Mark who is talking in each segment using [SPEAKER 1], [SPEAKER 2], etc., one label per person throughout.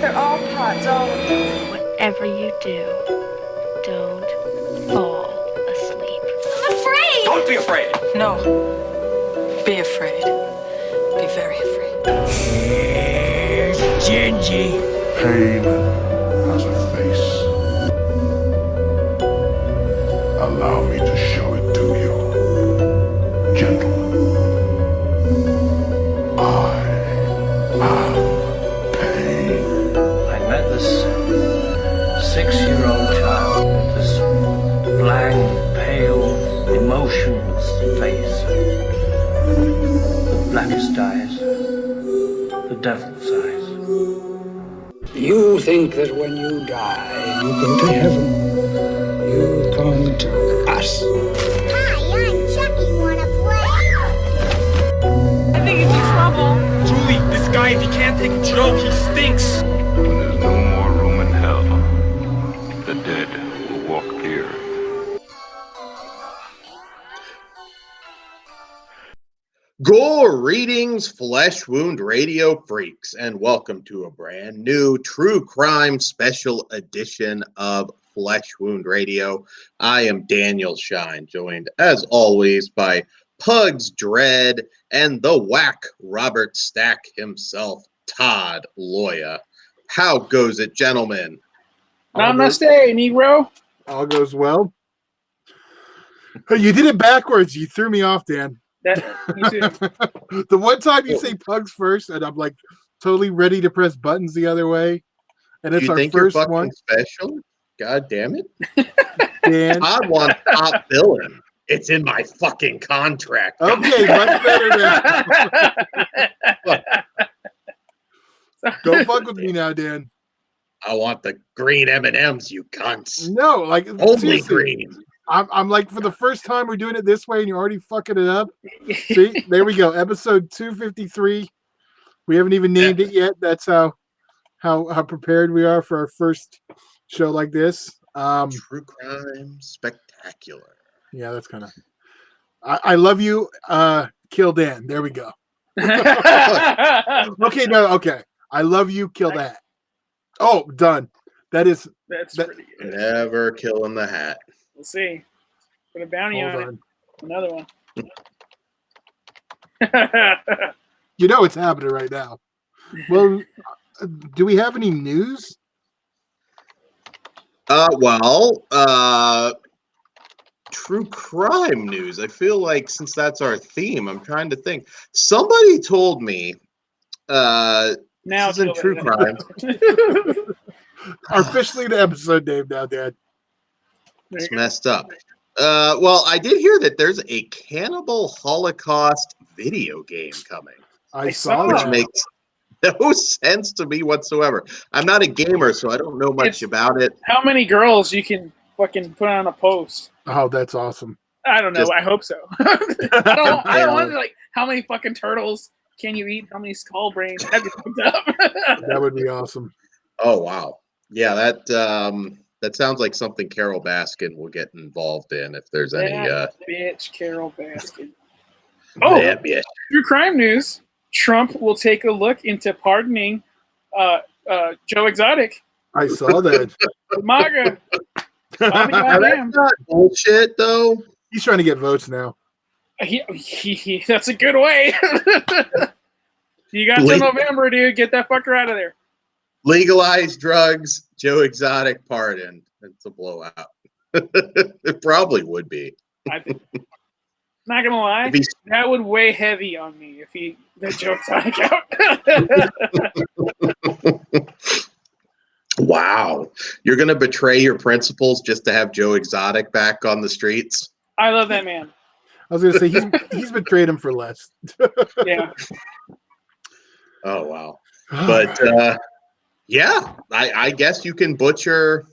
[SPEAKER 1] They're all pods, all of them.
[SPEAKER 2] Whatever you do, don't fall asleep.
[SPEAKER 1] I'm afraid!
[SPEAKER 3] Don't be afraid!
[SPEAKER 4] No. Be afraid. Be very afraid.
[SPEAKER 5] Here's Gingy.
[SPEAKER 6] Pain has a face. Allow me to show it to you. Gentlemen, I am pain.
[SPEAKER 3] I met this 6-year-old child with this blank, pale, emotionless face. The blackest eyes. The devil's eyes.
[SPEAKER 5] You think that when you die, you go to heaven. You come to us.
[SPEAKER 7] Hi, I'm Chucky. Wanna play?
[SPEAKER 1] I think it's in trouble.
[SPEAKER 8] Julie, this guy, if he can't take a joke, he stinks.
[SPEAKER 6] When there's no more room in hell, the dead will walk here.
[SPEAKER 9] Greetings, Flesh Wound Radio freaks, and welcome to a brand new true crime special edition of Flesh Wound Radio. I am Daniel Shine, joined as always by Pugs Dread and the whack Robert Stack himself, Todd Loya. How goes it, gentlemen?
[SPEAKER 10] Namaste, Negro.
[SPEAKER 11] All goes well. You did it backwards. You threw me off, Dan.
[SPEAKER 10] Me too.
[SPEAKER 11] The one time you say pugs first, and I'm like totally ready to press buttons the other way. And it's
[SPEAKER 9] You
[SPEAKER 11] our
[SPEAKER 9] think you're
[SPEAKER 11] first
[SPEAKER 9] fucking
[SPEAKER 11] one.
[SPEAKER 9] special? God damn it.
[SPEAKER 11] Dan.
[SPEAKER 9] Todd wants top billing. It's in my fucking contract.
[SPEAKER 11] Okay, much better now. Don't fuck with me now, Dan.
[SPEAKER 9] I want the green M&Ms, you cunts.
[SPEAKER 11] No, like
[SPEAKER 9] Only
[SPEAKER 11] seriously,
[SPEAKER 9] green.
[SPEAKER 11] I'm like, for the first time we're doing it this way, and you're already fucking it up. See, there we go. Episode 253. We haven't even named it yet. That's how prepared we are for our first show like this.
[SPEAKER 9] True crime spectacular.
[SPEAKER 11] Yeah, that's kind of. I love you, Kill Dan. There we go. Okay, no, okay. I love you, kill that. Oh, done. That's
[SPEAKER 10] pretty good.
[SPEAKER 9] Never killing the hat.
[SPEAKER 10] We'll see. Put a bounty
[SPEAKER 11] Hold
[SPEAKER 10] on
[SPEAKER 11] on.
[SPEAKER 10] it. Another one.
[SPEAKER 11] You know it's happening right now. Well, do we have any news?
[SPEAKER 9] True crime news. I feel like since that's our theme, I'm trying to think. Somebody told me
[SPEAKER 10] Now
[SPEAKER 9] this is in
[SPEAKER 10] kill
[SPEAKER 9] true
[SPEAKER 10] it.
[SPEAKER 9] crime.
[SPEAKER 11] Officially the episode name now, Dad.
[SPEAKER 9] It's messed up. Well, I did hear that there's a Cannibal Holocaust video game coming,
[SPEAKER 11] I saw
[SPEAKER 9] which
[SPEAKER 11] that.
[SPEAKER 9] makes no sense to me whatsoever. I'm not a gamer, so I don't know much about it.
[SPEAKER 10] How many girls you can fucking put on a post?
[SPEAKER 11] Oh, that's awesome.
[SPEAKER 10] I don't know.
[SPEAKER 9] Just-
[SPEAKER 10] I hope so. I don't want to, like, how many fucking turtles can you eat? How many skull brains have you picked up?
[SPEAKER 11] That would be awesome.
[SPEAKER 9] Oh wow, yeah, that sounds like something Carol Baskin will get involved in if there's any.
[SPEAKER 10] Bitch, Carol Baskin. Oh,
[SPEAKER 9] Yeah, bitch.
[SPEAKER 10] true crime news. Trump will take a look into pardoning Joe Exotic.
[SPEAKER 11] I saw that.
[SPEAKER 10] MAGA. Bobby
[SPEAKER 9] Now,
[SPEAKER 10] goddamn.
[SPEAKER 9] that's not bullshit though.
[SPEAKER 11] He's trying to get votes now.
[SPEAKER 10] That's a good way. You got till
[SPEAKER 9] Legal-
[SPEAKER 10] November, dude. Get that fucker out of there.
[SPEAKER 9] Legalize drugs, Joe Exotic pardoned. It's a blowout. It probably would be.
[SPEAKER 10] I think. Not gonna lie,
[SPEAKER 9] If he's-
[SPEAKER 10] that would weigh heavy on me if he let Joe Exotic out.
[SPEAKER 9] Wow, you're gonna betray your principles just to have Joe Exotic back on the streets?
[SPEAKER 10] I love that man.
[SPEAKER 11] I was gonna say he's betrayed him for less.
[SPEAKER 10] Yeah.
[SPEAKER 9] Oh wow. But yeah, I guess you can butcher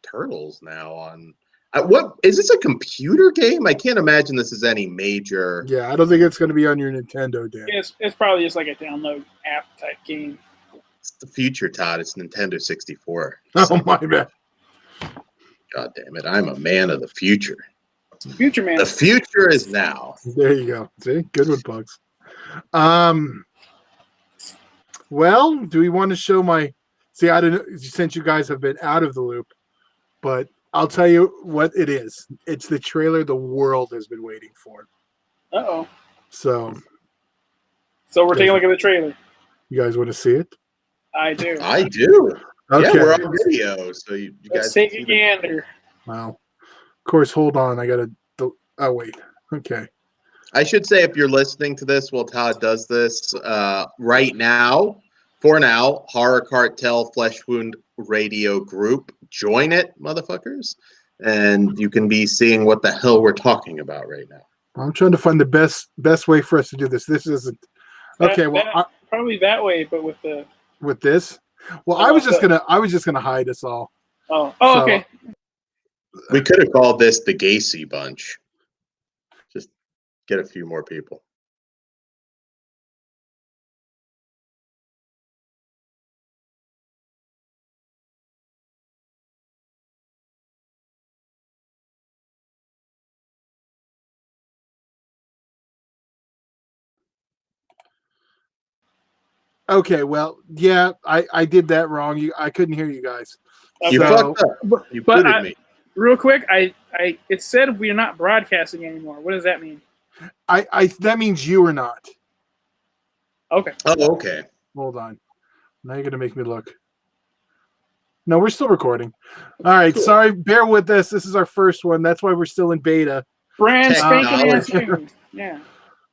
[SPEAKER 9] turtles now on. What is this, a computer game? I can't imagine this is any major.
[SPEAKER 11] Yeah, I don't think it's going to be on your Nintendo, Dan.
[SPEAKER 10] It's probably just like a download app type game.
[SPEAKER 9] It's the future, Todd. It's Nintendo 64.
[SPEAKER 11] Oh my man!
[SPEAKER 9] God damn it! I'm a man of the future.
[SPEAKER 10] Future man.
[SPEAKER 9] The future is now.
[SPEAKER 11] There you go. See, good one, Bugs. Well, do we want to show my See, I don't know since you guys have been out of the loop, but I'll tell you what it is. It's the trailer the world has been waiting for.
[SPEAKER 10] Uh-oh.
[SPEAKER 11] So
[SPEAKER 10] we're taking a look at the trailer.
[SPEAKER 11] you guys want to see it?
[SPEAKER 10] I do.
[SPEAKER 9] I do.
[SPEAKER 11] Okay.
[SPEAKER 9] Yeah, we're on video, so you
[SPEAKER 10] Let's
[SPEAKER 9] guys
[SPEAKER 10] take
[SPEAKER 9] can
[SPEAKER 10] a
[SPEAKER 9] see
[SPEAKER 10] gander.
[SPEAKER 11] Wow. Of course, hold on. I gotta. Oh wait. Okay.
[SPEAKER 9] I should say, if you're listening to this while Todd does this, right now, for now, Horror Cartel Flesh Wound Radio Group. Join it, motherfuckers, and you can be seeing what the hell we're talking about right now.
[SPEAKER 11] I'm trying to find the best way for us to do this. This isn't okay.
[SPEAKER 10] Probably that way, but with the
[SPEAKER 11] with this. Well, I was just gonna hide us all.
[SPEAKER 10] Oh,
[SPEAKER 11] So-
[SPEAKER 10] okay.
[SPEAKER 9] We could have called this the Gacy Bunch. Just get a few more people.
[SPEAKER 11] Okay, well, yeah, I did that wrong. I couldn't hear you guys.
[SPEAKER 9] You
[SPEAKER 11] So-
[SPEAKER 9] fucked up. You
[SPEAKER 10] but
[SPEAKER 9] booted
[SPEAKER 10] I-
[SPEAKER 9] me.
[SPEAKER 10] Real quick, it said we're not broadcasting anymore. What does that mean?
[SPEAKER 11] I that means you are not.
[SPEAKER 10] Okay.
[SPEAKER 9] Oh, okay.
[SPEAKER 11] Hold on. Now you're gonna make me look. No, we're still recording. All right, sorry, bear with us. This is our first one. That's why we're still in beta.
[SPEAKER 10] Brand spanking ass
[SPEAKER 9] Technology.
[SPEAKER 10] new. Yeah.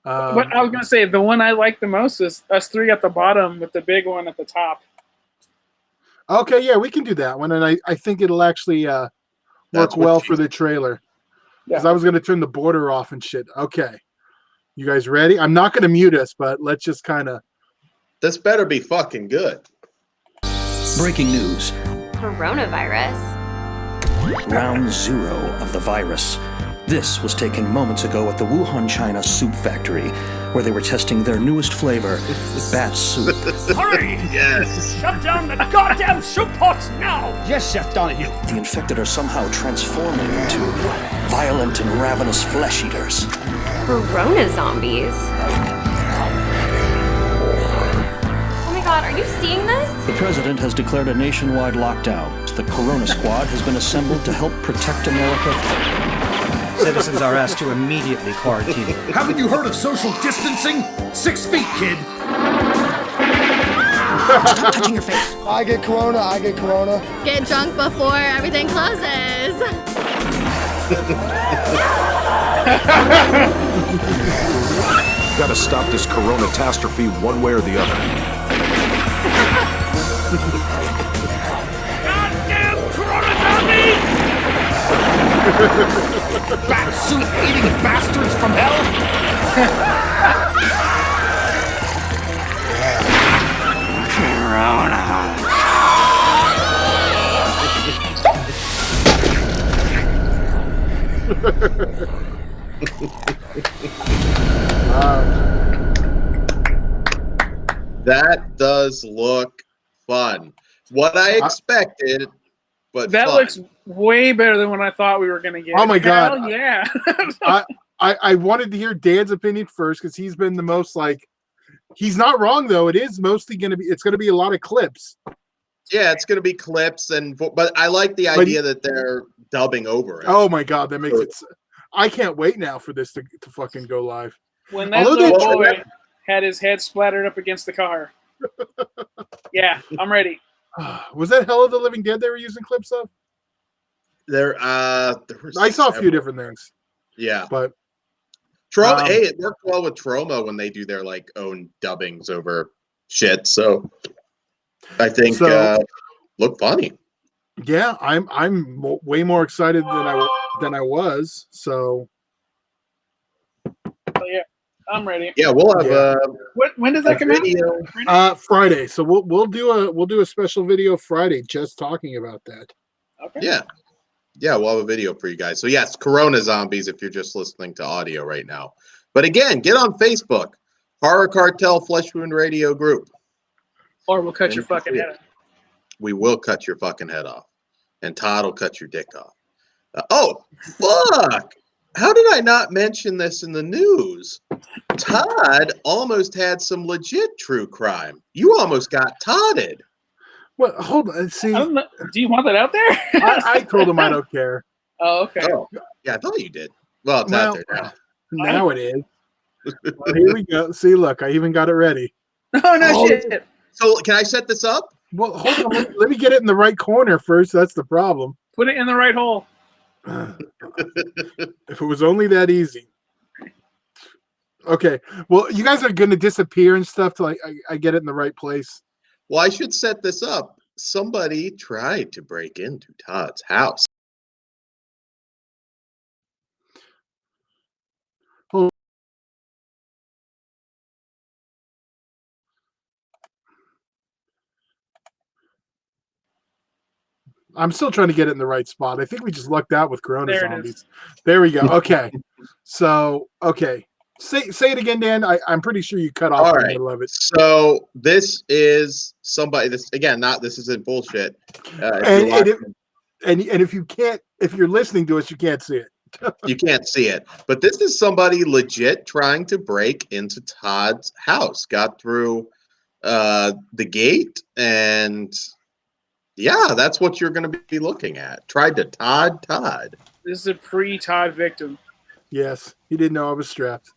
[SPEAKER 10] But I was gonna say the one I like the most is us three at the bottom with the big one at the top.
[SPEAKER 11] Okay, yeah, we can do that one, and I think it'll actually work
[SPEAKER 9] That's what
[SPEAKER 11] well
[SPEAKER 9] she-
[SPEAKER 11] for the trailer. Because
[SPEAKER 10] Yeah.
[SPEAKER 11] I was gonna turn the border off and shit. Okay, you guys ready? I'm not gonna mute us, but let's just kind of.
[SPEAKER 9] This better be fucking good.
[SPEAKER 12] Breaking news.
[SPEAKER 1] Coronavirus.
[SPEAKER 12] Round 0 of the virus. This was taken moments ago at the Wuhan, China soup factory, where they were testing their newest flavor, bat soup.
[SPEAKER 8] Hurry!
[SPEAKER 9] Yes.
[SPEAKER 8] Shut down the goddamn soup pots now! Yes, Chef Donahue.
[SPEAKER 12] The infected are somehow transforming into violent and ravenous flesh eaters.
[SPEAKER 1] Corona zombies. Oh my god, are you seeing this?
[SPEAKER 12] The president has declared a nationwide lockdown. The Corona Squad has been assembled to help protect America.
[SPEAKER 13] Citizens are asked to immediately quarantine.
[SPEAKER 8] Haven't you heard of social distancing? 6 feet, kid!
[SPEAKER 12] Stop touching your face.
[SPEAKER 14] I get corona.
[SPEAKER 7] Get drunk before everything closes.
[SPEAKER 15] Gotta stop this corona catastrophe one way or the other.
[SPEAKER 8] Goddamn corona zombies! Bat soup eating bastards from hell!
[SPEAKER 9] That does look fun. What I expected, but
[SPEAKER 10] That
[SPEAKER 9] fun.
[SPEAKER 10] looks way better than what I thought we were gonna get.
[SPEAKER 11] Oh my God.
[SPEAKER 10] Hell yeah.
[SPEAKER 11] I wanted to hear Dan's opinion first because he's been the most like. He's not wrong though. It is mostly gonna be. It's gonna be a lot of clips.
[SPEAKER 9] Yeah, it's going to be clips, but I like the idea that they're dubbing over it.
[SPEAKER 11] Oh my God, that makes it. I can't wait now for this to fucking go live.
[SPEAKER 10] When that
[SPEAKER 11] Although
[SPEAKER 10] little
[SPEAKER 11] they-
[SPEAKER 10] boy had his head splattered up against the car. Yeah, I'm ready.
[SPEAKER 11] Was that Hell of the Living Dead they were using clips of?
[SPEAKER 9] There was
[SPEAKER 11] I saw a few
[SPEAKER 9] several.
[SPEAKER 11] different things.
[SPEAKER 9] Yeah,
[SPEAKER 11] but
[SPEAKER 9] Trauma. Hey, it worked well with Trauma when they do their like own dubbings over shit. So I think look funny.
[SPEAKER 11] Yeah, I'm way more excited than I was. So
[SPEAKER 10] Yeah, I'm ready.
[SPEAKER 9] Yeah, we'll have
[SPEAKER 10] when does that come
[SPEAKER 9] out?
[SPEAKER 11] Friday. So we'll do a special video Friday just talking about that.
[SPEAKER 10] Okay.
[SPEAKER 9] Yeah, we'll have a video for you guys. So yes, Corona Zombies if you're just listening to audio right now. But again, get on Facebook, Horror Cartel Flesh Wound Radio Group.
[SPEAKER 10] Or we'll cut your fucking head off.
[SPEAKER 9] We will cut your fucking head off. And Todd will cut your dick off. Oh, fuck. How did I not mention this in the news? Todd almost had some legit true crime. You almost got Todded.
[SPEAKER 11] Well, hold on. See,
[SPEAKER 10] I don't know. Do you want that out there?
[SPEAKER 11] I told him I don't care.
[SPEAKER 10] Oh, okay.
[SPEAKER 9] Oh, yeah, I thought you did. Well, it's out there now.
[SPEAKER 11] Now it is. Well, here we go. See, look, I even got it ready.
[SPEAKER 10] Oh, no shit.
[SPEAKER 9] So can I set this up?
[SPEAKER 11] Well, hold on. Let me get it in the right corner first. That's the problem.
[SPEAKER 10] Put it in the right hole.
[SPEAKER 11] If it was only that easy. Okay. Well, you guys are going to disappear and stuff till I get it in the right place.
[SPEAKER 9] Well, I should set this up. Somebody tried to break into Todd's house.
[SPEAKER 11] I'm still trying to get it in the right spot. I think we just lucked out with Corona
[SPEAKER 10] There it
[SPEAKER 11] zombies.
[SPEAKER 10] is.
[SPEAKER 11] There we go. Okay. So, okay. Say it again, Dan. I'm pretty sure you cut off
[SPEAKER 9] All
[SPEAKER 11] in the
[SPEAKER 9] right.
[SPEAKER 11] middle of it.
[SPEAKER 9] So this is somebody. This again, this isn't bullshit.
[SPEAKER 11] And if you can't, if you're listening to us, you can't see it.
[SPEAKER 9] You can't see it, but this is somebody legit trying to break into Todd's house. Got through the gate, and yeah, that's what you're going to be looking at. Tried to Todd.
[SPEAKER 10] This is a pre-Todd victim.
[SPEAKER 11] Yes, he didn't know I was strapped.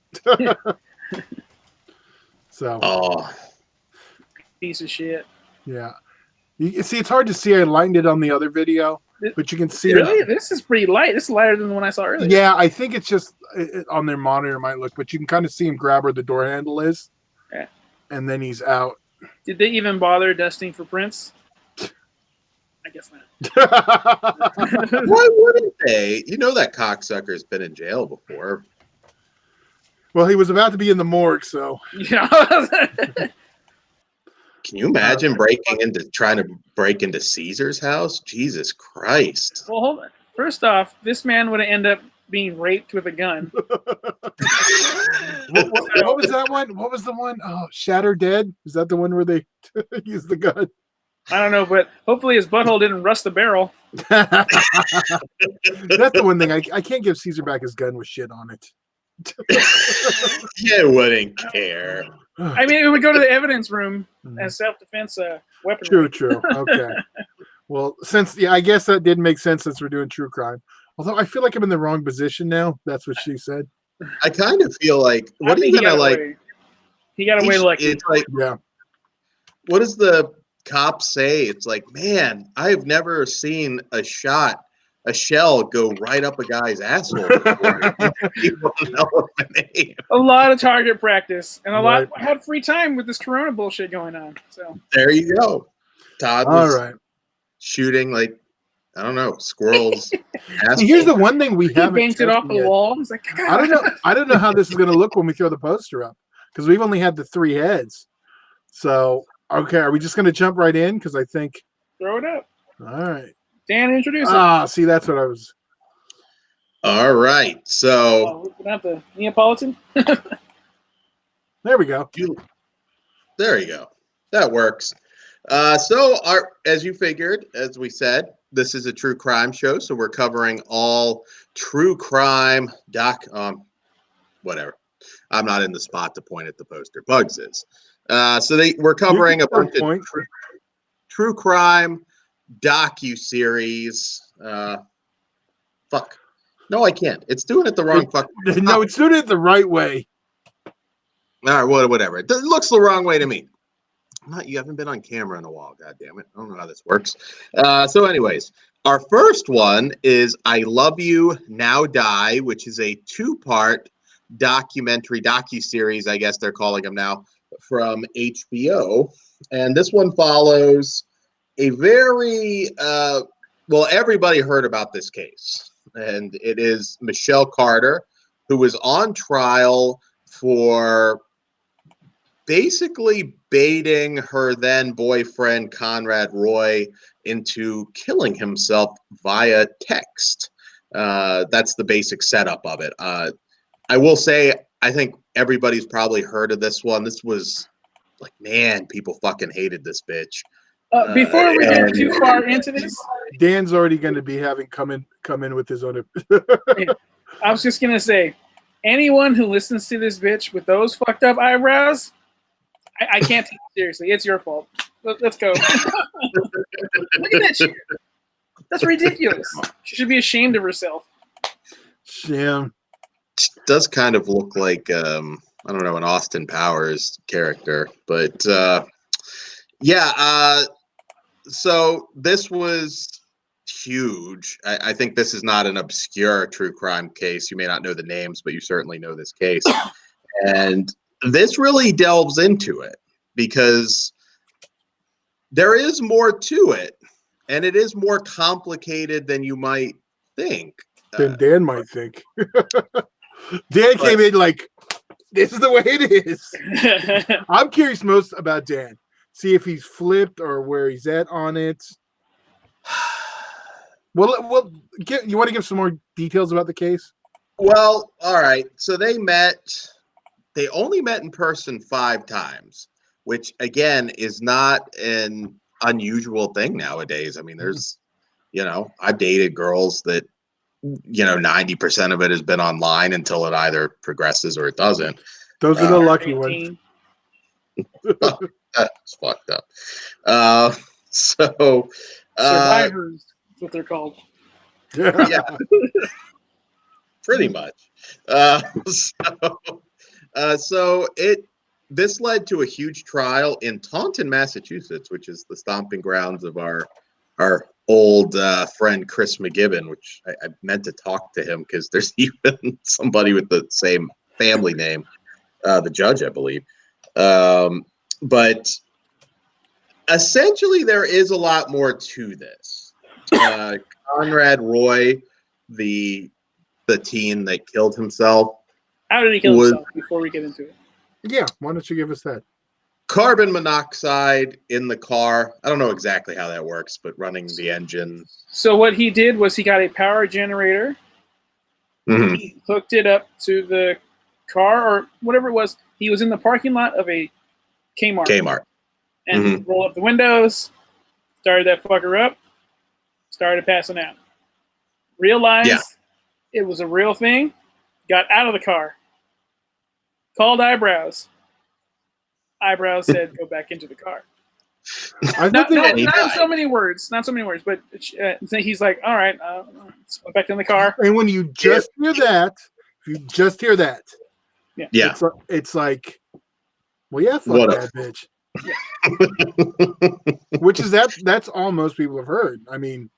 [SPEAKER 11] So.
[SPEAKER 9] Oh.
[SPEAKER 10] Piece of shit.
[SPEAKER 11] Yeah. You see, it's hard to see. I lightened it on the other video, but you can see
[SPEAKER 10] really?
[SPEAKER 11] it.
[SPEAKER 10] This is pretty light. This is lighter than the one I saw earlier.
[SPEAKER 11] Yeah, I think it's just on their monitor it might look, but you can kind of see him grab where the door handle is.
[SPEAKER 10] Yeah.
[SPEAKER 11] And then he's out.
[SPEAKER 10] Did they even bother dusting for prints? I guess not.
[SPEAKER 9] Why wouldn't they? You know that cocksucker's been in jail before.
[SPEAKER 11] Well, he was about to be in the morgue, so.
[SPEAKER 10] Yeah.
[SPEAKER 9] Can you imagine trying to break into Caesar's house? Jesus Christ.
[SPEAKER 10] Well, hold on. First off, this man would end up being raped with a gun.
[SPEAKER 11] What was that one? What was the one? Oh, Shatter Dead? Is that the one where they use the gun?
[SPEAKER 10] I don't know, but hopefully his butthole didn't rust the barrel.
[SPEAKER 11] That's the one thing. I can't give Caesar back his gun with shit on it.
[SPEAKER 9] You wouldn't care.
[SPEAKER 10] I mean, it would go to the evidence room as self-defense weaponry.
[SPEAKER 11] True. Okay. Well, I guess that did make sense since we're doing true crime. Although I feel like I'm in the wrong position now. That's what she said.
[SPEAKER 9] I kind of feel like, what are you gonna like?
[SPEAKER 10] He got away lucky.
[SPEAKER 9] It's like,
[SPEAKER 11] yeah.
[SPEAKER 9] What does the cop say? It's like, man, I've never seen a shell go right up a guy's asshole before. People know the name.
[SPEAKER 10] A lot of target practice and a lot. I had free time with this Corona bullshit going on. So
[SPEAKER 9] there you go. Todd was shooting like, I don't know, squirrels.
[SPEAKER 11] Here's the one thing we haven't
[SPEAKER 10] painted off the wall. It's like,
[SPEAKER 11] I don't know how this is going to look when we throw the poster up because we've only had the 3 heads. So okay, are we just going to jump right in? Because I think
[SPEAKER 10] throw it up.
[SPEAKER 11] All right.
[SPEAKER 10] Dan, introduce it.
[SPEAKER 11] See, that's what I was.
[SPEAKER 9] All right, so
[SPEAKER 10] not the Neapolitan.
[SPEAKER 11] There we go.
[SPEAKER 9] There you go. That works. So, as you figured, as we said, this is a true crime show, so we're covering all true crime whatever. I'm not in the spot to point at the poster. Bugs is. We're covering a bunch of true crime docu-series. Fuck. No, I can't. It's doing it the wrong fucking.
[SPEAKER 11] No, it's doing it the right way.
[SPEAKER 9] All right, whatever. It looks the wrong way to me. You haven't been on camera in a while. God damn it. I don't know how this works. So anyways, our first one is I Love You, Now Die, which is a 2-part docu-series, I guess they're calling them now, from HBO. And this one follows a very, everybody heard about this case. And it is Michelle Carter, who was on trial for basically baiting her then boyfriend Conrad Roy into killing himself via text. That's the basic setup of it. I will say, I think everybody's probably heard of this one. This was like, man, people fucking hated this bitch.
[SPEAKER 10] Before we get too far into this,
[SPEAKER 11] Dan's already going to be having come in with his own.
[SPEAKER 10] I was just gonna say, anyone who listens to this bitch with those fucked up eyebrows, I can't take it seriously. It's your fault. Let's go. Look at that shit. That's ridiculous. She should be ashamed of herself.
[SPEAKER 11] Yeah.
[SPEAKER 9] She does kind of look like I don't know, an Austin Powers character, but so this was huge. I think this is not an obscure true crime case. You may not know the names, but you certainly know this case. And this really delves into it because there is more to it, and it is more complicated than you might think.
[SPEAKER 11] Than Dan might think. Dan came in like, this is the way it is. I'm curious most about Dan. See if he's flipped or where he's at on it. Well, you want to give some more details about the case?
[SPEAKER 9] Well, all right. So they only met in person 5 times, which again is not an unusual thing nowadays. I mean, there's, I've dated girls that, 90% of it has been online until it either progresses or it doesn't.
[SPEAKER 11] Those are the lucky ones.
[SPEAKER 9] That's fucked up.
[SPEAKER 10] Survivors is what they're called.
[SPEAKER 9] Yeah. Pretty much. This led to a huge trial in Taunton, Massachusetts, which is the stomping grounds of our old friend Chris McGibbon, which I meant to talk to him because there's even somebody with the same family name, the judge, I believe. But essentially, there is a lot more to this. Conrad Roy, the teen that killed himself.
[SPEAKER 10] How did he kill himself before we get into it?
[SPEAKER 11] Yeah, why don't you give us that?
[SPEAKER 9] Carbon monoxide in the car. I don't know exactly how that works, but running the engine.
[SPEAKER 10] So what he did was he got a power generator.
[SPEAKER 9] Mm-hmm.
[SPEAKER 10] He hooked it up to the car or whatever it was. He was in the parking lot of a Kmart. And rolled up the windows, started that fucker up, started passing out. Realized it was a real thing, got out of the car, called Eyebrows. Eyebrows said, go back into the car. Not in so many words, but he's like, all right, let's go back in the car.
[SPEAKER 11] And when you just hear that,
[SPEAKER 9] yeah,
[SPEAKER 11] it's like, well, yeah, fuck that bitch. Which is that's all most people have heard. I mean,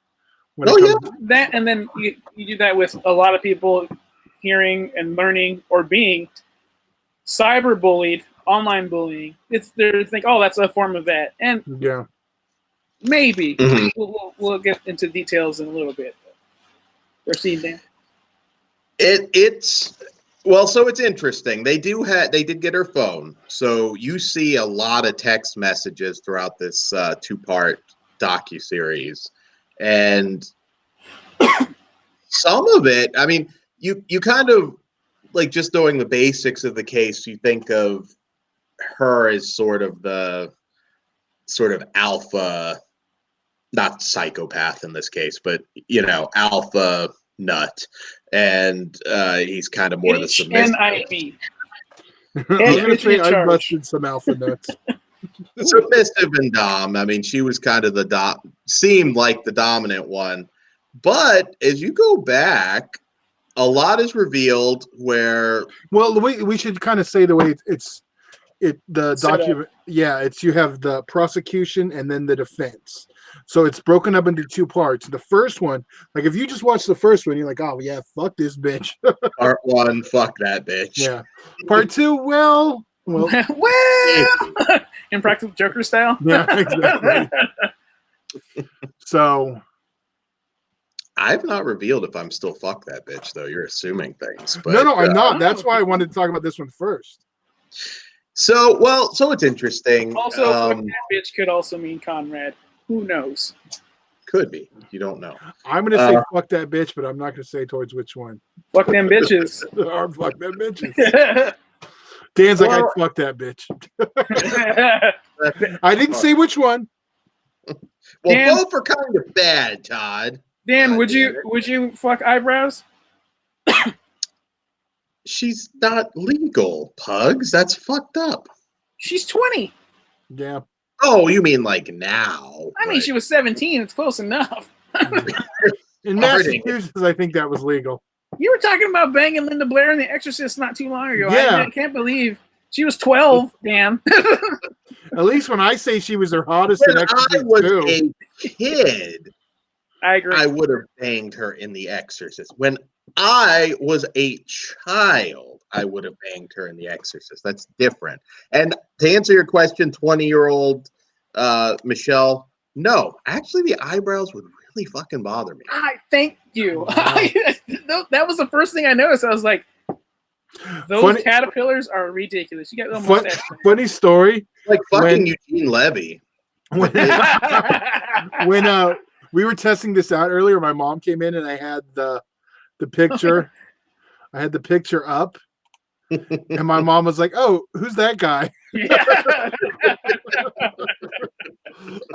[SPEAKER 10] that, and then you do that with a lot of people hearing and learning or being cyberbullied, online bullying. They think, oh, that's a form of that, and maybe we'll get into details in a little bit. Proceed, Dan.
[SPEAKER 9] So it's interesting. They did get her phone. So you see a lot of text messages throughout this 2-part docuseries. And some of it, I mean, you kind of like just knowing the basics of the case, you think of her as sort of alpha, not psychopath in this case, but alpha nut. And he's kind of more the submissive.
[SPEAKER 10] NIV.
[SPEAKER 11] I busted some alpha nuts.
[SPEAKER 9] Submissive and dom. I mean, she was kind of seemed like the dominant one. But as you go back, a lot is revealed where.
[SPEAKER 11] Well, we should kind of say the way the document. Yeah, you have the prosecution and then the defense. So it's broken up into 2 parts. The first one, like if you just watch the first one, you're like, oh yeah, fuck this bitch.
[SPEAKER 9] Part 1, fuck that bitch.
[SPEAKER 11] Yeah. Part 2, well.
[SPEAKER 10] Impractical Joker style.
[SPEAKER 11] Yeah, exactly. So
[SPEAKER 9] I've not revealed if I'm still fuck that bitch, though. You're assuming things. But,
[SPEAKER 11] no, I'm not. That's why I wanted to talk about this one first.
[SPEAKER 9] So it's interesting.
[SPEAKER 10] Also, fuck that bitch could also mean Conrad. Who knows?
[SPEAKER 9] Could be. You don't know.
[SPEAKER 11] I'm going to say fuck that bitch, but I'm not going to say towards which one.
[SPEAKER 10] Fuck them bitches.
[SPEAKER 11] Or fuck them bitches. Dan's like, I fuck that bitch. I didn't say which one.
[SPEAKER 9] Well, Dan, both are kind of bad, Todd.
[SPEAKER 10] Dan, would you fuck Eyebrows?
[SPEAKER 9] She's not legal, Pugs. That's fucked up.
[SPEAKER 10] She's 20.
[SPEAKER 11] Yeah.
[SPEAKER 9] Oh, you mean like now?
[SPEAKER 10] I mean, she was 17. It's close enough.
[SPEAKER 11] In Massachusetts, I think that was legal.
[SPEAKER 10] You were talking about banging Linda Blair in The Exorcist not too long ago.
[SPEAKER 11] Yeah.
[SPEAKER 10] I can't believe she was 12, Dan.
[SPEAKER 11] At least when I say she was her hottest in
[SPEAKER 9] When
[SPEAKER 11] Exorcist
[SPEAKER 9] I was
[SPEAKER 11] 2.
[SPEAKER 9] a kid,
[SPEAKER 10] I agree.
[SPEAKER 9] I would have banged her in The Exorcist. When I was a child, I would have banged her in The Exorcist. That's different. And to answer your question, 20-year-old Michelle, no, actually, the eyebrows would really fucking bother me.
[SPEAKER 10] Thank you. That was the first thing I noticed. I was like, those caterpillars are ridiculous. You got little mustache.
[SPEAKER 11] Funny story.
[SPEAKER 9] Like fucking Eugene Levy.
[SPEAKER 11] When we were testing this out earlier, my mom came in and I had the picture. I had the picture up, and my mom was like, "Oh, who's that guy?"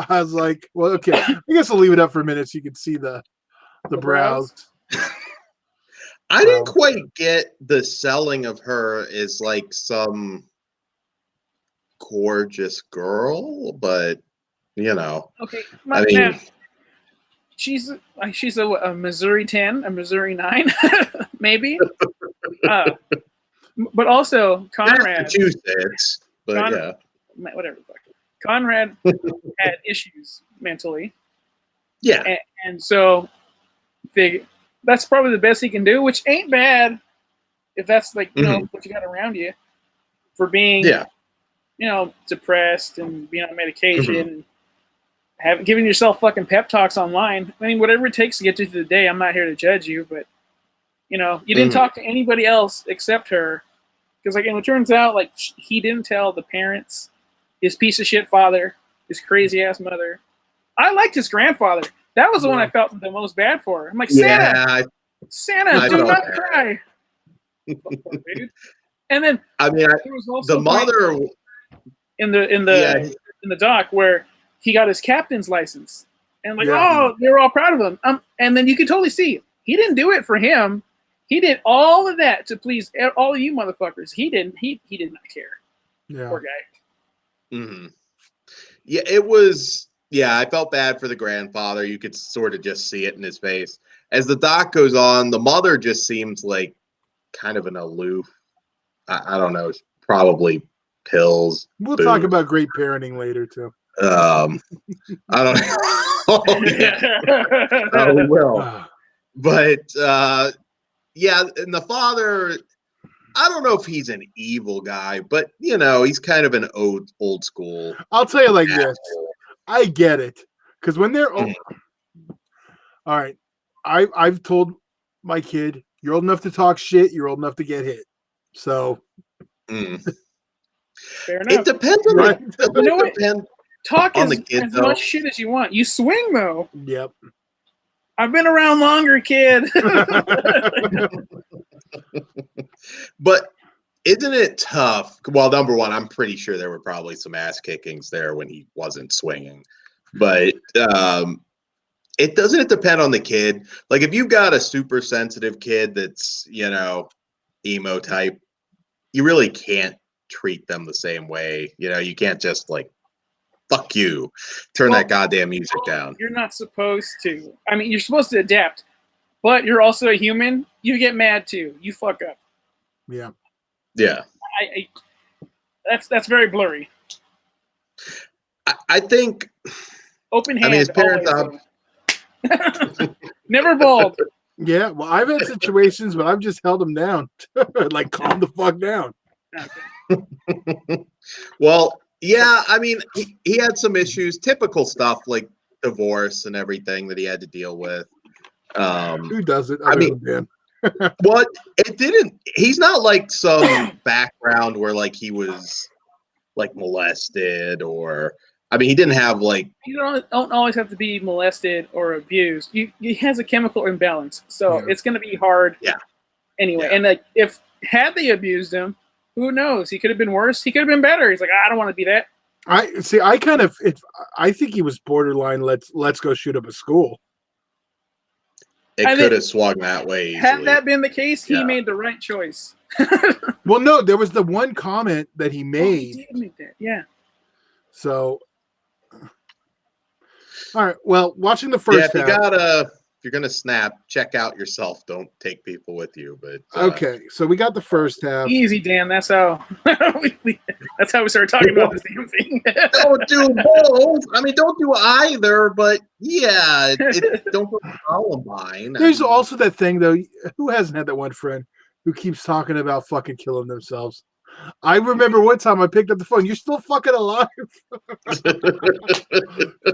[SPEAKER 11] I was like, "Well, okay. I guess I'll leave it up for a minute so you can see the brows."
[SPEAKER 9] I didn't quite get the selling of her as like some gorgeous girl, but you know,
[SPEAKER 10] okay.
[SPEAKER 9] I mean,
[SPEAKER 10] she's a Missouri 10, a Missouri 9, maybe. But also Conrad.
[SPEAKER 9] Massachusetts, but yeah,
[SPEAKER 10] whatever. Conrad had issues mentally.
[SPEAKER 9] Yeah,
[SPEAKER 10] and so that's probably the best he can do, which ain't bad if that's like what you got around you for being depressed and being on medication and giving yourself fucking pep talks online. I mean, whatever it takes to get you through the day. I'm not here to judge you, but you didn't talk to anybody else except her, because like, and it turns out like he didn't tell the parents, his piece of shit father, his crazy ass mother. I liked his grandfather. That was the one I felt the most bad for. I'm like, Santa, do not cry. And then
[SPEAKER 9] I mean,
[SPEAKER 10] there was also
[SPEAKER 9] the mother
[SPEAKER 10] in the doc where he got his captain's license, and like, oh, they were all proud of him. And then you could totally see he didn't do it for him. He did all of that to please all of you motherfuckers. He didn't. He did not care.
[SPEAKER 11] Yeah.
[SPEAKER 10] Poor guy.
[SPEAKER 9] Mm-hmm. Yeah, it was. Yeah, I felt bad for the grandfather. You could sort of just see it in his face. As the doc goes on, the mother just seems like kind of an aloof. I don't know. Probably pills.
[SPEAKER 11] We'll talk about great parenting later too.
[SPEAKER 9] I don't know. Oh, yeah. We will. But yeah, and the father, I don't know if he's an evil guy, but he's kind of an old school.
[SPEAKER 11] I'll tell you like this. I get it, because when they're old, all right, I've told my kid, you're old enough to talk shit, you're old enough to get hit. So
[SPEAKER 10] fair enough.
[SPEAKER 9] It depends on
[SPEAKER 10] talk
[SPEAKER 9] on the kid,
[SPEAKER 10] as much shit as you want. You swing though.
[SPEAKER 11] Yep.
[SPEAKER 10] I've been around longer, kid.
[SPEAKER 9] But isn't it tough? Well, number one, I'm pretty sure there were probably some ass kickings there when he wasn't swinging. But it doesn't depend on the kid. Like if you've got a super sensitive kid that's, emo type, you really can't treat them the same way. You can't just like, fuck you, turn that goddamn music down.
[SPEAKER 10] You're not supposed to. I mean, you're supposed to adapt, but you're also a human. You get mad too. You fuck up.
[SPEAKER 11] Yeah.
[SPEAKER 9] Yeah.
[SPEAKER 10] That's very blurry.
[SPEAKER 9] I think
[SPEAKER 10] open hand.
[SPEAKER 9] His parents
[SPEAKER 10] never bald.
[SPEAKER 11] Yeah, well, I've had situations, but I've just held him down, like calm the fuck down.
[SPEAKER 9] Well, yeah, I mean, he had some issues, typical stuff like divorce and everything that he had to deal with.
[SPEAKER 11] Who does it?
[SPEAKER 9] I mean, what it didn't. He's not like some background where like he was like molested or. I mean, he didn't have like.
[SPEAKER 10] You don't always have to be molested or abused. He has a chemical imbalance, so it's going to be hard.
[SPEAKER 9] Yeah.
[SPEAKER 10] Anyway, and like if had they abused him, who knows? He could have been worse. He could have been better. He's like, I don't want to be that.
[SPEAKER 11] I think he was borderline. Let's go shoot up a school.
[SPEAKER 9] It could have swung that way. Easily.
[SPEAKER 10] Had that been the case, he made the right choice.
[SPEAKER 11] Well, no, there was the one comment that he made.
[SPEAKER 10] He did make that, yeah.
[SPEAKER 11] So, All right. Well, watching the first
[SPEAKER 9] if
[SPEAKER 11] half.
[SPEAKER 9] if you're gonna snap, check out yourself. Don't take people with you. But
[SPEAKER 11] okay, so we got the first half.
[SPEAKER 10] Easy, Dan. That's how that's how we started talking about this damn thing.
[SPEAKER 9] Don't do both. I mean, don't do either. But yeah, don't put Columbine.
[SPEAKER 11] There's also that thing though. Who hasn't had that one friend who keeps talking about fucking killing themselves? I remember one time I picked up the phone. You're still fucking alive.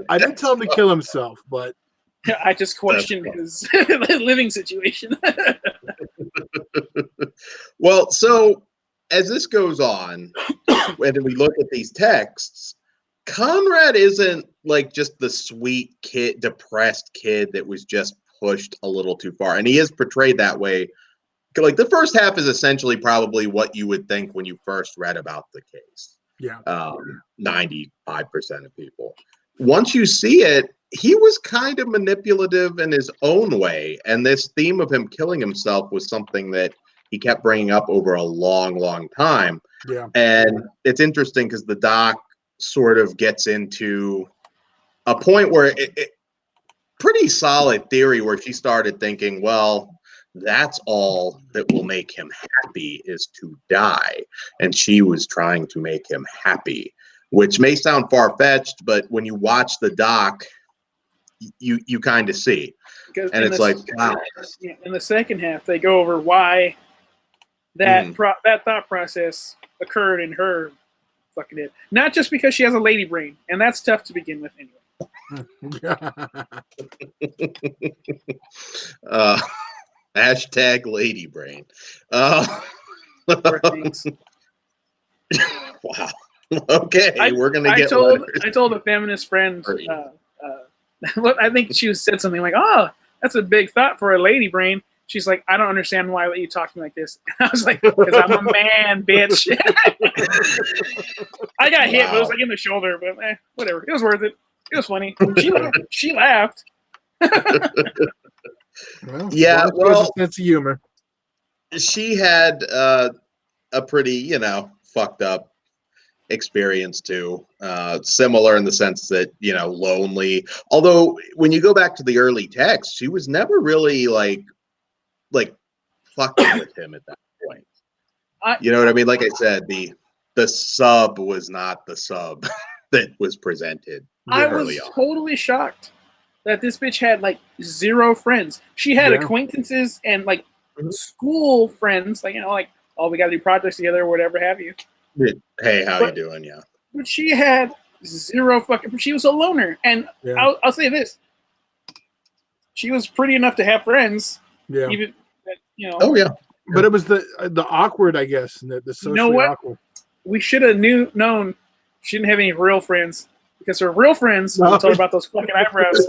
[SPEAKER 11] I didn't tell him to kill himself, but
[SPEAKER 10] I just questioned his living situation.
[SPEAKER 9] Well, so as this goes on, when we look at these texts, Conrad isn't like just the sweet kid, depressed kid that was just pushed a little too far. And he is portrayed that way. Like the first half is essentially probably what you would think when you first read about the case.
[SPEAKER 11] Yeah.
[SPEAKER 9] 95% of people. Once you see it, he was kind of manipulative in his own way. And this theme of him killing himself was something that he kept bringing up over a long, long time.
[SPEAKER 11] Yeah.
[SPEAKER 9] And it's interesting because the doc sort of gets into a point where it pretty solid theory where she started thinking, well, that's all that will make him happy is to die. And she was trying to make him happy, which may sound far-fetched, but when you watch the doc, you kind of see. And it's like, wow.
[SPEAKER 10] In the second half, they go over why that that thought process occurred in her fucking head. Not just because she has a lady brain, and that's tough to begin with anyway.
[SPEAKER 9] Hashtag lady brain. Wow. Okay, we're gonna get.
[SPEAKER 10] I told a feminist friend. I think she said something like, "Oh, that's a big thought for a lady brain." She's like, "I don't understand why you talk to me like this." And I was like, "Because I'm a man, bitch." I got hit, but it was like in the shoulder. But whatever, it was worth it. It was funny. She laughed.
[SPEAKER 11] Well,
[SPEAKER 9] yeah, well,
[SPEAKER 11] sense of humor.
[SPEAKER 9] She had a pretty, fucked up experience too. Similar in the sense that, lonely. Although when you go back to the early text, she was never really like fucking with him at that point. You know what I mean? Like I said, the sub was not the sub that was presented.
[SPEAKER 10] I was totally shocked that this bitch had like zero friends. She had acquaintances and like school friends, like oh, we got to do projects together or whatever have you.
[SPEAKER 9] Hey, how you doing? Yeah.
[SPEAKER 10] But she had zero fucking. She was a loner, and I'll say this: she was pretty enough to have friends.
[SPEAKER 11] Yeah.
[SPEAKER 10] Even
[SPEAKER 9] Oh yeah.
[SPEAKER 11] But it was the awkward, I guess, the socially awkward.
[SPEAKER 10] We should have known she didn't have any real friends. Because her real friends will tell her about those fucking eyebrows.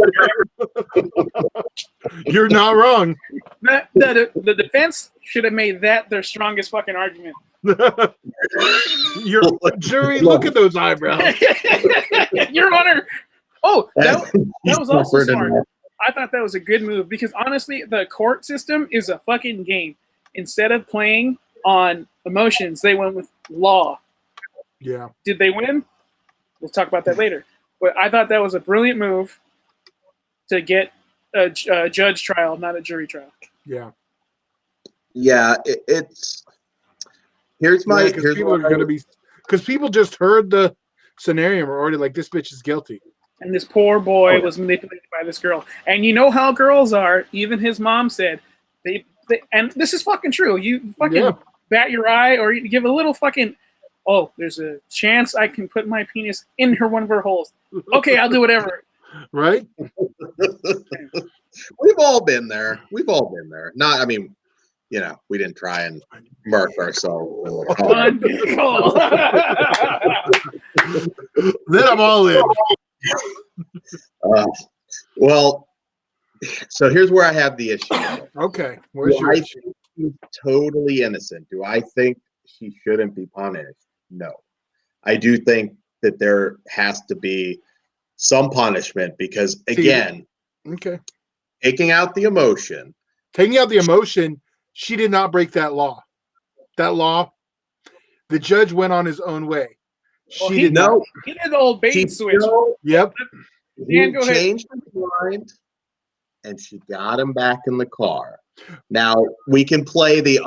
[SPEAKER 11] You're not wrong.
[SPEAKER 10] The defense should have made that their strongest fucking argument.
[SPEAKER 11] Your jury, look at those eyebrows.
[SPEAKER 10] Your Honor. Oh, that was also smart. I thought that was a good move because honestly, the court system is a fucking game. Instead of playing on emotions, they went with law.
[SPEAKER 11] Yeah.
[SPEAKER 10] Did they win? We'll talk about that later. But I thought that was a brilliant move to get a judge trial, not a jury trial.
[SPEAKER 11] Yeah.
[SPEAKER 9] Yeah, it's here's
[SPEAKER 11] people are going to be because people just heard the scenario and were already like, this bitch is guilty.
[SPEAKER 10] And this poor boy was manipulated by this girl. And you know how girls are. Even his mom said they and this is fucking true. You fucking bat your eye or you give a little fucking. Oh, there's a chance I can put my penis in one of her holes. Okay, I'll do whatever.
[SPEAKER 11] Right?
[SPEAKER 9] We've all been there. Not, I mean, we didn't try and murk ourselves.
[SPEAKER 11] Then I'm all in.
[SPEAKER 9] Well, so here's where I have the issue.
[SPEAKER 11] Okay. Where's your issue?
[SPEAKER 9] She's totally innocent. Do I think she shouldn't be punished? No. I do think that there has to be some punishment because, again, taking out the emotion, she did not break that law. That law, the judge went on his own way.
[SPEAKER 10] He did the old bait switch.
[SPEAKER 11] Yep.
[SPEAKER 10] Dan, go ahead.
[SPEAKER 9] changed his mind, and she got him back in the car. Now we can play the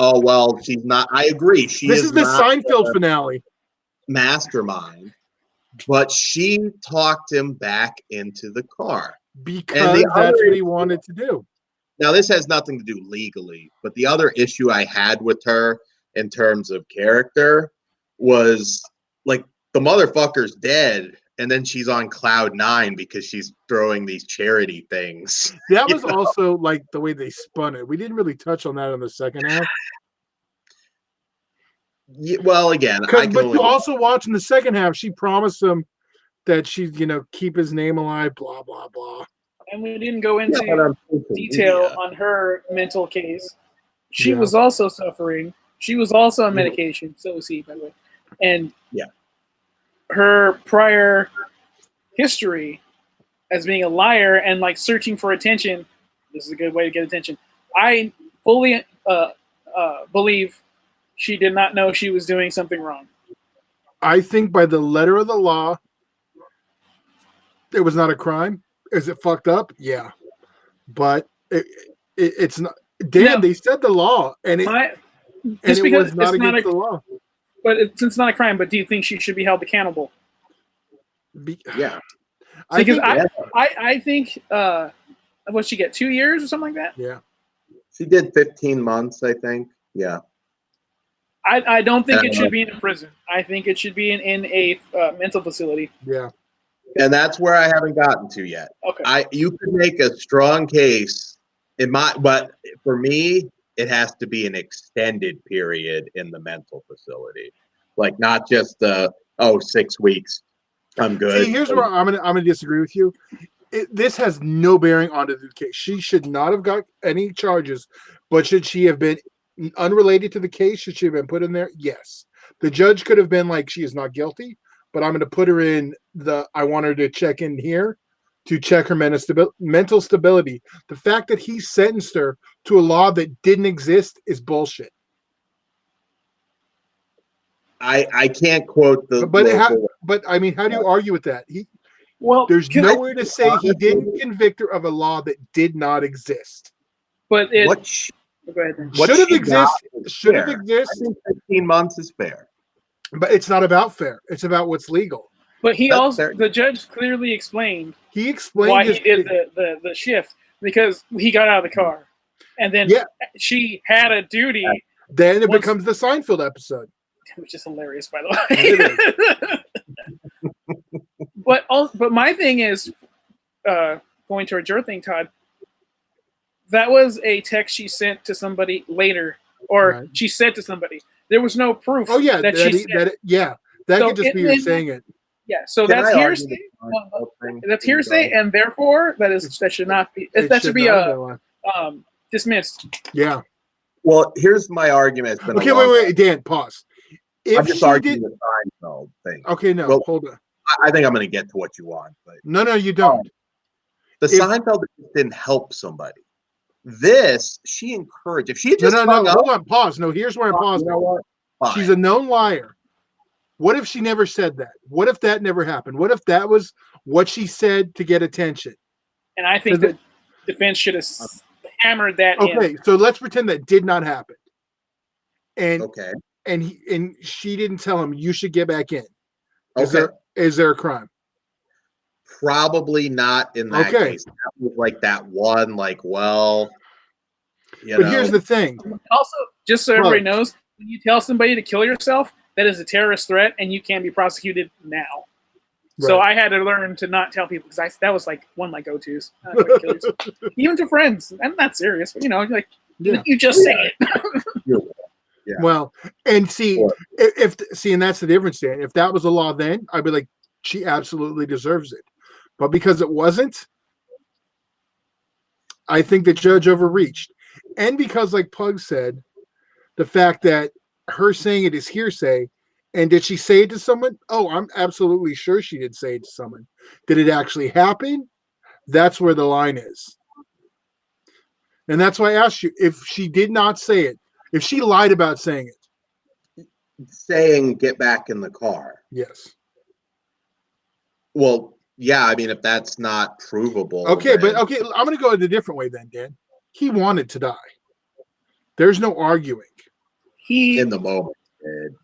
[SPEAKER 9] she's not. I agree.
[SPEAKER 11] This is the Seinfeld finale.
[SPEAKER 9] Mastermind, but she talked him back into the car
[SPEAKER 11] because that's what he wanted to do.
[SPEAKER 9] Now this has nothing to do legally, but the other issue I had with her in terms of character was like the motherfucker's dead. And then she's on cloud 9 because she's throwing these charity things.
[SPEAKER 11] That was also like the way they spun it. We didn't really touch on that in the second half.
[SPEAKER 9] Yeah, well, again,
[SPEAKER 11] but you also watch in the second half, she promised him that she'd, keep his name alive, blah, blah, blah.
[SPEAKER 10] And we didn't go into detail on her mental case. She was also suffering. She was also on medication. So was he, by the way. And her prior history as being a liar and like searching for attention. This is a good way to get attention. I fully believe she did not know she was doing something wrong.
[SPEAKER 11] I think by the letter of the law, it was not a crime. Is it fucked up? Yeah, but it's not. Dan, they said the law, and it was not against the law.
[SPEAKER 10] But since it's not a crime, but do you think she should be held accountable?
[SPEAKER 9] Yeah.
[SPEAKER 10] Because I think what she get 2 years or something like that?
[SPEAKER 11] Yeah.
[SPEAKER 9] She did 15 months, I think. Yeah.
[SPEAKER 10] I don't think it should be in a prison. I think it should be in a mental facility.
[SPEAKER 11] Yeah.
[SPEAKER 9] And that's where I haven't gotten to yet.
[SPEAKER 10] Okay.
[SPEAKER 9] You could make a strong case but for me, it has to be an extended period in the mental facility. Like not just 6 weeks. I'm good.
[SPEAKER 11] See, here's where I'm gonna disagree with you. This has no bearing on the case. She should not have got any charges, but should she have been unrelated to the case? Should she have been put in there? Yes. The judge could have been like, she is not guilty, but I'm going to put her in I want her to check in here to check her mental stability. The fact that he sentenced her to a law that didn't exist is bullshit.
[SPEAKER 9] I can't quote the.
[SPEAKER 11] But I mean, how do you argue with that? There's nowhere to say he didn't convict her of a law that did not exist.
[SPEAKER 10] But
[SPEAKER 11] should have existed. Should have existed.
[SPEAKER 9] I think 15 months is fair.
[SPEAKER 11] But it's not about fair. It's about what's legal.
[SPEAKER 10] But the judge clearly explained.
[SPEAKER 11] He explained
[SPEAKER 10] why he did the shift because he got out of the car, and then she had a duty.
[SPEAKER 11] Then it becomes the Seinfeld episode,
[SPEAKER 10] which is hilarious, by the way. But my thing is, going towards your thing, Todd. That was a text she sent to somebody later, or she said to somebody. There was no proof.
[SPEAKER 11] Oh yeah,
[SPEAKER 10] that she said.
[SPEAKER 11] That could just be her saying it.
[SPEAKER 10] Yeah, so that's hearsay. That's hearsay, and therefore that should not be. That should be dismissed.
[SPEAKER 11] Yeah.
[SPEAKER 9] Well, here's my argument.
[SPEAKER 11] Okay, wait, Dan, pause.
[SPEAKER 9] I'm just arguing the Seinfeld thing.
[SPEAKER 11] Okay, no, hold on.
[SPEAKER 9] I think I'm going to get to what you want, but
[SPEAKER 11] no, you don't.
[SPEAKER 9] The Seinfeld didn't help somebody. This she encouraged. If she just
[SPEAKER 11] hold on, pause. No, here's where I'm pausing. She's a known liar. What if she never said that? What if that never happened? What if that was what she said to get attention?
[SPEAKER 10] And I think the defense should have hammered that in.
[SPEAKER 11] Okay, so let's pretend that did not happen. And and she didn't tell him you should get back in. Is there a crime?
[SPEAKER 9] Probably not in that case. That was like that one,
[SPEAKER 11] here's the thing.
[SPEAKER 10] Also, just so everybody knows, when you tell somebody to kill yourself, that is a terrorist threat, and you can be prosecuted now. Right. So I had to learn to not tell people because that was like one of my go-tos. Even to friends. I'm not serious, but you just say it.
[SPEAKER 9] Yeah.
[SPEAKER 11] Well, and see, and that's the difference, Dan. If that was a law then, I'd be like, she absolutely deserves it. But because it wasn't, I think the judge overreached. And because, like Pug said, the fact that her saying it is hearsay, and did she say it to someone? Oh, I'm absolutely sure she did say it to someone. Did it actually happen? That's where the line is. And that's why I asked you, if she did not say it, if she lied about saying it.
[SPEAKER 9] Saying get back in the car.
[SPEAKER 11] Yes.
[SPEAKER 9] Well, yeah, I mean, if that's not provable.
[SPEAKER 11] Okay,
[SPEAKER 9] then...
[SPEAKER 11] but okay, I'm going to go in a different way then, Dan. He wanted to die. There's no arguing.
[SPEAKER 9] In the moment,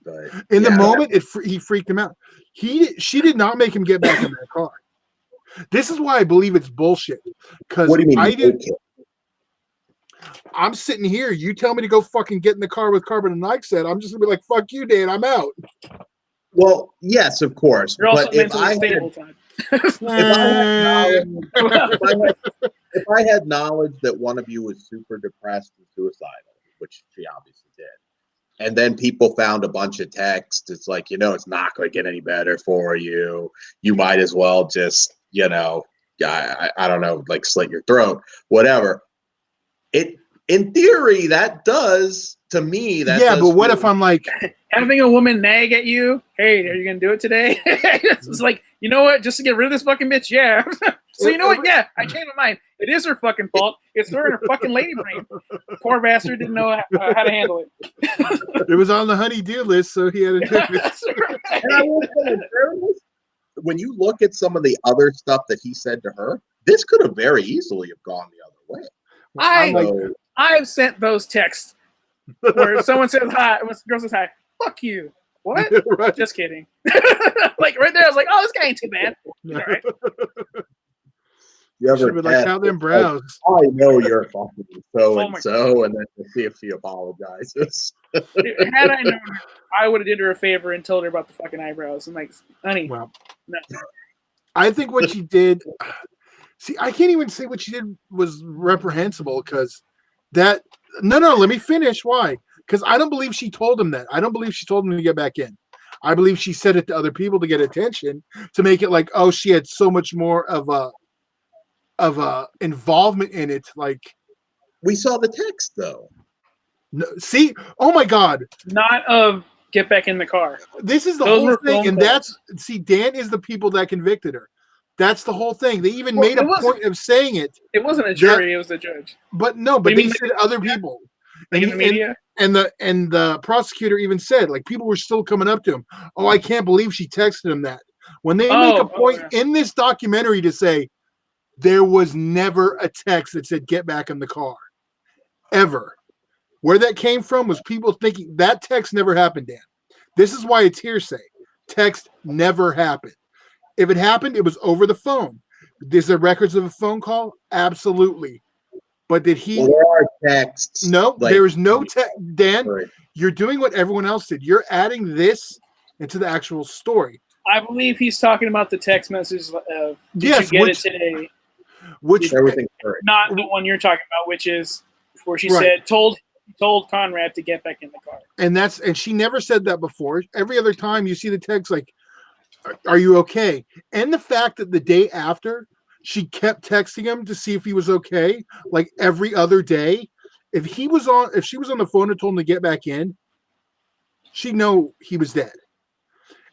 [SPEAKER 9] but
[SPEAKER 11] in the moment, he freaked him out. She did not make him get back in that car. This is why I believe it's bullshit. Because
[SPEAKER 9] what do you mean?
[SPEAKER 11] I'm sitting here. You tell me to go fucking get in the car with carbon monoxide. I'm just gonna be like, "Fuck you, Dan. I'm out."
[SPEAKER 9] Well, yes, of course.
[SPEAKER 10] You're also
[SPEAKER 9] but if
[SPEAKER 10] mentally stable.
[SPEAKER 9] If I had knowledge that one of you was super depressed and suicidal, which she obviously did, and then people found a bunch of texts, it's like, it's not going to get any better for you. You might as well just, I don't know, like slit your throat, whatever. In theory, that does, to me, that
[SPEAKER 11] yeah, but what if I'm like
[SPEAKER 10] having a woman nag at you? Hey, are you gonna do it today? It's like, you know what? Just to get rid of this fucking bitch, yeah. So you know what? Yeah, I changed my mind. It is her fucking fault. It's her and her fucking lady brain. Poor bastard didn't know how to handle it.
[SPEAKER 11] It was on the honey-do list, so he had to do it.
[SPEAKER 9] And I will say, when you look at some of the other stuff that he said to her, this could have very easily have gone the other way.
[SPEAKER 10] I've sent those texts where someone says hi, when the girl says hi, fuck you. What?
[SPEAKER 11] Right.
[SPEAKER 10] Just kidding. Like right there, I was like, oh, this guy ain't too bad. All right.
[SPEAKER 9] You ever
[SPEAKER 11] like, how them brows?
[SPEAKER 9] I know you're fucking so and then to see if she apologizes.
[SPEAKER 10] Had I known her, I would have did her a favor and told her about the fucking eyebrows. I'm like, honey,
[SPEAKER 11] well,
[SPEAKER 10] no.
[SPEAKER 11] I think what she did. See, I can't even say what she did was reprehensible because that. No, let me finish. Why? Because I don't believe she told him that. I don't believe she told him to get back in. I believe she said it to other people to get attention, to make it like, oh, she had so much more of a involvement in it. Like,
[SPEAKER 9] we saw the text though.
[SPEAKER 11] No, see, oh my God,
[SPEAKER 10] not of get back in the car.
[SPEAKER 11] This is the whole thing, and Dan is the people that convicted her. That's the whole thing. They even made a point of saying it.
[SPEAKER 10] It wasn't a jury; it was the judge.
[SPEAKER 11] But they said other people.
[SPEAKER 10] Like in the media?
[SPEAKER 11] And the prosecutor even said, like, people were still coming up to him. Oh, I can't believe she texted him that. When they make a point in this documentary to say there was never a text that said get back in the car. Ever. Where that came from was people thinking that text never happened, Dan. This is why it's hearsay. Text never happened. If it happened, it was over the phone. Is there records of a phone call? Absolutely. But did he?
[SPEAKER 9] Well, there are texts.
[SPEAKER 11] No, there is no text. Dan, you're doing what everyone else did. You're adding this into the actual story.
[SPEAKER 10] I believe he's talking about the text message of did you get it today?
[SPEAKER 11] Which
[SPEAKER 9] everything
[SPEAKER 10] not the one you're talking about, which is where she said told Conrad to get back in the car.
[SPEAKER 11] And she never said that before. Every other time you see the text like, are you okay? And the fact that the day after she kept texting him to see if he was okay, like every other day. If she was on the phone and told him to get back in, she'd know he was dead.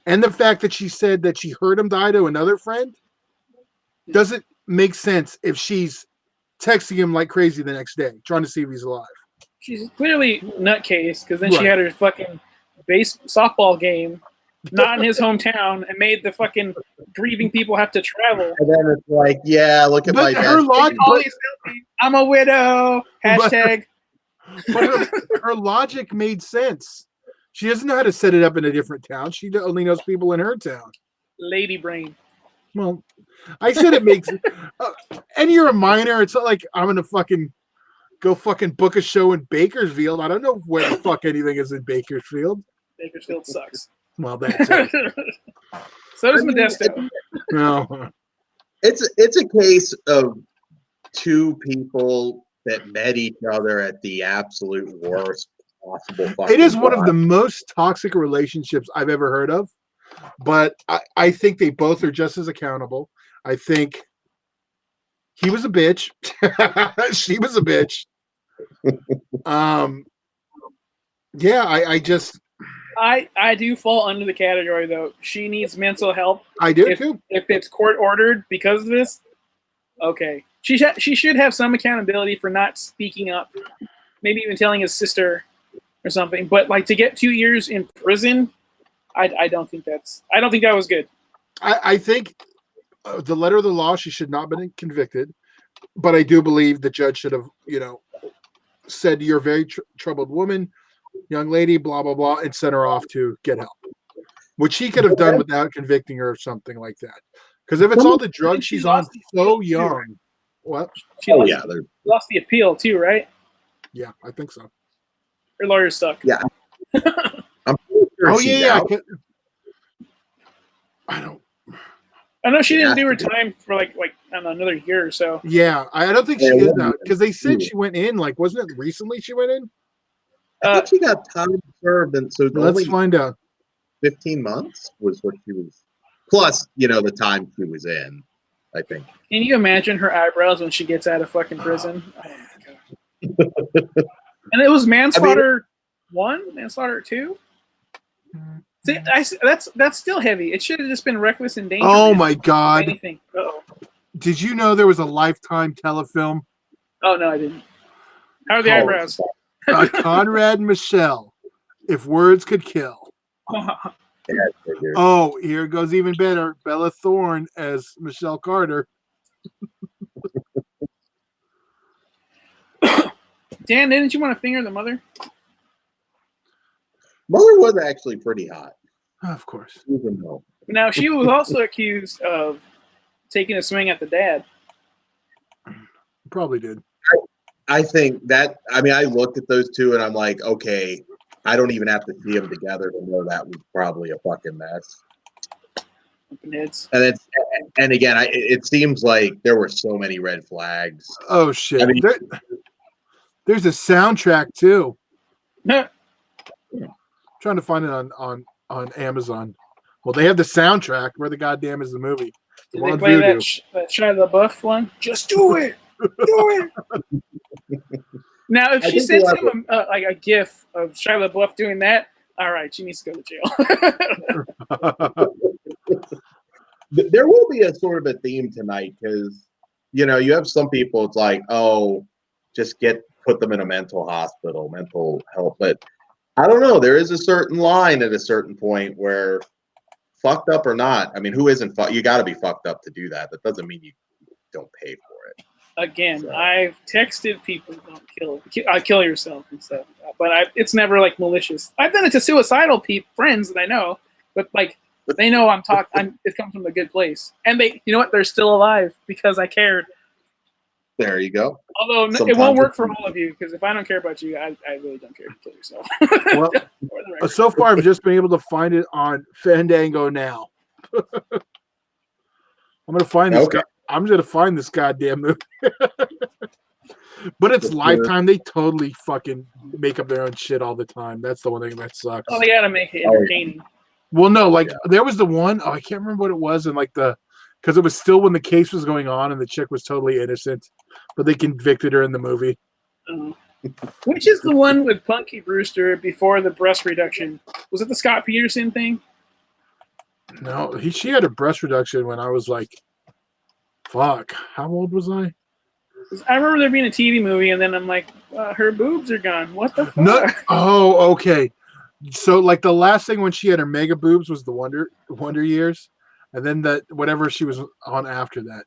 [SPEAKER 11] And the fact that she said that she heard him die to another friend doesn't make sense if she's texting him like crazy the next day, trying to see if he's alive.
[SPEAKER 10] She's clearly nutcase because then she had her fucking softball game not in his hometown and made the fucking grieving people have to travel.
[SPEAKER 9] And then it's like, yeah, look at my
[SPEAKER 11] her logic.
[SPEAKER 10] I'm a widow. Hashtag.
[SPEAKER 11] But her logic made sense. She doesn't know how to set it up in a different town. She only knows people in her town.
[SPEAKER 10] Lady brain.
[SPEAKER 11] Well, I said it makes and you're a minor. It's not like I'm gonna go book a show in Bakersfield. I don't know where the fuck anything is in Bakersfield.
[SPEAKER 10] Bakersfield sucks.
[SPEAKER 11] Well, that's it.
[SPEAKER 10] So does Modesto.
[SPEAKER 11] No.
[SPEAKER 9] It's a case of two people that met each other at the absolute worst possible.
[SPEAKER 11] It is one of the most toxic relationships I've ever heard of. But I think they both are just as accountable. I think he was a bitch. She was a bitch. Yeah,
[SPEAKER 10] I do fall under the category though. She needs mental help.
[SPEAKER 11] I do too.
[SPEAKER 10] If it's court ordered because of this, okay. She should have some accountability for not speaking up. Maybe even telling his sister or something. But like to get 2 years in prison, I don't think that was good.
[SPEAKER 11] I think the letter of the law, she should not have been convicted. But I do believe the judge should have, said, "You're a very troubled woman, young lady, blah, blah, blah," and sent her off to get help. Which he could have done without convicting her or something like that. Because if it's all the drugs she's on so young. What?
[SPEAKER 10] She lost the appeal too, right?
[SPEAKER 11] Yeah, I think so.
[SPEAKER 10] Her lawyer suck.
[SPEAKER 9] Yeah. I'm pretty sure she's out.
[SPEAKER 10] I know she didn't do her time for like I don't know, another year or so.
[SPEAKER 11] Yeah, I don't think she is now because they said she went in. Like, wasn't it recently she went in?
[SPEAKER 9] I think she got time served, and so
[SPEAKER 11] let's find out.
[SPEAKER 9] 15 months was what she was. Plus, the time she was in. I think.
[SPEAKER 10] Can you imagine her eyebrows when she gets out of fucking prison? Oh, and it was manslaughter 1, manslaughter 2. See, that's still heavy. It should have just been reckless endangerment.
[SPEAKER 11] Oh my god!
[SPEAKER 10] Anything. Uh-oh.
[SPEAKER 11] Did you know there was a Lifetime telefilm?
[SPEAKER 10] Oh no, I didn't. How are the eyebrows?
[SPEAKER 11] Conrad and Michelle. If words could kill. Oh, here goes even better. Bella Thorne as Michelle Carter.
[SPEAKER 10] Dan, didn't you want to finger the mother?
[SPEAKER 9] Mother was actually pretty hot.
[SPEAKER 11] Of course.
[SPEAKER 9] Even though.
[SPEAKER 10] Now, she was also accused of taking a swing at the dad.
[SPEAKER 11] Probably did.
[SPEAKER 9] I think that, I looked at those two and I'm like, okay, I don't even have to see them together to know that was probably a fucking mess. And again, it seems like there were so many red flags.
[SPEAKER 11] Oh shit! There's a soundtrack too. Trying to find it on Amazon. Well, they have the soundtrack. Where the goddamn is the movie?
[SPEAKER 10] Did they play that Shia LaBeouf one? Just do it. Do it. Now, if she sends him a GIF of Shia LaBeouf doing that, all right, she needs to go to jail.
[SPEAKER 9] There will be a sort of a theme tonight because, you have some people, it's like, oh, just put them in a mental hospital, mental health. But I don't know. There is a certain line at a certain point where fucked up or not, who isn't fucked? You got to be fucked up to do that. That doesn't mean you don't pay for it.
[SPEAKER 10] Again, so. I've texted people, don't kill yourself and stuff, but it's never like malicious. I've done it to suicidal friends that I know, but like they know I'm talking. It comes from a good place, and they, you know what? They're still alive because I cared.
[SPEAKER 9] There you go.
[SPEAKER 10] Although sometimes it won't work for all of you because if I don't care about you, I really don't care to kill yourself.
[SPEAKER 11] Well, so far I've just been able to find it on Fandango now. I'm gonna find this. Okay. I'm going to find this goddamn movie. But it's Lifetime. They totally fucking make up their own shit all the time. That's the one thing that sucks.
[SPEAKER 10] Oh, they got to make it entertaining.
[SPEAKER 11] Well, no, there was the one, I can't remember what it was, and because it was still when the case was going on and the chick was totally innocent, but they convicted her in the movie.
[SPEAKER 10] Which is the one with Punky Brewster before the breast reduction? Was it the Scott Peterson thing?
[SPEAKER 11] No, she had a breast reduction when I was like, fuck, how old was I?
[SPEAKER 10] I remember there being a TV movie, and then I'm like, her boobs are gone. What the fuck?
[SPEAKER 11] No, oh, okay. So, like, the last thing when she had her mega boobs was the Wonder Years, and then whatever she was on after that.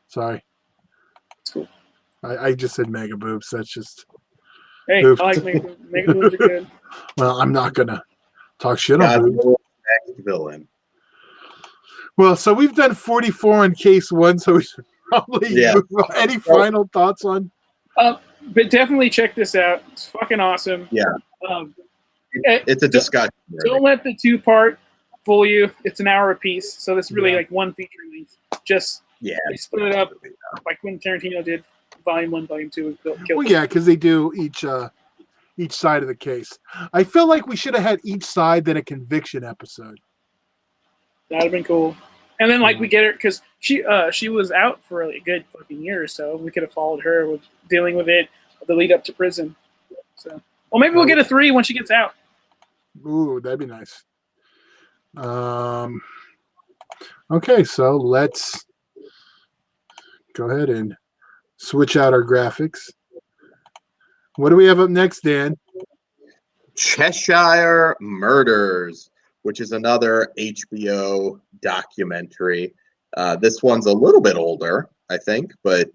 [SPEAKER 11] Sorry.
[SPEAKER 10] It's cool.
[SPEAKER 11] I just said mega boobs. That's just.
[SPEAKER 10] Hey, boobs. I like mega boobs are good.
[SPEAKER 11] Well, I'm not gonna talk shit on boobs.
[SPEAKER 9] Villain.
[SPEAKER 11] Well, so we've done 44 on case 1, so we should probably move on. Any final thoughts on?
[SPEAKER 10] But definitely check this out. It's fucking awesome.
[SPEAKER 9] Yeah. It's a discussion.
[SPEAKER 10] Don't let the 2-part fool you. It's an hour apiece, so this is really like one feature length. Just they split it up like when Tarantino did Volume 1, Volume 2.
[SPEAKER 11] Well, yeah, because they do each side of the case. I feel like we should have had each side then a conviction episode.
[SPEAKER 10] That'd have been cool. And then, we get her because she was out for a good fucking year or so. We could have followed her with dealing with it, the lead up to prison. So, well, maybe we'll get a 3 when she gets out.
[SPEAKER 11] Ooh, that'd be nice. Okay, so let's go ahead and switch out our graphics. What do we have up next, Dan?
[SPEAKER 9] Cheshire Murders. which is another HBO documentary. This one's a little bit older, I think, but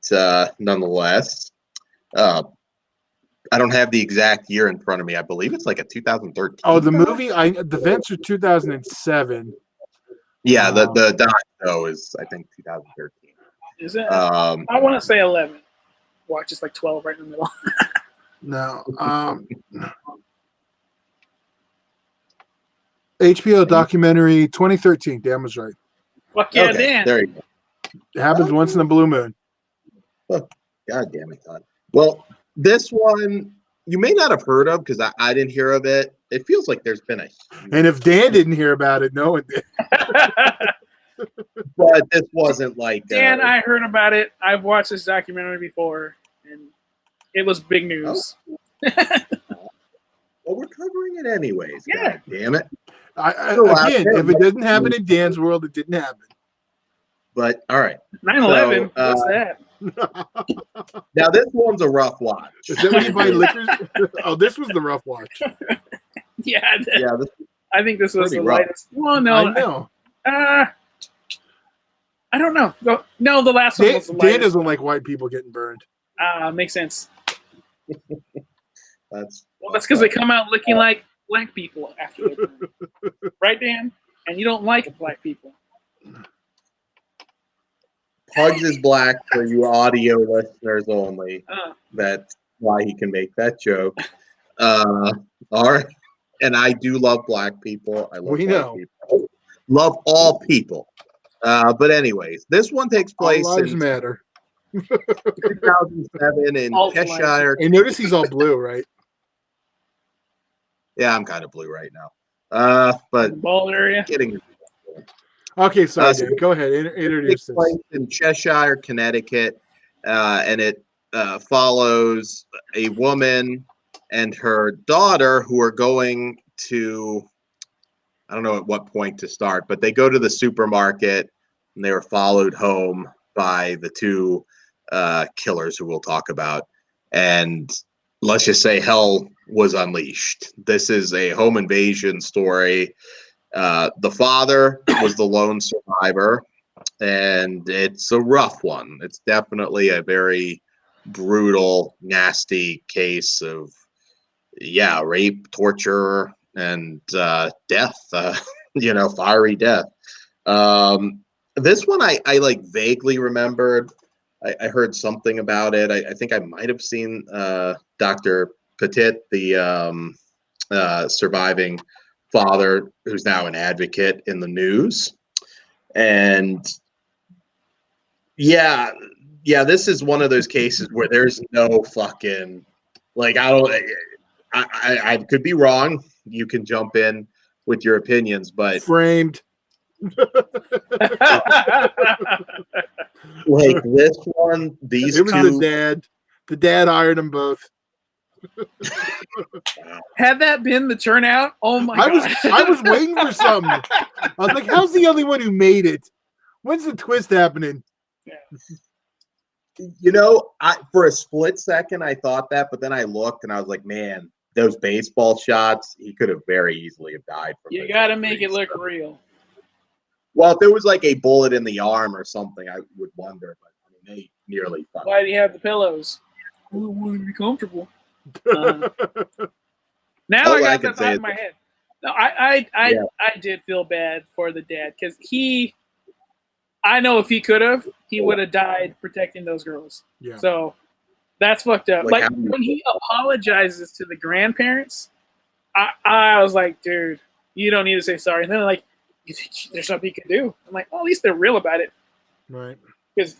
[SPEAKER 9] nonetheless, I don't have the exact year in front of me. I believe it's like a 2013.
[SPEAKER 11] Oh, the movie, the events are 2007.
[SPEAKER 9] Yeah, the doc though is I think 2013.
[SPEAKER 10] Is it? I want to say 11. Watch it's like 12 right in the middle.
[SPEAKER 11] No. HBO documentary 2013. Dan was right.
[SPEAKER 10] Fuck yeah,
[SPEAKER 9] Okay,
[SPEAKER 10] Dan.
[SPEAKER 9] there you go.
[SPEAKER 11] It happens once in a blue moon.
[SPEAKER 9] Oh, God damn it, Todd. Well, this one you may not have heard of because I didn't hear of it. It feels like there's been a
[SPEAKER 11] And if Dan didn't hear about it, no one did.
[SPEAKER 9] but this wasn't like
[SPEAKER 10] Dan, I heard about it. I've watched this documentary before, and it was big news.
[SPEAKER 9] Well, we're covering it anyways.
[SPEAKER 10] Yeah.
[SPEAKER 9] God damn it.
[SPEAKER 11] Again, if it doesn't happen in Dan's world, it didn't happen.
[SPEAKER 9] But all right.
[SPEAKER 10] 9/11.
[SPEAKER 9] So,
[SPEAKER 10] What's that?
[SPEAKER 9] Now this one's a rough watch.
[SPEAKER 11] Is that when you buy liquors? Oh, this was the rough watch.
[SPEAKER 10] Yeah.
[SPEAKER 9] Yeah.
[SPEAKER 10] I think this was the
[SPEAKER 9] pretty rough.
[SPEAKER 10] lightest. Well, no.
[SPEAKER 11] I know.
[SPEAKER 10] I don't know. No, the last one was the
[SPEAKER 11] Dan
[SPEAKER 10] lightest.
[SPEAKER 11] doesn't like white people getting burned.
[SPEAKER 10] Makes sense.
[SPEAKER 9] That's
[SPEAKER 10] because they come out looking like black people after they burn. Right, Dan? And you don't like black people.
[SPEAKER 9] Pugs is black for you audio listeners only. That's why he can make that joke. All right. And I do love black people. I love
[SPEAKER 11] We
[SPEAKER 9] black
[SPEAKER 11] know.
[SPEAKER 9] people. Love all people. But anyways, this one takes place
[SPEAKER 11] All lives
[SPEAKER 9] in
[SPEAKER 11] matter.
[SPEAKER 9] 2007 in
[SPEAKER 10] All
[SPEAKER 9] Cheshire.
[SPEAKER 11] And notice he's all blue, right?
[SPEAKER 9] Yeah, I'm kind of blue right now. But
[SPEAKER 10] Bald area.
[SPEAKER 9] getting
[SPEAKER 11] Okay, sorry,
[SPEAKER 9] so
[SPEAKER 11] Dan. Go ahead. Introduce
[SPEAKER 9] takes
[SPEAKER 11] this.
[SPEAKER 9] place in Cheshire, Connecticut, and it follows a woman and her daughter who are going to, I don't know at what point to start, but they go to the supermarket and they were followed home by the two killers who we'll talk about. And let's just say hell was unleashed. This is a home invasion story. The father was the lone survivor, and it's a rough one. It's definitely a very brutal, nasty case of, rape, torture, and death, fiery death. This one I like vaguely remembered. I heard something about it. I think I might have seen Dr. Petit, the surviving father, who's now an advocate, in the news. And this is one of those cases where there's no fucking, like, I could be wrong. You can jump in with your opinions, but
[SPEAKER 11] Framed.
[SPEAKER 9] like this one, these
[SPEAKER 11] It was
[SPEAKER 9] two,
[SPEAKER 11] the dad. The dad hired them both.
[SPEAKER 10] Had that been the turnout? Oh my god!
[SPEAKER 11] I was waiting for something. I was like, "How's the only one who made it? When's the twist happening?"
[SPEAKER 9] For a split second I thought that, but then I looked and I was like, "Man, those baseball shots, he could have very easily have died from."
[SPEAKER 10] You got to make it look real.
[SPEAKER 9] Well, if there was like a bullet in the arm or something, I would wonder. But I mean, they nearly.
[SPEAKER 10] Why do you have the pillows? I want to be comfortable. Now I got that thought in my head. No, I did feel bad for the dad because I know if he could have, he would have died protecting those girls.
[SPEAKER 11] Yeah.
[SPEAKER 10] So that's fucked up. Like when he apologizes to the grandparents, I was like, dude, you don't need to say sorry. And then they're like, you think there's something you can do? I'm like, well, at least they're real about it.
[SPEAKER 11] Right.
[SPEAKER 10] Because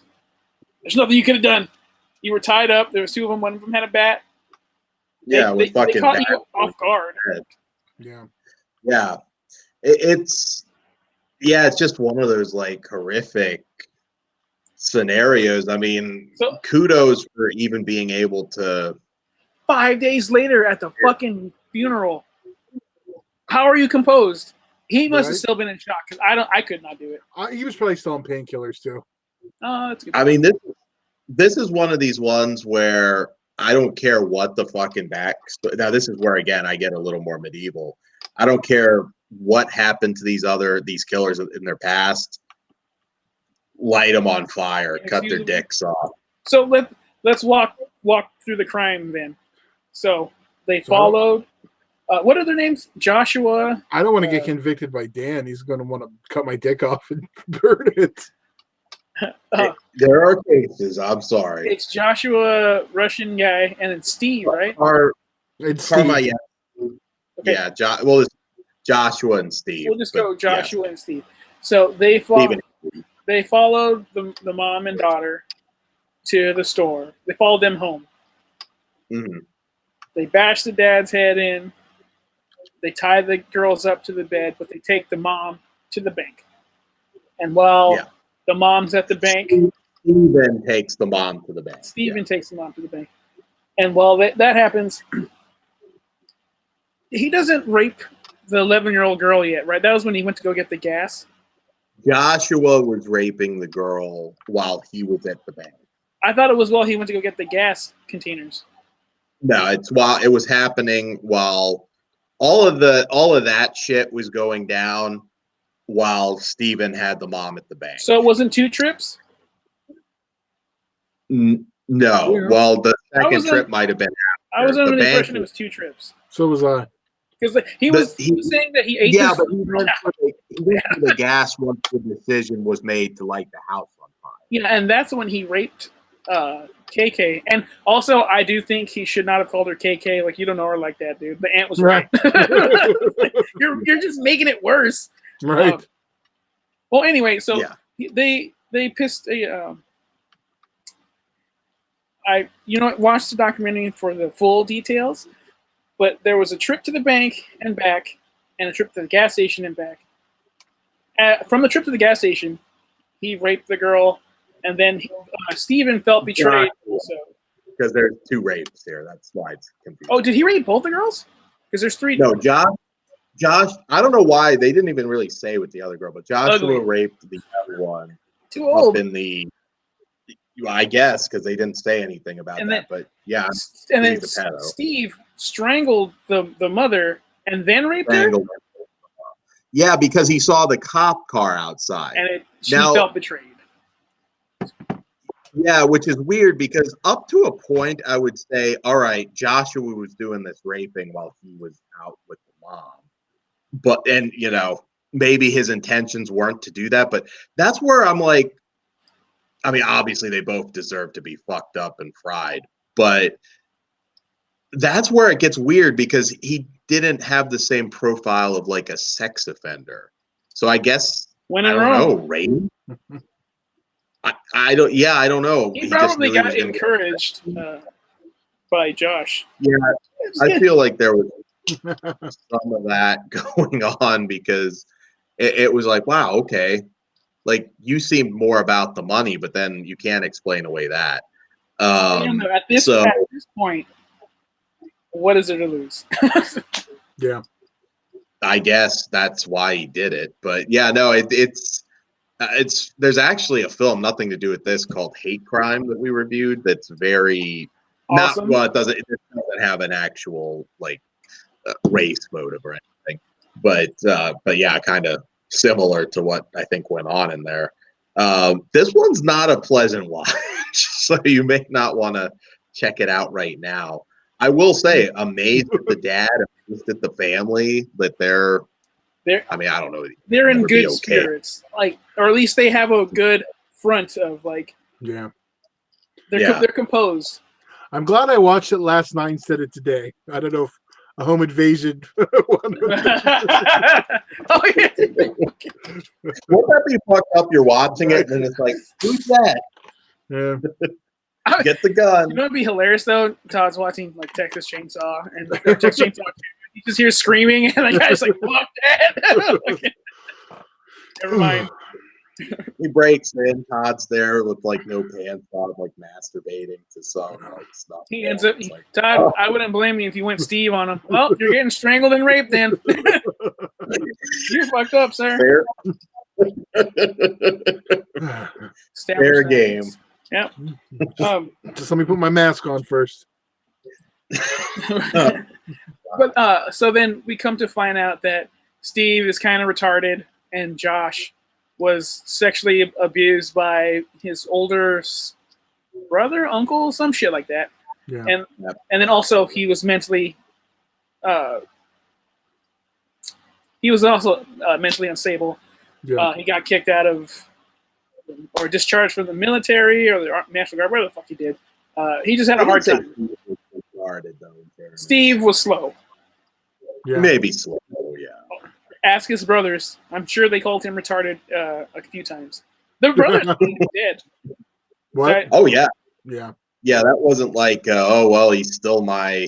[SPEAKER 10] there's nothing you could have done. You were tied up. There was two of them. One of them had a bat. They caught you off guard.
[SPEAKER 9] Yeah. It's just one of those like horrific scenarios. I mean, kudos for even being able to.
[SPEAKER 10] 5 days later at the fucking funeral. How are you composed? He must have still been in shock because I could not do it.
[SPEAKER 11] He was probably still on painkillers too.
[SPEAKER 10] Oh, that's good.
[SPEAKER 9] I mean, this is one of these ones where I don't care what the fucking back. Now, this is where again I get a little more medieval. I don't care what happened to these killers in their past, light them on fire, cut their dicks off.
[SPEAKER 10] So let's walk through the crime then. So they followed. What are their names? Joshua.
[SPEAKER 11] I don't want to get convicted by Dan. He's going to want to cut my dick off and burn it.
[SPEAKER 9] There are cases. I'm sorry.
[SPEAKER 10] It's Joshua, Russian guy, and then Steve, right?
[SPEAKER 11] It's
[SPEAKER 9] Karma,
[SPEAKER 11] Steve.
[SPEAKER 9] yeah. Okay. Yeah, well, it's Joshua and Steve.
[SPEAKER 10] We'll just go Joshua and Steve. So they followed the mom and daughter to the store. They followed them home.
[SPEAKER 9] Mm-hmm.
[SPEAKER 10] They bash the dad's head in. They tie the girls up to the bed, but they take the mom to the bank. And while the mom's at the bank,
[SPEAKER 9] Steven takes the mom to the bank.
[SPEAKER 10] Takes the mom to the bank. And while that happens, he doesn't rape the 11-year-old girl yet, right? That was when he went to go get the gas.
[SPEAKER 9] Joshua was raping the girl while he was at the bank.
[SPEAKER 10] I thought it was while he went to go get the gas containers.
[SPEAKER 9] No, it's while it was happening while all of that shit was going down while Steven had the mom at the bank.
[SPEAKER 10] So it wasn't 2 trips?
[SPEAKER 9] No. Well, the second trip might have been after.
[SPEAKER 10] I was under the impression it was 2 trips.
[SPEAKER 11] So was I.
[SPEAKER 10] Because he was saying that he ate
[SPEAKER 9] but he went for the gas once the decision was made to light the house on fire.
[SPEAKER 10] Yeah, and that's when he raped KK. And also, I do think he should not have called her KK. Like, you don't know her like that, dude. The aunt was right. you're just making it worse.
[SPEAKER 11] Right.
[SPEAKER 10] Well, anyway, so they pissed a. I watched the documentary for the full details, but there was a trip to the bank and back, and a trip to the gas station and back. From the trip to the gas station, he raped the girl, and then Steven felt betrayed.
[SPEAKER 9] Because there's 2 rapes here. That's why it's confusing.
[SPEAKER 10] Oh, did he rape both the girls? Because there's 3.
[SPEAKER 9] No, Josh, I don't know why they didn't even really say with the other girl, but Joshua raped the other one.
[SPEAKER 10] Too old.
[SPEAKER 9] Up in the, I guess, because they didn't say anything about that. But yeah,
[SPEAKER 10] and then Steve strangled the mother and then raped her.
[SPEAKER 9] Yeah, because he saw the cop car outside,
[SPEAKER 10] and she felt betrayed.
[SPEAKER 9] Yeah, which is weird because up to a point, I would say, all right, Joshua was doing this raping while he was out with the mom. And maybe his intentions weren't to do that, but that's where I'm like, I mean, obviously they both deserve to be fucked up and fried, but that's where it gets weird because he didn't have the same profile of like a sex offender. So I guess, I don't know, rape? I don't know.
[SPEAKER 10] He probably got encouraged by Josh.
[SPEAKER 9] Yeah, I feel like there was some of that going on because it was like, wow, okay, like you seemed more about the money, but then you can't explain away that.
[SPEAKER 10] At this point, what is there to lose?
[SPEAKER 11] Yeah,
[SPEAKER 9] I guess that's why he did it. But yeah, no, it's there's actually a film, nothing to do with this, called Hate Crime that we reviewed. That's very
[SPEAKER 10] awesome.
[SPEAKER 9] It doesn't have an actual like race motive or anything, but yeah, kind of similar to what I think went on in there. This one's not a pleasant watch, so you may not want to check it out right now. I will say, amazed at the dad, amazed at the family that they're. I mean, I don't know.
[SPEAKER 10] They're in good spirits, like, or at least they have a good front of like.
[SPEAKER 11] Yeah.
[SPEAKER 10] They're composed.
[SPEAKER 11] I'm glad I watched it last night instead of today. I don't know if a home invasion.
[SPEAKER 10] Oh yeah.
[SPEAKER 9] Won't that be fucked up? You're watching it and it's like, who's that?
[SPEAKER 11] Yeah.
[SPEAKER 9] Get the gun.
[SPEAKER 10] You know what'd be hilarious though? Todd's watching like Texas Chainsaw and Texas Chainsaw 2. He just hears screaming and the guy's like, "Fuck that!" Okay. Never mind.
[SPEAKER 9] He breaks in. Todd's there with like no pants on, like masturbating to some like stuff.
[SPEAKER 10] He ends up. Todd, I wouldn't blame you if you went Steve on him. Well, you're getting strangled and raped then. You fucked up, sir.
[SPEAKER 9] Fair game.
[SPEAKER 10] Yep.
[SPEAKER 11] Just let me put my mask on first.
[SPEAKER 10] But so then we come to find out that Steve is kind of retarded, and Josh was sexually abused by his older brother, uncle, some shit like that.
[SPEAKER 11] Yeah.
[SPEAKER 10] And then also he was mentally mentally unstable.
[SPEAKER 11] Yeah.
[SPEAKER 10] He got kicked out of or discharged from the military or the National Guard, whatever the fuck he did. He just had a hard time. Steve was slow.
[SPEAKER 11] Yeah.
[SPEAKER 9] Maybe slow, yeah.
[SPEAKER 10] Ask his brothers. I'm sure they called him retarded a few times. The brothers did.
[SPEAKER 11] What?
[SPEAKER 9] Oh, yeah.
[SPEAKER 11] Yeah.
[SPEAKER 9] Yeah, that wasn't like, oh, well, he's still my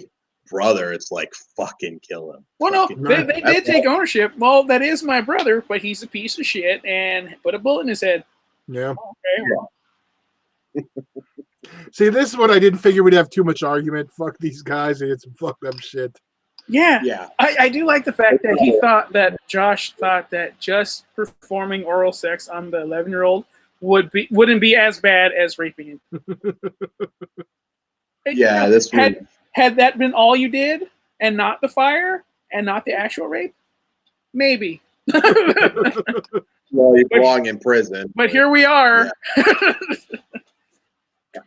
[SPEAKER 9] brother. It's like, fucking kill him.
[SPEAKER 10] Well, no, they did take ownership. Well, that is my brother, but he's a piece of shit and put a bullet in his head.
[SPEAKER 11] Yeah.
[SPEAKER 10] Okay, well.
[SPEAKER 11] See, this is what I didn't figure we'd have too much argument. Fuck these guys. They did some fucked up shit.
[SPEAKER 10] Yeah.
[SPEAKER 9] Yeah.
[SPEAKER 10] I do like the fact that Josh thought that just performing oral sex on the 11-year-old wouldn't be as bad as raping him.
[SPEAKER 9] Yeah, this
[SPEAKER 10] had that been all you did, and not the fire, and not the actual rape, maybe.
[SPEAKER 9] Well, you belong in prison.
[SPEAKER 10] But here we are.
[SPEAKER 9] Yeah.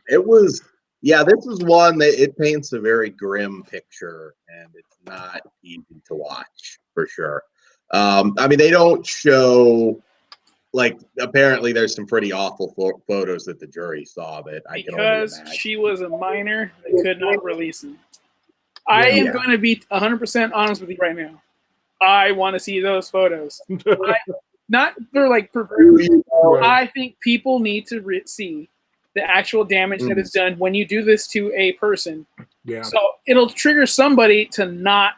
[SPEAKER 9] It was, this is one that it paints a very grim picture, and it's not easy to watch for sure. I mean, they don't show. Like, apparently there's some pretty awful photos that the jury saw that I can only imagine.
[SPEAKER 10] Because she was a minor, they could not release them. I am going to be 100% honest with you right now. I want to see those photos. Not for like perversion. I think people need to see the actual damage that is done when you do this to a person.
[SPEAKER 11] Yeah.
[SPEAKER 10] So it'll trigger somebody to not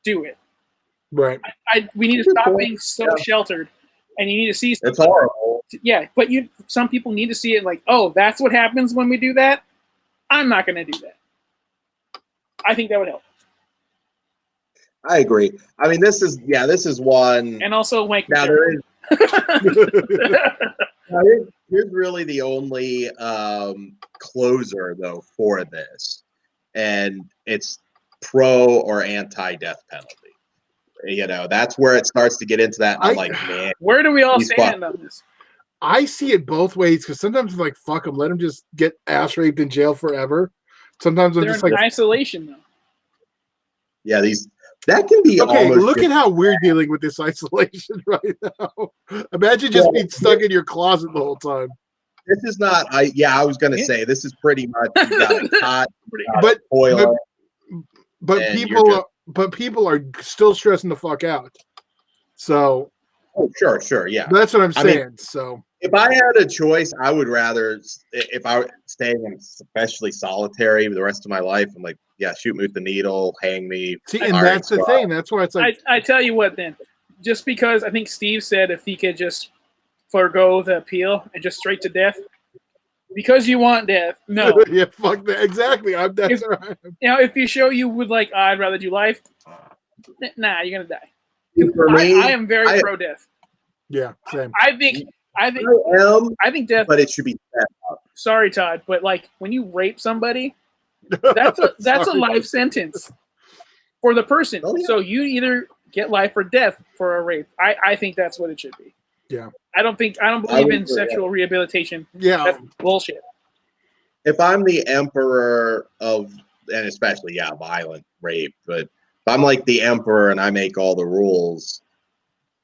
[SPEAKER 10] do it.
[SPEAKER 11] Right.
[SPEAKER 10] We need to stop being so sheltered. And you need to see something.
[SPEAKER 9] It's horrible.
[SPEAKER 10] Yeah, but some people need to see it like, oh, that's what happens when we do that. I'm not going to do that. I think that would help.
[SPEAKER 9] I agree. I mean, this is one.
[SPEAKER 10] And also, like,
[SPEAKER 9] now there is. Here's really the only closer though for this, and it's pro or anti-death penalty. You know, that's where it starts to get into that. I'm like, man,
[SPEAKER 10] where do we all stand on this?
[SPEAKER 11] I see it both ways because sometimes I'm like, fuck them, let them just get ass raped in jail forever. Sometimes I'm
[SPEAKER 10] They're
[SPEAKER 11] just
[SPEAKER 10] in
[SPEAKER 11] like
[SPEAKER 10] isolation though.
[SPEAKER 9] Yeah, that can be
[SPEAKER 11] okay.
[SPEAKER 9] almost
[SPEAKER 11] Look at how we're dealing with this isolation right now. Imagine just being stuck in your closet the whole time.
[SPEAKER 9] This is not. I was going to say this is pretty much you got a cot, but toilet,
[SPEAKER 11] but people are still stressing the fuck out. So,
[SPEAKER 9] sure, yeah,
[SPEAKER 11] that's what I'm saying.
[SPEAKER 9] I mean,
[SPEAKER 11] so,
[SPEAKER 9] if I had a choice, I would rather, if I were staying in especially solitary the rest of my life, I'm like, yeah, shoot me with the needle, hang me.
[SPEAKER 11] See, and that's the thing. That's why it's like.
[SPEAKER 10] I tell you what, then, just because I think Steve said if he could just forego the appeal and just straight to death, because you want death. No.
[SPEAKER 11] Yeah, fuck that. Exactly.
[SPEAKER 10] If you show you would like, I'd rather do life. Nah, you're gonna die.
[SPEAKER 9] For me,
[SPEAKER 10] I am very pro death.
[SPEAKER 11] Yeah, same.
[SPEAKER 10] I think death.
[SPEAKER 9] But it should be set up.
[SPEAKER 10] Sorry, Todd, but like when you rape somebody, that's a life sentence for the person. Oh, yeah. So you either get life or death for a rape. I think that's what it should be.
[SPEAKER 11] Yeah.
[SPEAKER 10] I don't believe in sexual rehabilitation.
[SPEAKER 11] Yeah.
[SPEAKER 10] That's bullshit.
[SPEAKER 9] If I'm the emperor of, and especially, violent rape, but if I'm like the emperor and I make all the rules,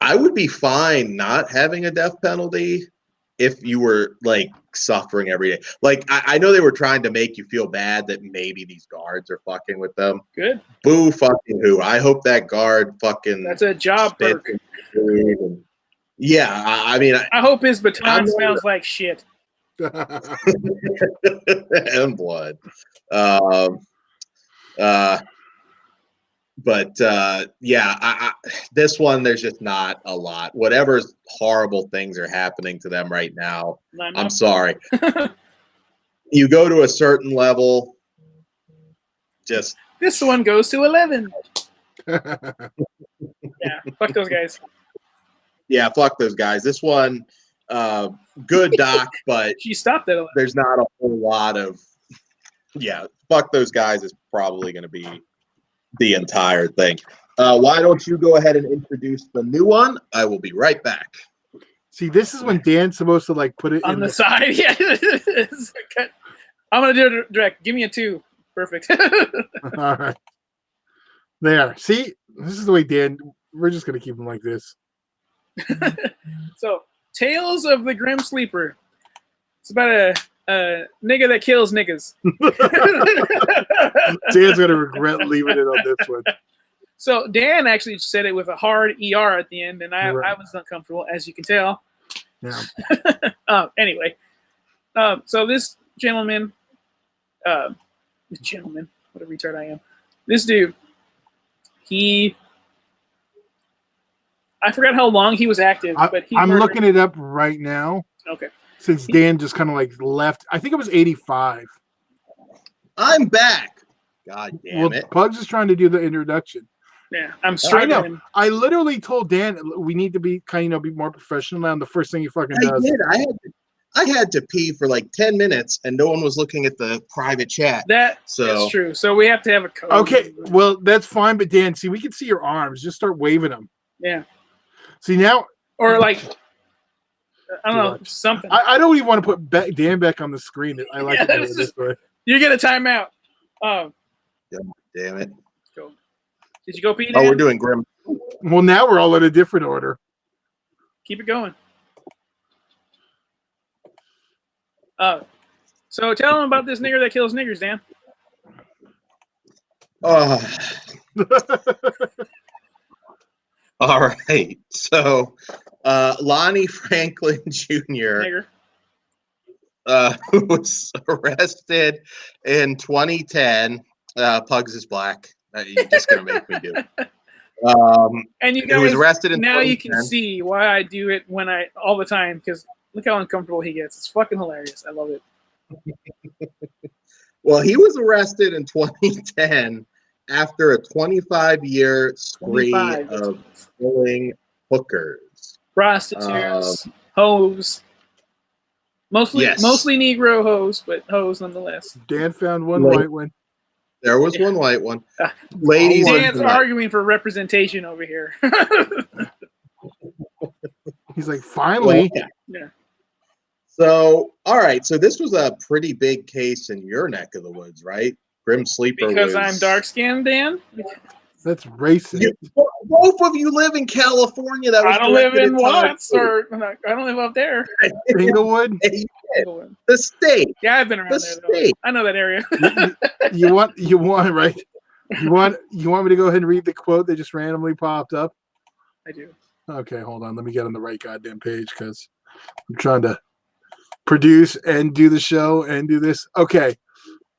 [SPEAKER 9] I would be fine not having a death penalty if you were like suffering every day. Like, I know they were trying to make you feel bad that maybe these guards are fucking with them.
[SPEAKER 10] Good.
[SPEAKER 9] Boo fucking who. I hope that guard fucking.
[SPEAKER 10] That's a job perk.
[SPEAKER 9] Yeah, I mean,
[SPEAKER 10] I hope his baton smells like shit.
[SPEAKER 9] And blood. This one, there's just not a lot. Whatever horrible things are happening to them right now, I'm sorry. You go to a certain level, just.
[SPEAKER 10] This one goes to 11. Yeah, fuck those guys.
[SPEAKER 9] Yeah, fuck those guys. This one, good doc, but
[SPEAKER 10] she stopped it.
[SPEAKER 9] There's not a whole lot of. Yeah, fuck those guys is probably going to be the entire thing. Why don't you go ahead and introduce the new one? I will be right back.
[SPEAKER 11] See, this is when Dan's supposed to like put it
[SPEAKER 10] on
[SPEAKER 11] in
[SPEAKER 10] the side. Yeah, I'm gonna do it direct. Give me a 2. Perfect.
[SPEAKER 11] All right. There. See, this is the way Dan. We're just gonna keep him like this.
[SPEAKER 10] So, Tales of the Grim Sleeper. It's about a nigga that kills niggas.
[SPEAKER 11] Dan's gonna regret leaving it on this one.
[SPEAKER 10] So Dan actually said it with a hard ER at the end, and I was uncomfortable, as you can tell.
[SPEAKER 11] Yeah.
[SPEAKER 10] Anyway, so this gentleman, what a retard I am. This dude, I forgot how long he was active, but
[SPEAKER 11] I'm looking it up right now.
[SPEAKER 10] Okay.
[SPEAKER 11] Since Dan just kind of like left, I think it was 85.
[SPEAKER 9] I'm back. God damn it.
[SPEAKER 11] Pugs is trying to do the introduction.
[SPEAKER 10] Yeah, I'm struggling.
[SPEAKER 11] I literally told Dan we need to be kind of be more professional now. And the first thing he fucking does.
[SPEAKER 9] I had to pee for like 10 minutes, and no one was looking at the private chat.
[SPEAKER 10] That's true. So we have to have a code.
[SPEAKER 11] Okay, well that's fine, but Dan, see, we can see your arms. Just start waving them.
[SPEAKER 10] Yeah.
[SPEAKER 11] See now,
[SPEAKER 10] or like I don't know something.
[SPEAKER 11] I don't even want to put Dan back on the screen. I like it this way.
[SPEAKER 10] You get a timeout.
[SPEAKER 9] Damn it.
[SPEAKER 10] Go. Did you go pee?
[SPEAKER 9] Dan? Oh, we're doing Grim.
[SPEAKER 11] Well, now we're all in a different order.
[SPEAKER 10] Keep it going. So tell them about this nigger that kills niggers, Dan.
[SPEAKER 9] All right. So Lonnie Franklin Jr. Who was arrested in 2010. Pugs is black. You're just gonna make me do it.
[SPEAKER 10] And you guys,
[SPEAKER 9] he was arrested in
[SPEAKER 10] now you can see why I do it all the time, because look how uncomfortable he gets. It's fucking hilarious. I love it.
[SPEAKER 9] Well, he was arrested in 2010 after a 25-year spree of killing hookers,
[SPEAKER 10] prostitutes, hoes. Mostly Negro hoes, but hoes nonetheless.
[SPEAKER 11] Dan found one white one.
[SPEAKER 9] There was one white one. Ladies,
[SPEAKER 10] Dan's arguing for representation over here.
[SPEAKER 11] He's like, finally.
[SPEAKER 9] Well, yeah. So, all right. So this was a pretty big case in your neck of the woods, right? Grim Sleeper.
[SPEAKER 10] Because I'm dark skinned, Dan.
[SPEAKER 11] That's racist.
[SPEAKER 9] Both of you live in California. That was
[SPEAKER 10] I don't live in Watts, or I don't live up there.
[SPEAKER 11] Inglewood.
[SPEAKER 9] The state.
[SPEAKER 10] Yeah, I've been around there. I know that area.
[SPEAKER 11] You want right? You want me to go ahead and read the quote that just randomly popped up?
[SPEAKER 10] I do.
[SPEAKER 11] Okay, hold on. Let me get on the right goddamn page because I'm trying to produce and do the show and do this. Okay,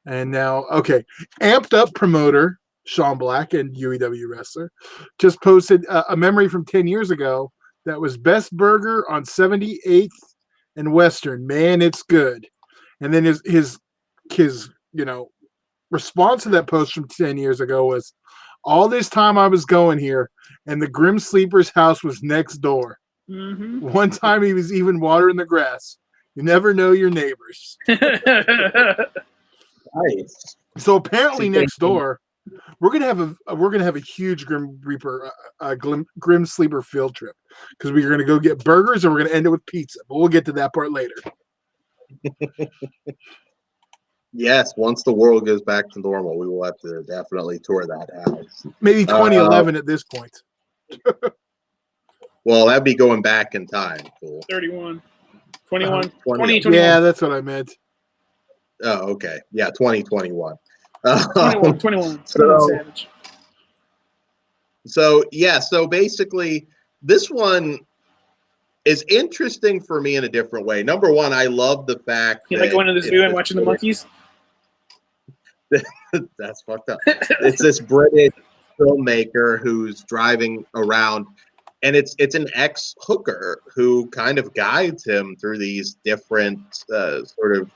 [SPEAKER 11] and now Amped Up promoter Sean Black and UEW wrestler just posted a memory from 10 years ago that was best burger on 78th and Western. Man, it's good. And then his response to that post from 10 years ago was, all this time I was going here and the Grim Sleeper's house was next door.
[SPEAKER 10] Mm-hmm.
[SPEAKER 11] One time he was even watering the grass. You never know your neighbors.
[SPEAKER 9] Nice.
[SPEAKER 11] So apparently next door, we're gonna have a huge Grim Sleeper field trip because we're gonna go get burgers and we're gonna end it with pizza. But we'll get to that part later.
[SPEAKER 9] Yes, once the world goes back to normal, we will have to definitely tour that house.
[SPEAKER 11] Maybe 2011 at this point.
[SPEAKER 9] Well, that'd be going back in time. Cool.
[SPEAKER 10] 31. 21.
[SPEAKER 9] 2021.
[SPEAKER 11] Yeah, that's what I meant.
[SPEAKER 9] Oh, okay. Yeah, 2021.
[SPEAKER 10] 21 Savage.
[SPEAKER 9] So basically this one is interesting for me in a different way. Number one, I love the fact
[SPEAKER 10] you like going to the zoo and watching the monkeys.
[SPEAKER 9] That's fucked up. It's this British filmmaker who's driving around, and it's an ex-hooker who kind of guides him through these different sort of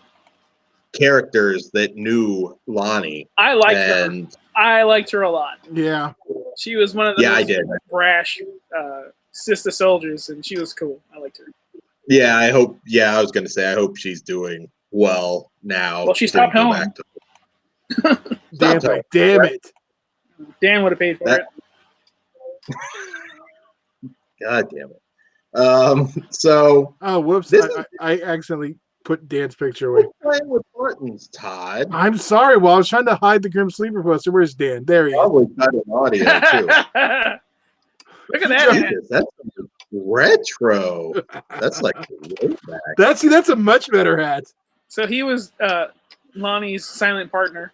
[SPEAKER 9] characters that knew Lonnie.
[SPEAKER 10] I liked her. I liked her a lot.
[SPEAKER 11] Yeah.
[SPEAKER 10] She was one of the
[SPEAKER 9] most
[SPEAKER 10] brash sister soldiers, and she was cool. I liked her.
[SPEAKER 9] Yeah, I hope. Yeah, I was gonna say I hope she's doing well now.
[SPEAKER 10] Well, she stopped home.
[SPEAKER 11] Damn it!
[SPEAKER 10] Dan would have paid for it.
[SPEAKER 9] God damn it. So.
[SPEAKER 11] Oh, whoops! I accidentally put Dan's picture away.
[SPEAKER 9] Playing with buttons, Todd.
[SPEAKER 11] I'm sorry. Well, I was trying to hide the Grim Sleeper poster. Where's Dan? There he is.
[SPEAKER 9] Probably cut an audio too.
[SPEAKER 10] Look at that.
[SPEAKER 9] Jesus, that's retro. That's like way back.
[SPEAKER 11] That's a much better hat.
[SPEAKER 10] So he was Lonnie's silent partner.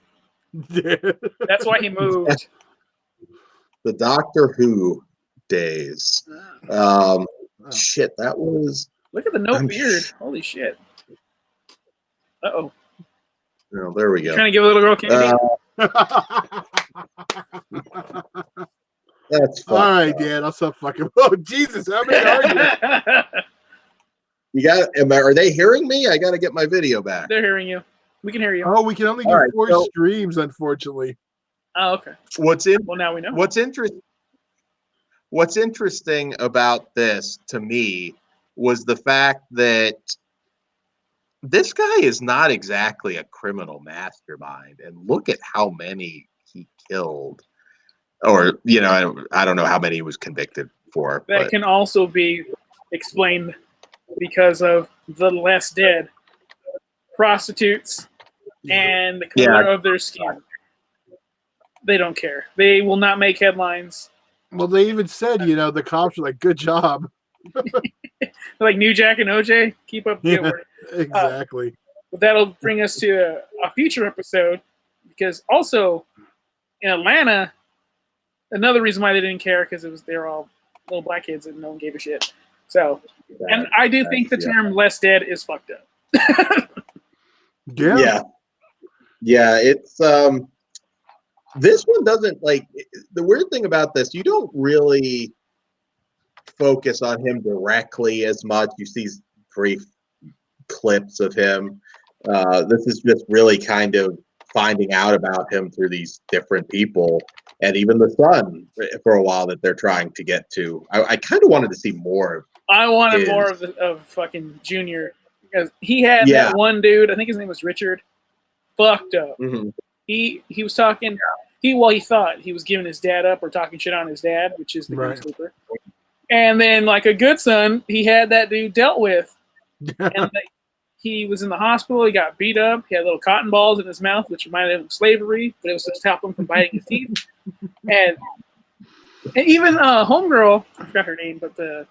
[SPEAKER 10] That's why he moved.
[SPEAKER 9] The Doctor Who days. Shit, that was.
[SPEAKER 10] Look at the no beard. Holy shit. Uh-oh.
[SPEAKER 9] No, there we go.
[SPEAKER 10] Trying to give a little girl candy?
[SPEAKER 9] That's
[SPEAKER 11] all right, Dan. I'll stop fucking. Oh, Jesus. How many are you?
[SPEAKER 9] You got? Are they hearing me? I got to get my video back.
[SPEAKER 10] They're hearing you. We can hear you.
[SPEAKER 11] Oh, we can only do 4 streams, unfortunately.
[SPEAKER 10] Oh, okay.
[SPEAKER 9] Well,
[SPEAKER 10] now we know.
[SPEAKER 9] What's interesting about this to me was the fact that this guy is not exactly a criminal mastermind, and look at how many he killed, or I don't know how many he was convicted for.
[SPEAKER 10] That can also be explained because of the less dead prostitutes and the color of their skin. They don't care. They will not make headlines.
[SPEAKER 11] Well, they even said, the cops were like, "Good job."
[SPEAKER 10] Like New Jack and OJ, keep up the good work.
[SPEAKER 11] Exactly.
[SPEAKER 10] But that'll bring us to a future episode, because also in Atlanta, another reason why they didn't care, because they're all little black kids and no one gave a shit. So, and I do think the term "less dead" is fucked up.
[SPEAKER 11] Yeah.
[SPEAKER 9] It's this one doesn't the weird thing about this. You don't really focus on him directly as much. You see brief clips of him. This is just really kind of finding out about him through these different people, and even the son for a while that they're trying to get to. I kind of wanted to see more of.
[SPEAKER 10] I wanted more of fucking Junior, because he had that one dude. I think his name was Richard. Fucked up.
[SPEAKER 9] Mm-hmm.
[SPEAKER 10] He was talking. He thought he was giving his dad up or talking shit on his dad, which is the Grim Sleeper. And then, like a good son, he had that dude dealt with. And he was in the hospital. He got beat up. He had little cotton balls in his mouth, which reminded him of slavery, but it was to stop him from biting his teeth. And even homegirl, I forgot her name, but the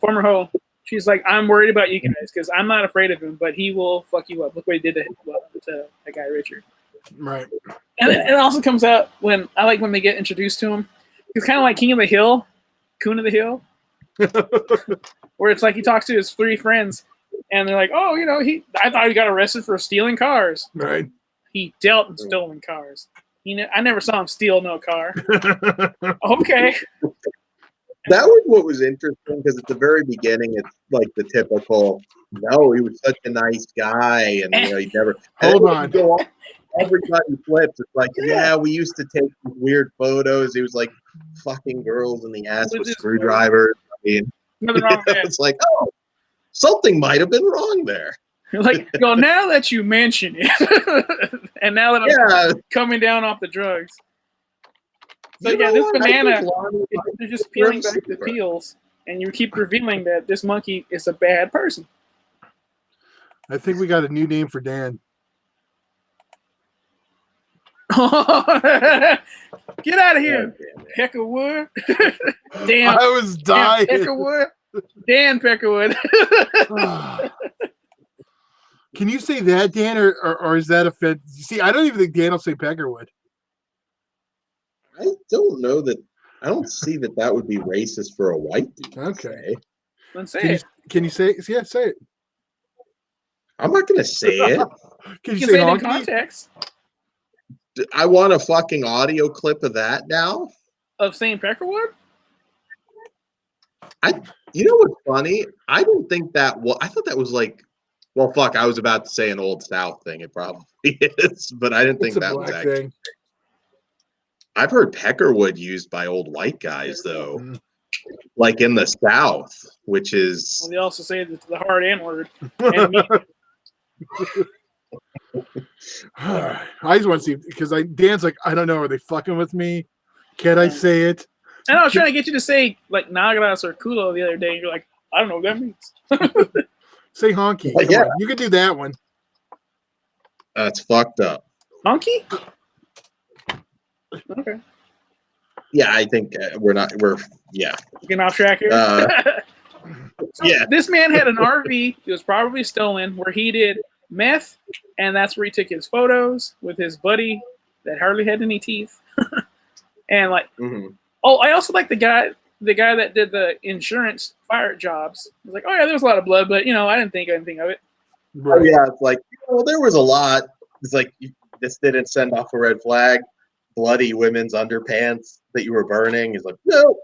[SPEAKER 10] former hoe, she's like, "I'm worried about you guys because I'm not afraid of him, but he will fuck you up. Look what he did to that guy Richard."
[SPEAKER 11] Right.
[SPEAKER 10] And it also comes out when they get introduced to him. He's kind of like King of the Hill, Coon of the Hill, where it's like he talks to his 3 friends, and they're like, "Oh, I thought he got arrested for stealing cars."
[SPEAKER 11] Right.
[SPEAKER 10] He dealt in stolen cars. I never saw him steal no car. Okay.
[SPEAKER 9] That was what was interesting, because at the very beginning, it's like the typical, no, he was such a nice guy, and he never.
[SPEAKER 11] Hold on.
[SPEAKER 9] Everybody flips. It's like, we used to take weird photos. He was like fucking girls in the ass with screwdrivers. I mean, it's like, oh, something might have been wrong there.
[SPEAKER 10] Like, now that you mention it, and now that I'm coming down off the drugs. So this banana, they're just peeling back the peels, and you keep revealing that this monkey is a bad person.
[SPEAKER 11] I think we got a new name for Dan.
[SPEAKER 10] Get out of here, Peckerwood. Damn,
[SPEAKER 11] I was dying.
[SPEAKER 10] Peckerwood. Dan Peckerwood.
[SPEAKER 11] Can you say that, Dan, or is that offensive? See, I don't even think Dan will say Peckerwood.
[SPEAKER 9] I don't know that. I don't see that would be racist for a white dude.
[SPEAKER 11] Okay.
[SPEAKER 10] Let's say it.
[SPEAKER 11] Can you say it? Yeah, say it.
[SPEAKER 9] I'm not going to say it.
[SPEAKER 11] Can you
[SPEAKER 10] say
[SPEAKER 11] it
[SPEAKER 10] in context?
[SPEAKER 9] I want a fucking audio clip of that now.
[SPEAKER 10] Of saying Peckerwood?
[SPEAKER 9] You know what's funny? I don't think that. I thought that was like. Well, fuck. I was about to say an Old South thing. It probably is, but I didn't think that was actually. Thing. I've heard Peckerwood used by old white guys, though, like in the South, which is.
[SPEAKER 10] Well, they also say the hard N word.
[SPEAKER 11] I just want to see, because Dan's like, I don't know, are they fucking with me? Can I say it?
[SPEAKER 10] And I was trying to get you to say like Nagras or Kulo the other day. And you're like, I don't know what that means.
[SPEAKER 11] Say honky.
[SPEAKER 9] Well, yeah.
[SPEAKER 11] On. You can do that one.
[SPEAKER 9] That's fucked up.
[SPEAKER 10] Honky? Okay.
[SPEAKER 9] Yeah, I think we're
[SPEAKER 10] getting off track here. So
[SPEAKER 9] yeah.
[SPEAKER 10] This man had an RV. It was probably stolen where he did meth, and that's where he took his photos with his buddy that hardly had any teeth. And like, oh, I also like the guy that did the insurance fire jobs. I was like, oh yeah, there was a lot of blood, but I didn't think anything of it.
[SPEAKER 9] Right. Yeah, it's like, there was a lot. It's like this didn't send off a red flag. Bloody women's underpants that you were burning is like, no.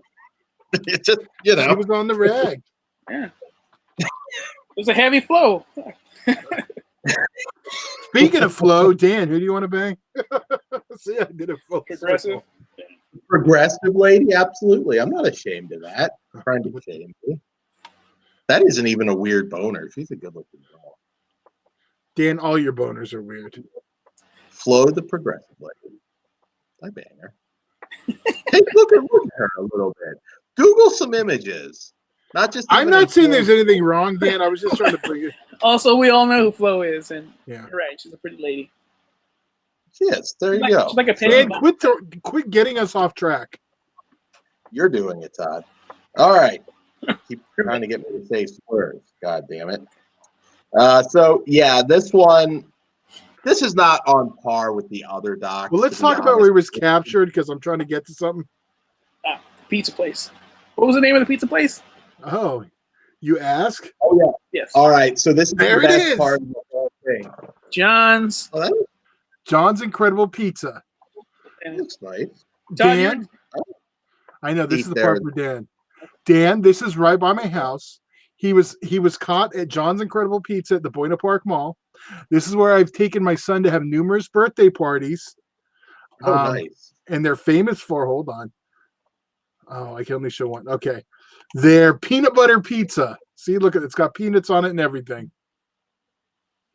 [SPEAKER 9] It's just,
[SPEAKER 11] He was on the rag.
[SPEAKER 10] Yeah. It was a heavy flow.
[SPEAKER 11] Speaking of flow, Dan, who do you want to bang? See, I did a full
[SPEAKER 10] Progressive.
[SPEAKER 9] Progressive lady, absolutely. I'm not ashamed of that. I'm trying to shame me. That isn't even a weird boner. She's a good-looking girl.
[SPEAKER 11] Dan, all your boners are weird.
[SPEAKER 9] Flo the progressive lady. I bang her. Hey, look at her a little bit. Google some images. Not just.
[SPEAKER 11] I'm not saying there's anything wrong, Dan. I was just trying to bring it.
[SPEAKER 10] Also, we all know who Flo is, and
[SPEAKER 11] yeah,
[SPEAKER 10] you're right. She's a pretty lady.
[SPEAKER 9] She is. There you go.
[SPEAKER 10] She's like a
[SPEAKER 11] Dan, quit getting us off track.
[SPEAKER 9] You're doing it, Todd. All right. Keep trying to get me to say slurs. God damn it. So yeah, this is not on par with the other docs.
[SPEAKER 11] Well, let's talk about where he was captured because I'm trying to get to something.
[SPEAKER 10] Pizza place. What was the name of the pizza place?
[SPEAKER 11] Oh, you ask?
[SPEAKER 9] Oh yeah.
[SPEAKER 10] Yes.
[SPEAKER 9] All right. So this is
[SPEAKER 11] there
[SPEAKER 9] the
[SPEAKER 11] it
[SPEAKER 9] best
[SPEAKER 11] is.
[SPEAKER 9] part of the whole thing.
[SPEAKER 10] John's.
[SPEAKER 11] John's Incredible Pizza.
[SPEAKER 9] That looks nice.
[SPEAKER 11] Dan, I know this is the part for Dan. Dan, this is right by my house. He was caught at John's Incredible Pizza at the Buena Park Mall. This is where I've taken my son to have numerous birthday parties.
[SPEAKER 9] Oh, nice.
[SPEAKER 11] And they're famous for, hold on. Oh, I can only show one. Okay. Their peanut butter pizza. See, look at it. It's got peanuts on it and everything.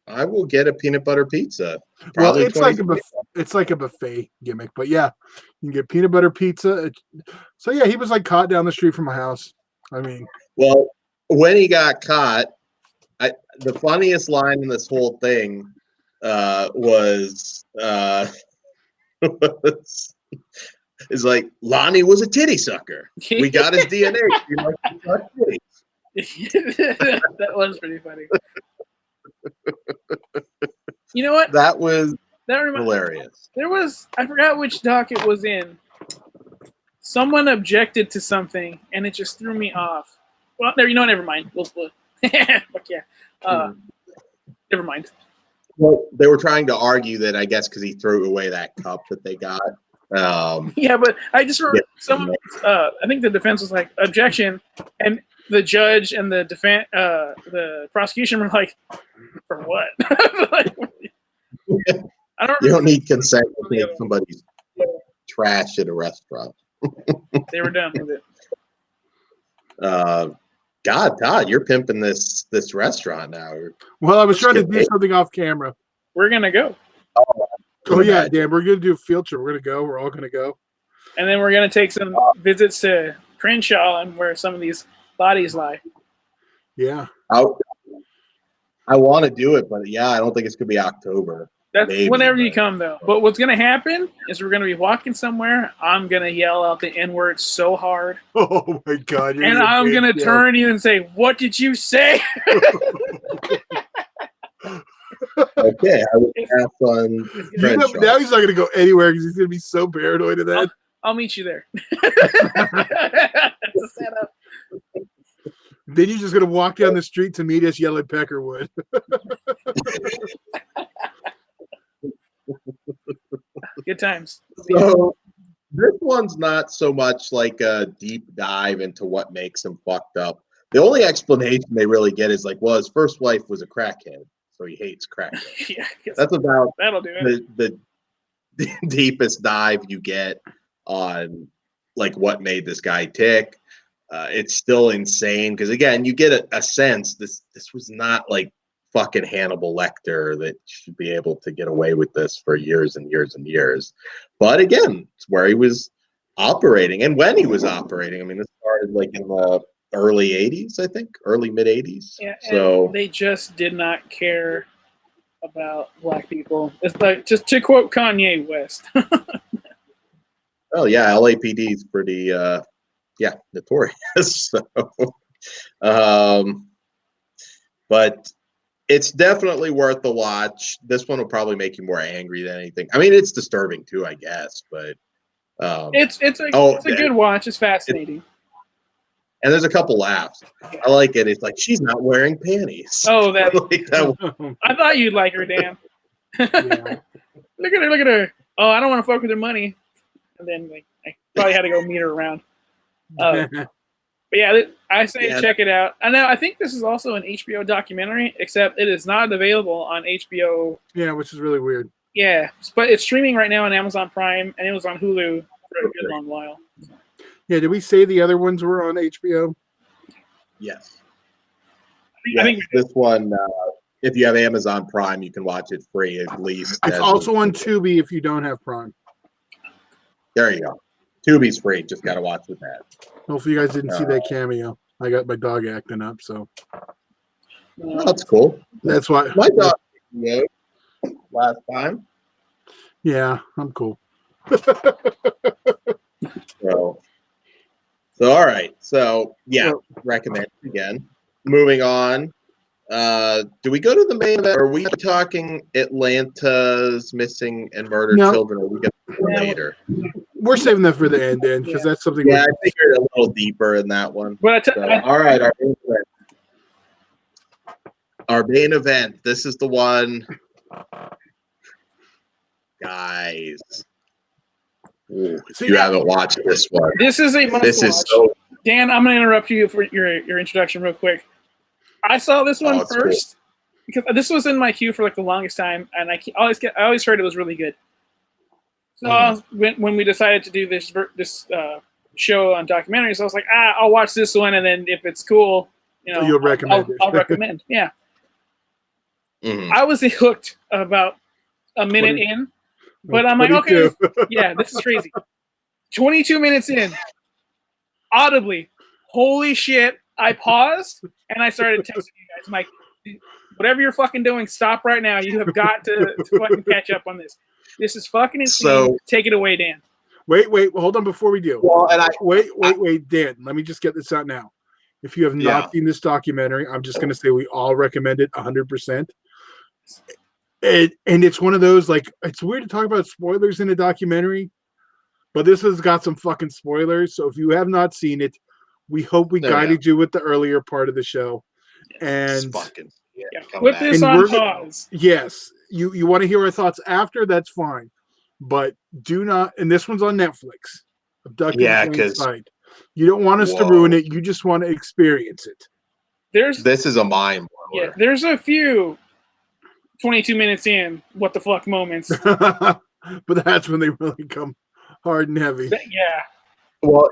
[SPEAKER 9] I will get a peanut butter pizza.
[SPEAKER 11] Well, it's like a buffet gimmick, but yeah, you can get peanut butter pizza. So yeah, he was like caught down the street from my house. I mean,
[SPEAKER 9] well, when he got caught, the funniest line in this whole thing was is like, Lonnie was a titty sucker. We got his DNA. He likes to suck titties.
[SPEAKER 10] That was pretty funny. You know what?
[SPEAKER 9] That was hilarious.
[SPEAKER 10] There was, I forgot which doc it was in. Someone objected to something, and it just threw me off. Well, there, never mind. Fuck yeah. Never mind.
[SPEAKER 9] Well, they were trying to argue that, I guess, because he threw away that cup that they got.
[SPEAKER 10] Yeah, but I just remember someone. I think the defense was like objection, and the judge and the prosecution were like, "For what?" Like, I don't.
[SPEAKER 9] You don't need consent to take somebody's trash at a restaurant.
[SPEAKER 10] They were done with it.
[SPEAKER 9] God, Todd, you're pimping this restaurant now.
[SPEAKER 11] Well, I was trying to do something off camera.
[SPEAKER 10] We're gonna go.
[SPEAKER 11] Oh yeah, Dan, we're gonna do a field trip. We're gonna go. We're all gonna go.
[SPEAKER 10] And then we're gonna take some visits to Crenshaw and where some of these bodies lie.
[SPEAKER 11] Yeah.
[SPEAKER 9] I want to do it, but yeah, I don't think it's gonna be October.
[SPEAKER 10] That's whenever you come, though. But what's gonna happen is we're gonna be walking somewhere. I'm gonna yell out the N-word so hard.
[SPEAKER 11] Oh my God!
[SPEAKER 10] And I'm gonna turn to you and say, "What did you say?"
[SPEAKER 9] Okay, I would pass on.
[SPEAKER 11] Now he's not going to go anywhere because he's going to be so paranoid of that.
[SPEAKER 10] I'll meet you there. It's a setup.
[SPEAKER 11] Then you're just going to walk down the street to meet us, yell at Peckerwood.
[SPEAKER 10] Good times.
[SPEAKER 9] So this one's not so much like a deep dive into what makes him fucked up. The only explanation they really get is like, well, his first wife was a crackhead. So he hates crack.
[SPEAKER 10] Yeah,
[SPEAKER 9] that's about
[SPEAKER 10] that'll do it.
[SPEAKER 9] The deepest dive you get on like what made this guy tick. It's still insane because again, you get a sense this was not like fucking Hannibal Lecter that should be able to get away with this for years and years and years. But again, it's where he was operating and when he was operating. I mean, this started like in the early 80s, I think, early mid 80s.
[SPEAKER 10] Yeah,
[SPEAKER 9] so
[SPEAKER 10] they just did not care about black people. It's like, just to quote Kanye West.
[SPEAKER 9] oh yeah, LAPD is pretty notorious. So but it's definitely worth the watch. This one will probably make you more angry than anything. I mean, it's disturbing too, I guess, but
[SPEAKER 10] it's a good watch. It's fascinating.
[SPEAKER 9] And there's a couple laughs. I like it. It's like, she's not wearing panties.
[SPEAKER 10] Oh, that.
[SPEAKER 9] Like that.
[SPEAKER 10] I thought you'd like her, Dan. Look at her. Oh, I don't want to fuck with her money. And then like, I probably had to go meet her around. But yeah, I say check it out. I think this is also an HBO documentary, except it is not available on HBO.
[SPEAKER 11] Yeah, which is really weird.
[SPEAKER 10] Yeah, but it's streaming right now on Amazon Prime, and it was on Hulu for a good long while.
[SPEAKER 11] Yeah, did we say the other ones were on HBO?
[SPEAKER 9] Yes.
[SPEAKER 10] I think
[SPEAKER 9] this one, if you have Amazon Prime, you can watch it free at least.
[SPEAKER 11] It's also on Tubi if you don't have Prime.
[SPEAKER 9] There you go. Tubi's free. Just got to watch with that.
[SPEAKER 11] Hopefully you guys didn't see that cameo. I got my dog acting up, so.
[SPEAKER 9] Oh, that's cool.
[SPEAKER 11] That's why.
[SPEAKER 9] My dog last time.
[SPEAKER 11] Yeah, I'm cool.
[SPEAKER 9] So all right. So yeah, recommend it again. Moving on. Do we go to the main event? Or are we talking Atlanta's missing and murdered children? Or are we going to later?
[SPEAKER 11] We're saving that for the end, Dan, because that's something.
[SPEAKER 9] Yeah, I figured a little deeper in that one.
[SPEAKER 10] But
[SPEAKER 9] all right, our main event. This is the one, guys. Ooh, if you haven't watched this one,
[SPEAKER 10] this is a must
[SPEAKER 9] this
[SPEAKER 10] watch.
[SPEAKER 9] is so.
[SPEAKER 10] Dan, I'm going to interrupt you for your introduction real quick. I saw this one first because this was in my queue for like the longest time, and I always heard it was really good. So when we decided to do this show on documentaries, I was like, I'll watch this one, and then if it's cool,
[SPEAKER 11] you'll recommend it.
[SPEAKER 10] I'll recommend. Yeah. I was hooked about a minute in, but I'm like, okay, yeah, this is crazy. 22 minutes in, audibly, holy shit! I paused and I started texting you guys. I'm like, whatever you're fucking doing, stop right now. You have got to fucking catch up on this. This is fucking insane. So, take it away, Dan.
[SPEAKER 11] Wait, hold on before we do.
[SPEAKER 9] Well, and
[SPEAKER 11] wait, Dan. Let me just get this out now. If you have not seen this documentary, I'm just going to say we all recommend it 100%. And it's one of those, like, it's weird to talk about spoilers in a documentary, but this has got some fucking spoilers. So if you have not seen it, we hope we guided you with the earlier part of the show. And
[SPEAKER 10] put this on pause.
[SPEAKER 11] Yes. You want to hear our thoughts after? That's fine. But do not, and this one's on Netflix. Because you don't want us to ruin it. You just want to experience it.
[SPEAKER 9] This is a mind blower.
[SPEAKER 10] Yeah, there's a few 22 minutes in, what the fuck moments.
[SPEAKER 11] But that's when they really come hard and heavy.
[SPEAKER 10] Yeah.
[SPEAKER 9] Well,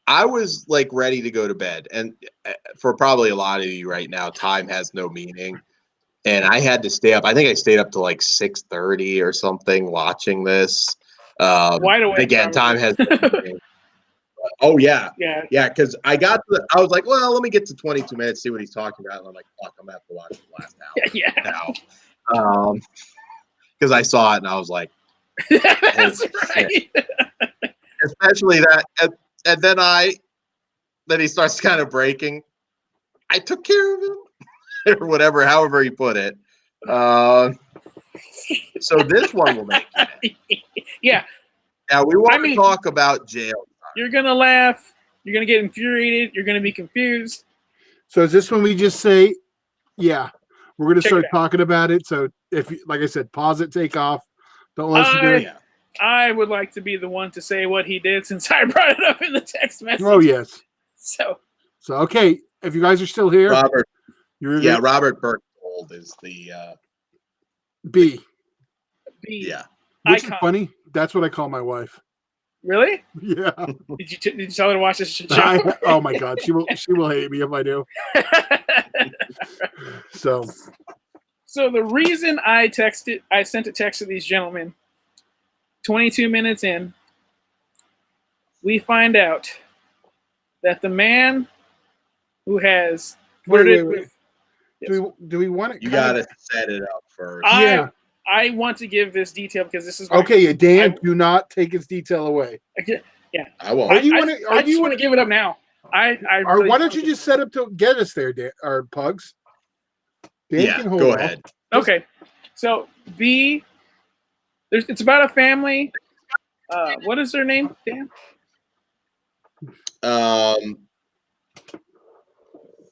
[SPEAKER 9] I was like ready to go to bed, and for probably a lot of you right now, time has no meaning. And I had to stay up. I think I stayed up to like 6:30 or something watching this.
[SPEAKER 10] Wide awake.
[SPEAKER 9] Again, time has no meaning. Oh yeah. Because I was like, well, let me get to 22 minutes, see what he's talking about. And I'm like, fuck, I'm gonna have to watch the last hour. Now. Because I saw it and I was like,
[SPEAKER 10] that's right.
[SPEAKER 9] Especially that, and then he starts kind of breaking. I took care of him, or whatever, however he put it. So this one will make it.
[SPEAKER 10] Yeah.
[SPEAKER 9] Now we want to talk about jail.
[SPEAKER 10] You're gonna laugh. You're gonna get infuriated. You're gonna be confused.
[SPEAKER 11] So is this when we just say, yeah, we're gonna start talking about it? So if, like I said, pause it, take off. Don't listen to it.
[SPEAKER 10] I would like to be the one to say what he did since I brought it up in the text message.
[SPEAKER 11] Oh yes.
[SPEAKER 10] So
[SPEAKER 11] okay, if you guys are still here,
[SPEAKER 9] Robert Berchtold is the
[SPEAKER 11] B.
[SPEAKER 9] Yeah.
[SPEAKER 11] Which is funny. That's what I call my wife.
[SPEAKER 10] Really?
[SPEAKER 11] Yeah.
[SPEAKER 10] Did you tell her to watch this show?
[SPEAKER 11] Oh my God, she will hate me if I do. So
[SPEAKER 10] the reason I sent a text to these gentlemen 22 minutes in, we find out that the man who has
[SPEAKER 11] Wait.
[SPEAKER 10] flirted with.
[SPEAKER 11] Do we want it?
[SPEAKER 9] You got to set it up first.
[SPEAKER 10] I want to give this detail because this is
[SPEAKER 11] okay. Yeah, Dan, do not take his detail away.
[SPEAKER 10] Yeah,
[SPEAKER 9] I won't.
[SPEAKER 10] I just want to give it up now.
[SPEAKER 11] Why don't you just set up to get us there, Dan, or Pugs? Dan can hold
[SPEAKER 9] go
[SPEAKER 11] on.
[SPEAKER 9] ahead.
[SPEAKER 10] Okay, so B, it's about a family. What is their name, Dan?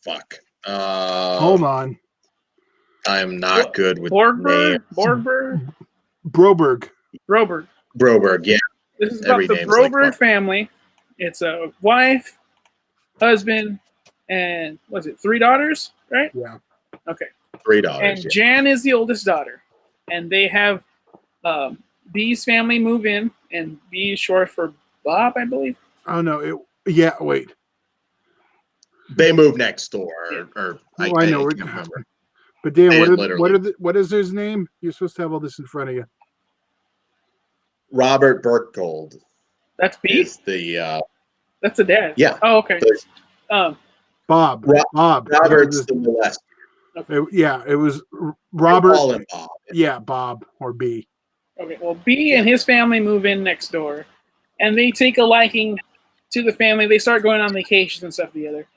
[SPEAKER 9] Fuck.
[SPEAKER 11] Hold on.
[SPEAKER 9] I am not good with
[SPEAKER 10] Broberg.
[SPEAKER 9] Broberg, yeah.
[SPEAKER 10] This is about the Broberg family. It's a wife, husband, and what's it? 3 daughters, right?
[SPEAKER 11] Yeah.
[SPEAKER 10] Okay.
[SPEAKER 9] 3 daughters.
[SPEAKER 10] And Jan is the oldest daughter, and they have B's family move in, and B is short for Bob, I believe.
[SPEAKER 11] Oh no! Wait.
[SPEAKER 9] They move next door, or I know.
[SPEAKER 11] Can't remember. But Dan, what is his name? You're supposed to have all this in front of you.
[SPEAKER 9] Robert Bertgold.
[SPEAKER 10] That's B. That's the dad.
[SPEAKER 9] Yeah.
[SPEAKER 10] Oh, okay.
[SPEAKER 11] Bob.
[SPEAKER 9] Robert's the molester.
[SPEAKER 11] It was Robert.
[SPEAKER 9] Call him Bob.
[SPEAKER 11] Yeah, Bob or B.
[SPEAKER 10] Okay. Well, B and his family move in next door, and they take a liking to the family. They start going on vacations and stuff together.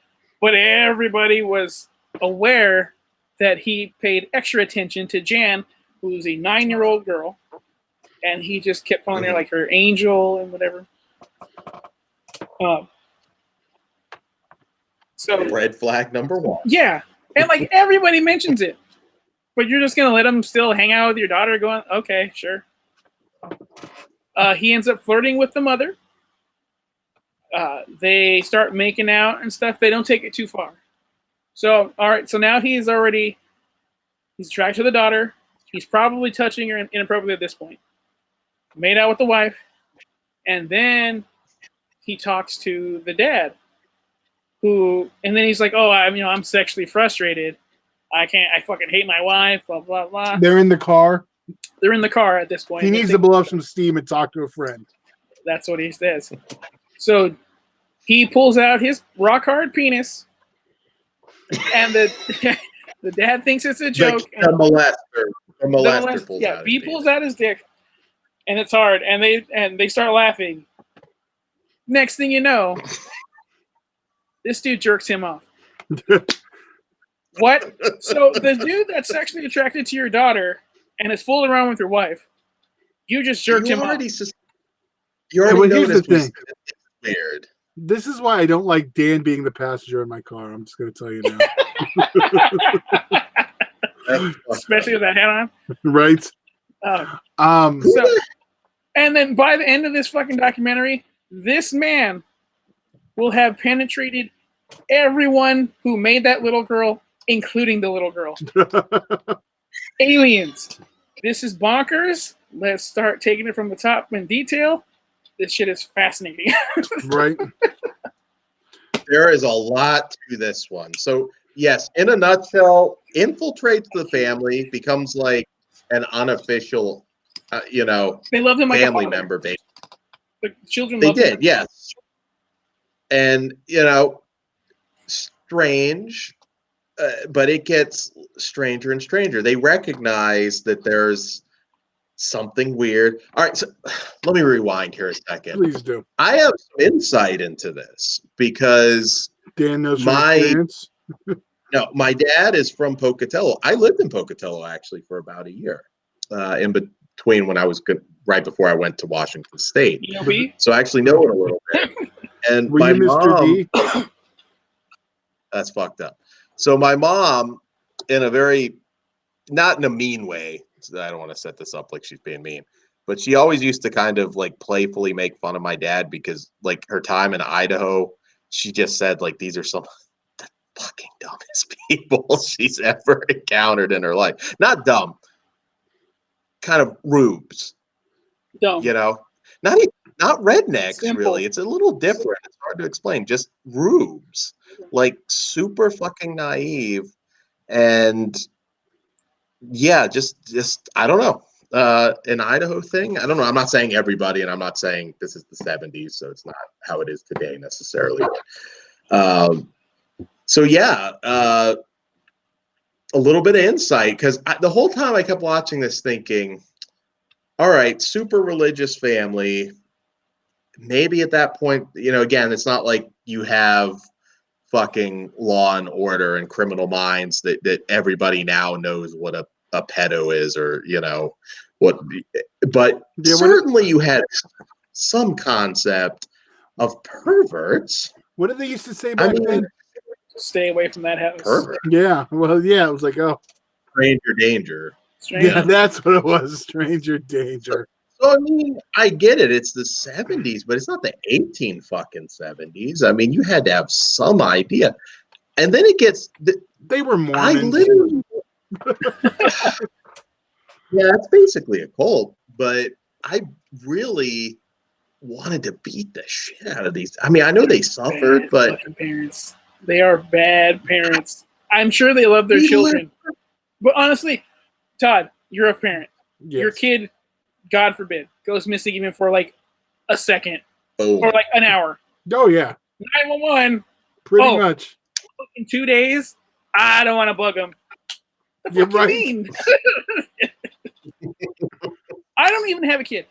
[SPEAKER 10] But everybody was aware that he paid extra attention to Jan, who's a 9-year-old girl, and he just kept calling her like her angel and whatever. So
[SPEAKER 9] red flag number 1.
[SPEAKER 10] Yeah, and like everybody mentions it, but you're just gonna let him still hang out with your daughter? Going, okay, sure. He ends up flirting with the mother. They start making out and stuff. They don't take it too far. So, all right. So now he's attracted to the daughter. He's probably touching her inappropriately at this point. Made out with the wife. And then he talks to the dad, and then he's like, oh, I'm sexually frustrated. I fucking hate my wife, blah, blah, blah.
[SPEAKER 11] They're in the car.
[SPEAKER 10] They're in the car at this point.
[SPEAKER 11] He needs to blow up some steam and talk to a friend.
[SPEAKER 10] That's what he says. So he pulls out his rock hard penis, and the dad thinks it's a joke.
[SPEAKER 9] The molester pulls out.
[SPEAKER 10] B pulls out his dick, and it's hard, and they start laughing. Next thing you know, this dude jerks him off. What? So the dude that's sexually attracted to your daughter and is fooling around with your wife, you just jerked him off.
[SPEAKER 9] You already
[SPEAKER 11] here's the thing.
[SPEAKER 9] Weird.
[SPEAKER 11] This is why I don't like Dan being the passenger in my car. I'm just going to tell you now.
[SPEAKER 10] Especially with that hat on.
[SPEAKER 11] Right.
[SPEAKER 10] So, and then by the end of this fucking documentary, this man will have penetrated everyone who made that little girl, including the little girl. Aliens. This is bonkers. Let's start taking it from the top in detail. This shit is fascinating.
[SPEAKER 11] Right.
[SPEAKER 9] There is a lot to this one. So, yes, in a nutshell, infiltrates the family, becomes like an unofficial,
[SPEAKER 10] they loved him like
[SPEAKER 9] family
[SPEAKER 10] a
[SPEAKER 9] member. Basically.
[SPEAKER 10] The children
[SPEAKER 9] they
[SPEAKER 10] loved
[SPEAKER 9] did,
[SPEAKER 10] him.
[SPEAKER 9] yes. And, strange, but it gets stranger and stranger. They recognize that there's something weird. All right, so let me rewind here a second.
[SPEAKER 11] Please do.
[SPEAKER 9] I have some insight into this because
[SPEAKER 11] Dan knows
[SPEAKER 9] my dad is from Pocatello. I lived in Pocatello actually for about a year, in between when I was right before I went to Washington State. So I actually know it a little bit. And my mom, that's fucked up. So my mom, in a very, not in a mean way, I don't want to set this up like she's being mean, but she always used to kind of like playfully make fun of my dad because like her time in Idaho, she just said like, these are some of the fucking dumbest people she's ever encountered in her life. Not dumb, kind of rubes.
[SPEAKER 10] Dumb.
[SPEAKER 9] Not rednecks,
[SPEAKER 10] Simple.
[SPEAKER 9] really. It's a little different. It's hard to explain. Just rubes. Like super fucking naive. And yeah, just I don't know. an Idaho thing. I don't know. I'm not saying everybody, and I'm not saying this is the 70s, so it's not how it is today necessarily. So yeah, a little bit of insight, because the whole time I kept watching this thinking, all right, super religious family. Maybe at that point, again, it's not like you have fucking Law and Order and Criminal Minds that everybody now knows what a pedo is, or what, but certainly you had some concept of perverts.
[SPEAKER 11] What did they used to say back then?
[SPEAKER 10] Stay away from that house.
[SPEAKER 9] Pervert.
[SPEAKER 11] Yeah, well, yeah, it was like, oh,
[SPEAKER 9] stranger danger.
[SPEAKER 11] Yeah, that's what it was. Stranger danger.
[SPEAKER 9] So I mean, I get it. It's the 70s, but it's not the 18 fucking 70s. I mean, you had to have some idea. And then it gets.
[SPEAKER 11] They were Mormons.
[SPEAKER 9] I literally. Yeah, that's basically a cult. But I really wanted to beat the shit out of these. I mean, I know they suffered, but
[SPEAKER 10] parents. They are bad parents. I'm sure they love their children. But honestly, Todd, you're a parent.
[SPEAKER 11] Yes.
[SPEAKER 10] Your kid, God forbid, goes missing even for like a second
[SPEAKER 9] Boom.
[SPEAKER 10] or like an hour.
[SPEAKER 11] Oh, yeah.
[SPEAKER 10] 911.
[SPEAKER 11] Pretty much.
[SPEAKER 10] In 2 days, I don't want to bug them.
[SPEAKER 11] You're right.
[SPEAKER 10] Mean? I don't even have a kid.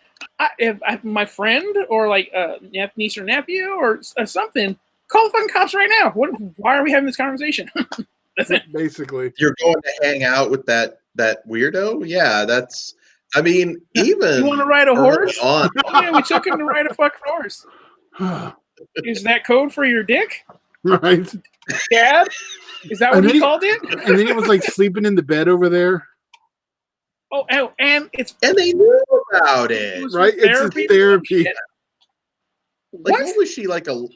[SPEAKER 10] If my friend or like a niece or nephew or something, call the fucking cops right now. Why are we having this conversation? That's it.
[SPEAKER 11] Basically.
[SPEAKER 9] You're going to hang out with that weirdo? Yeah, that's. I mean, even.
[SPEAKER 10] You want to ride a horse?
[SPEAKER 9] On.
[SPEAKER 10] Oh, yeah, we took him to ride a fucking horse. Is that code for your dick?
[SPEAKER 11] Right.
[SPEAKER 10] Dad? Is that what he called it?
[SPEAKER 11] And then he was like sleeping in the bed over there.
[SPEAKER 10] Oh, and
[SPEAKER 9] they knew about it,
[SPEAKER 11] right? It's a therapy.
[SPEAKER 9] Like, what was she like 11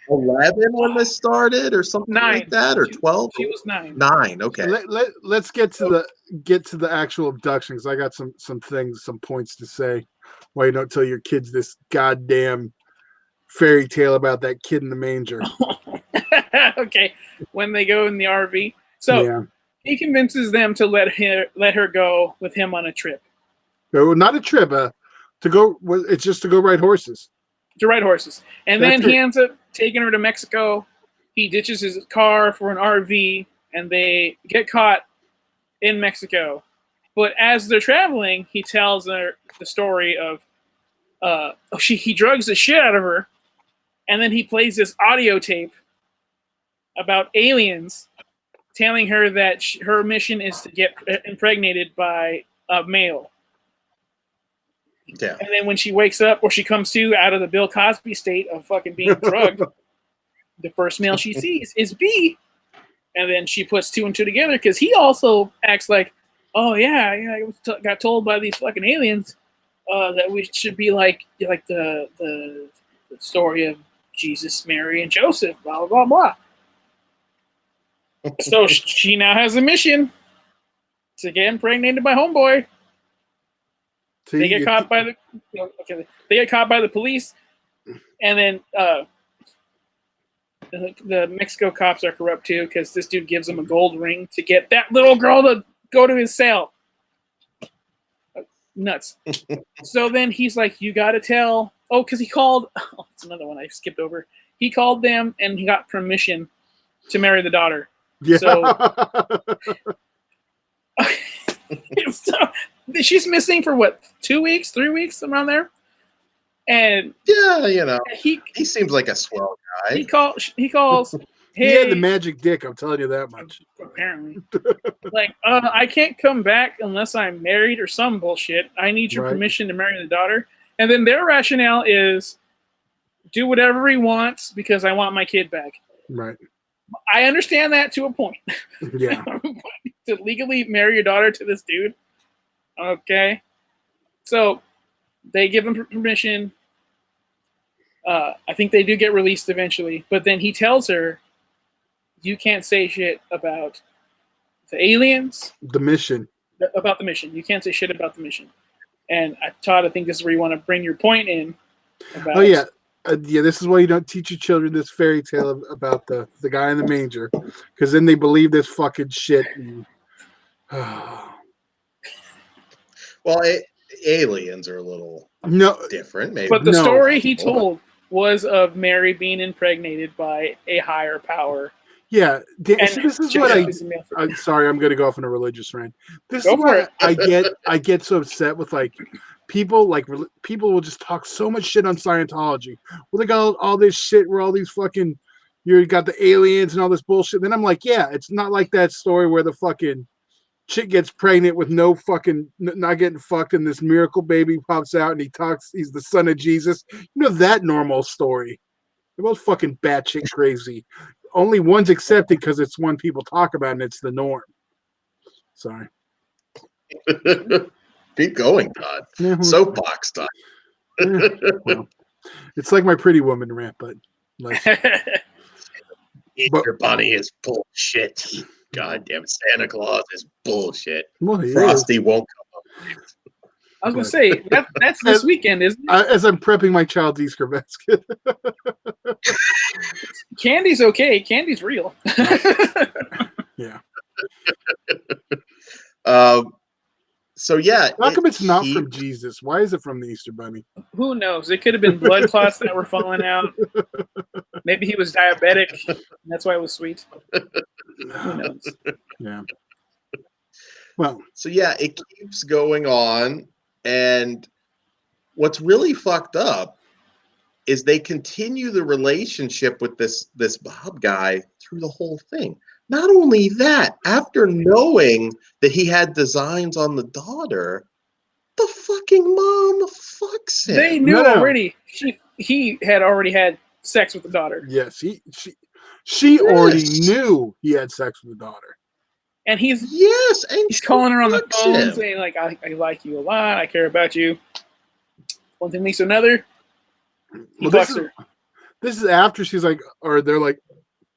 [SPEAKER 9] when this started, or something
[SPEAKER 10] 9.
[SPEAKER 9] like that, or 12?
[SPEAKER 10] She was 9.
[SPEAKER 9] 9. Okay.
[SPEAKER 11] Let's get to the actual abduction, because I got some points to say. Why you don't tell your kids this goddamn fairy tale about that kid in the manger?
[SPEAKER 10] Okay, when they go in the RV, so he convinces them to let her go with him on a trip.
[SPEAKER 11] No, not a trip. To go. It's just to go ride horses.
[SPEAKER 10] To ride horses, and then he ends up taking her to Mexico. He ditches his car for an RV, and they get caught in Mexico. But as they're traveling, he tells her the story of he drugs the shit out of her, and then he plays this audio tape about aliens, telling her that her mission is to get impregnated by a male.
[SPEAKER 9] Yeah.
[SPEAKER 10] And then when she wakes up, or she comes to out of the Bill Cosby state of fucking being drugged, the first male she sees is B. And then she puts 2 and 2 together, because he also acts like, oh yeah, I got told by these fucking aliens that we should be like the story of Jesus, Mary, and Joseph, blah blah blah blah. So she now has a mission to get impregnated by homeboy. They get caught by the police, and then the Mexico cops are corrupt too, because this dude gives them a gold ring to get that little girl to go to his cell. Nuts. So then he's like, you got to tell. Oh, because he called. Oh, it's another one I skipped over. He called them, and he got permission to marry the daughter.
[SPEAKER 11] Yeah.
[SPEAKER 10] So she's missing for what, 2 weeks, 3 weeks, around there. And
[SPEAKER 9] yeah, he seems like a swell guy.
[SPEAKER 10] He calls. Hey,
[SPEAKER 11] he had the magic dick. I'm telling you that much.
[SPEAKER 10] Apparently, like, I can't come back unless I'm married or some bullshit. I need your permission to marry the daughter. And then their rationale is, do whatever he wants because I want my kid back.
[SPEAKER 11] Right.
[SPEAKER 10] I understand that to a point.
[SPEAKER 11] Yeah.
[SPEAKER 10] To legally marry your daughter to this dude. Okay. So they give him permission. I think they do get released eventually. But then he tells her, you can't say shit about the aliens.
[SPEAKER 11] The mission.
[SPEAKER 10] About the mission. You can't say shit about the mission. And Todd, I think this is where you want to bring your point in. About,
[SPEAKER 11] oh, yeah. This is why you don't teach your children this fairy tale about the guy in the manger, because then they believe this fucking shit. And,
[SPEAKER 9] Well, aliens are a little different, maybe.
[SPEAKER 10] But the story he told was of Mary being impregnated by a higher power.
[SPEAKER 11] Yeah, this is what I'm sorry, I'm going to go off on a religious rant. This is why I get so upset with people will just talk so much shit on Scientology. Well, they got all this shit where all these fucking you got the aliens and all this bullshit. Then I'm like, yeah, it's not like that story where the fucking chick gets pregnant with no fucking not getting fucked and this miracle baby pops out and he's the son of Jesus. You know that normal story. They're both fucking batshit crazy. Only one's accepted because it's one people talk about and it's the norm. Sorry.
[SPEAKER 9] Keep going, Todd. Soapbox time.
[SPEAKER 11] Well, it's like my Pretty Woman rant, but
[SPEAKER 9] Easter Bunny is bullshit. God damn it, Santa Claus is bullshit.
[SPEAKER 11] Well,
[SPEAKER 9] Frosty won't come up.
[SPEAKER 10] I was gonna say that's this weekend, isn't it?
[SPEAKER 11] As I'm prepping my child's Easter basket.
[SPEAKER 10] Candy's okay. Candy's real.
[SPEAKER 11] Yeah.
[SPEAKER 9] So yeah.
[SPEAKER 11] How come it's not from Jesus? Why is it from the Easter Bunny?
[SPEAKER 10] Who knows? It could have been blood clots that were falling out. Maybe he was diabetic. And that's why it was sweet. Who knows?
[SPEAKER 11] Yeah. Well.
[SPEAKER 9] So yeah, it keeps going on, and what's really fucked up is they continue the relationship with this Bob guy through the whole thing. Not only that, after knowing that he had designs on the daughter, the fucking mom fucks him.
[SPEAKER 10] They knew already. He had already had sex with the daughter.
[SPEAKER 11] Yes, she already knew he had sex with the daughter.
[SPEAKER 10] And he's calling her on the phone saying like, I like you a lot. I care about you. One thing leads to another.
[SPEAKER 11] This is after she's like, or they're like,